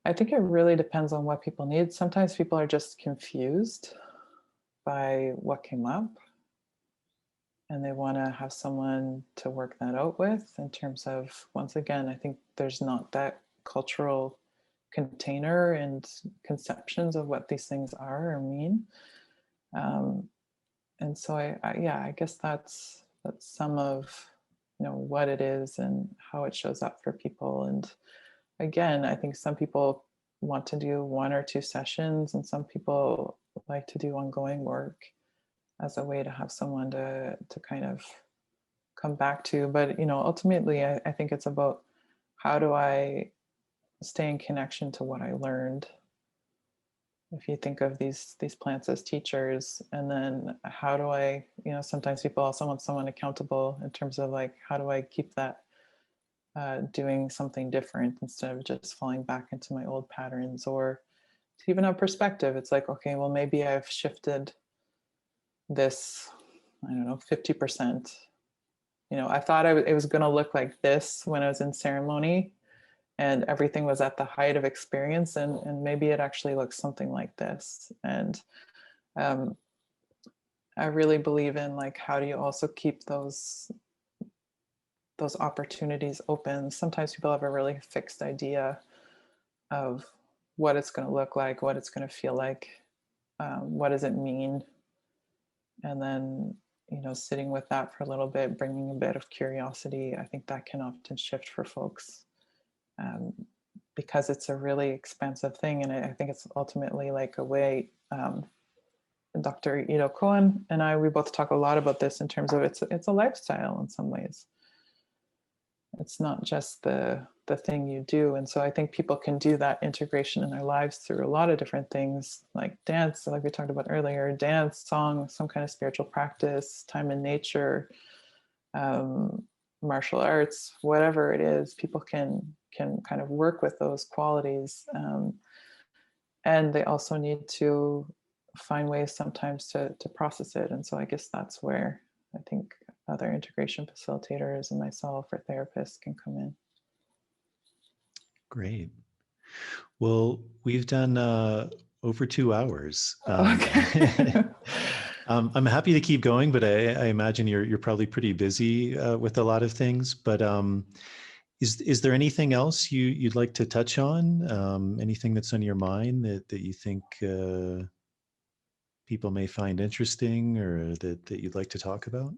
I think it really depends on what people need. Sometimes people are just confused by what came up and they want to have someone to work that out with, in terms of, once again, I think there's not that cultural container and conceptions of what these things are or mean. And so I guess that's some of, what it is and how it shows up for people. And again, I think some people want to do 1 or 2 sessions, and some people like to do ongoing work as a way to have someone to kind of come back to. But ultimately, I think it's about, how do I stay in connection to what I learned? If you think of these plants as teachers, and then how do I, sometimes people also want someone accountable in terms of like, how do I keep that doing something different instead of just falling back into my old patterns? Or to even have perspective, it's like, okay, well, maybe I've shifted this, I don't know, 50%. I thought it was going to look like this when I was in ceremony, and everything was at the height of experience, and maybe it actually looks something like this. And um, I really believe in, like, how do you also keep those opportunities open. Sometimes people have a really fixed idea of what it's going to look like, what it's going to feel like, what does it mean, and then, sitting with that for a little bit, bringing a bit of curiosity. I think that can often shift for folks, um, because it's a really expansive thing, and I think it's ultimately like a way. Dr. Ito Cohen and I, we both talk a lot about this in terms of it's a lifestyle in some ways. It's not just the thing you do. And so I think people can do that integration in their lives through a lot of different things, like dance, like we talked about earlier, dance, song, some kind of spiritual practice, time in nature, um, martial arts, whatever it is. People can kind of work with those qualities, and they also need to find ways sometimes to process it. And so I guess that's where I think other integration facilitators and myself or therapists can come in. Great. Well, we've done over 2 hours. Okay. I'm happy to keep going, but I imagine you're probably pretty busy with a lot of things. But is there anything else you'd like to touch on? Anything that's on your mind that you think people may find interesting, or that you'd like to talk about?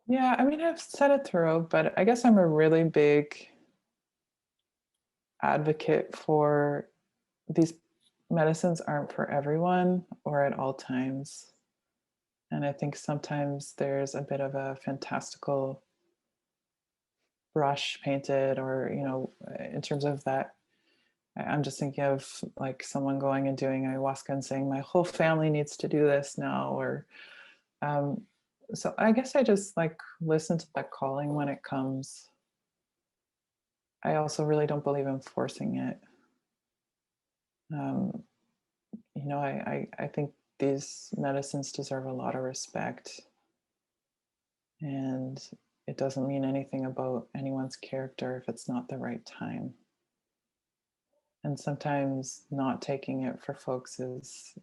Yeah, I mean, I've said it through, but I guess I'm a really big advocate for these medicines aren't for everyone or at all times. And I think sometimes there's a bit of a fantastical brush painted, or, in terms of that. I'm just thinking of like someone going and doing ayahuasca and saying, my whole family needs to do this now. Or, um, so I guess I just like listen to that calling when it comes. I also really don't believe in forcing it. Um, I think these medicines deserve a lot of respect, and it doesn't mean anything about anyone's character if it's not the right time. And sometimes not taking it for folks is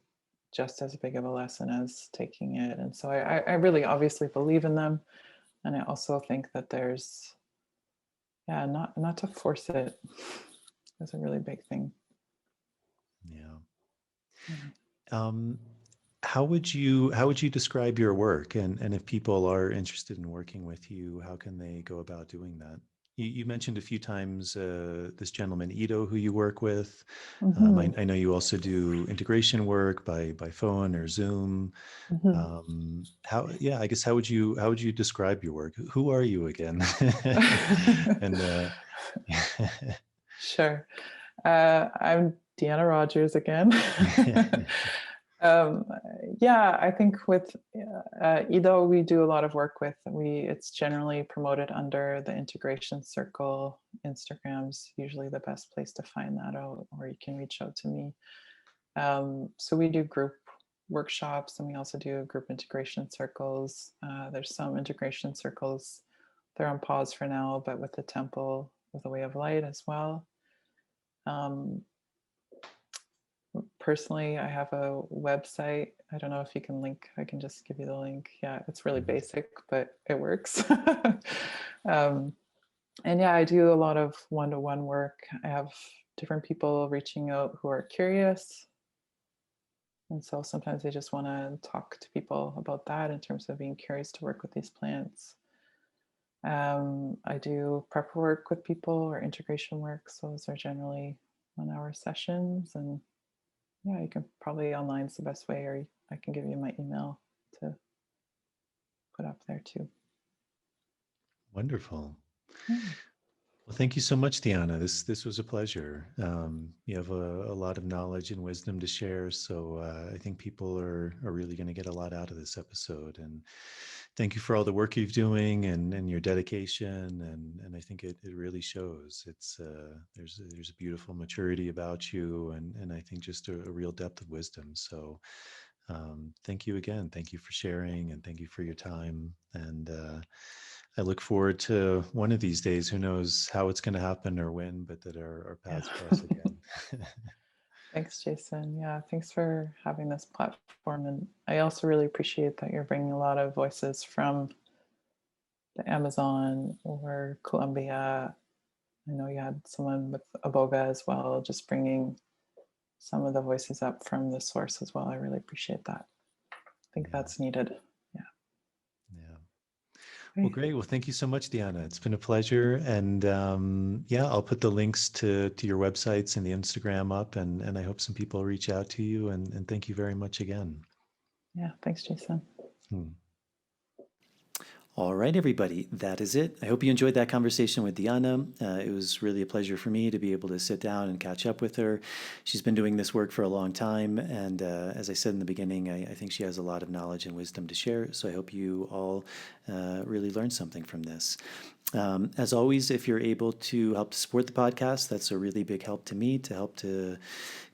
just as big of a lesson as taking it. And so I really obviously believe in them. And I also think that there's, yeah, not to force it is a really big thing. Yeah. Yeah. Um, how would you describe your work, and if people are interested in working with you, how can they go about doing that? You mentioned a few times this gentleman Ito who you work with. Mm-hmm. I know you also do integration work by phone or Zoom. Mm-hmm. I guess how would you describe your work? Who are you again? And Sure. I'm Deanna Rogers again. um, yeah, I think with Ido, we do a lot of work with. It's generally promoted under the Integration Circle. Instagram's usually the best place to find that out, or you can reach out to me. So we do group workshops, and we also do group integration circles. There's some integration circles, they're on pause for now, but with the temple, with the Way of Light as well. Um, Personally, I have a website. I don't know if you can link, I can just give you the link. Yeah, it's really basic, but it works. um, and yeah, I do a lot of one-to-one work. I have different people reaching out who are curious. And so sometimes I just want to talk to people about that in terms of being curious to work with these plants. I do prep work with people or integration work. So those are generally 1 hour sessions. And yeah, you can probably online is the best way, or I can give you my email to put up there too. Wonderful. Yeah. Well, thank you so much, Deanna. This was a pleasure. You have a lot of knowledge and wisdom to share, so I think people are really going to get a lot out of this episode. And thank you for all the work you're doing, and your dedication. And I think it really shows. It's there's a beautiful maturity about you, and I think just a real depth of wisdom. So thank you again. Thank you for sharing, and thank you for your time. And I look forward to one of these days. Who knows how it's going to happen or when, but that our Yeah. paths cross again. Thanks, Jason. Yeah, thanks for having this platform. And I also really appreciate that you're bringing a lot of voices from the Amazon or Colombia. I know you had someone with Aboga as well, just bringing some of the voices up from the source as well. I really appreciate that. I think Yeah. that's needed. Yeah. Yeah. Well, great. Well, thank you so much, Deanna. It's been a pleasure. And yeah, I'll put the links to your websites and the Instagram up, and I hope some people reach out to you. And thank you very much again. Yeah. Thanks, Jason. Hmm. All right, everybody, that is it. I hope you enjoyed that conversation with Deanna. It was really a pleasure for me to be able to sit down and catch up with her. She's been doing this work for a long time, and as I said in the beginning, I think she has a lot of knowledge and wisdom to share. So I hope you all really learned something from this. As always, if you're able to help to support the podcast, that's a really big help to me to help to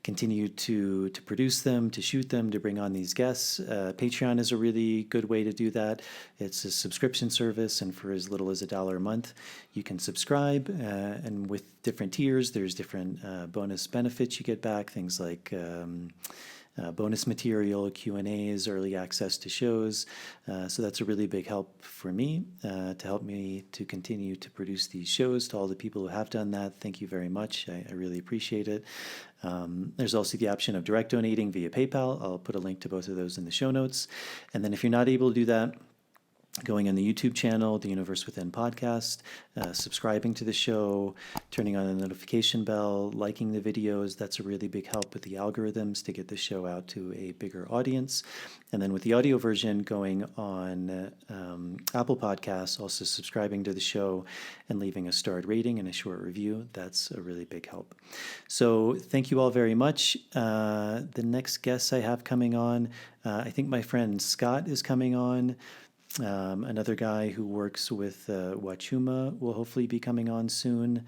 continue to produce them, to shoot them, to bring on these guests. Patreon is a really good way to do that. It's a subscription service, and for as little as $1 a month, you can subscribe. And with different tiers, there's different bonus benefits you get back, things like bonus material, Q&As, early access to shows. So that's a really big help for me to help me to continue to produce these shows. To all the people who have done that, thank you very much. I really appreciate it. There's also the option of direct donating via PayPal. I'll put a link to both of those in the show notes. And then if you're not able to do that, going on the YouTube channel, The Universe Within Podcast, subscribing to the show, turning on the notification bell, liking the videos. That's a really big help with the algorithms to get the show out to a bigger audience. And then with the audio version going on Apple Podcasts, also subscribing to the show and leaving a starred rating and a short review. That's a really big help. So thank you all very much. The next guests I have coming on, I think my friend Scott is coming on. Another guy who works with Wachuma will hopefully be coming on soon.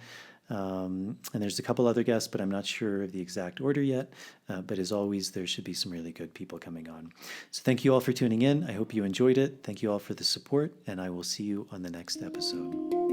And there's a couple other guests, but I'm not sure of the exact order yet. But as always, there should be some really good people coming on. So thank you all for tuning in. I hope you enjoyed it. Thank you all for the support, and I will see you on the next episode.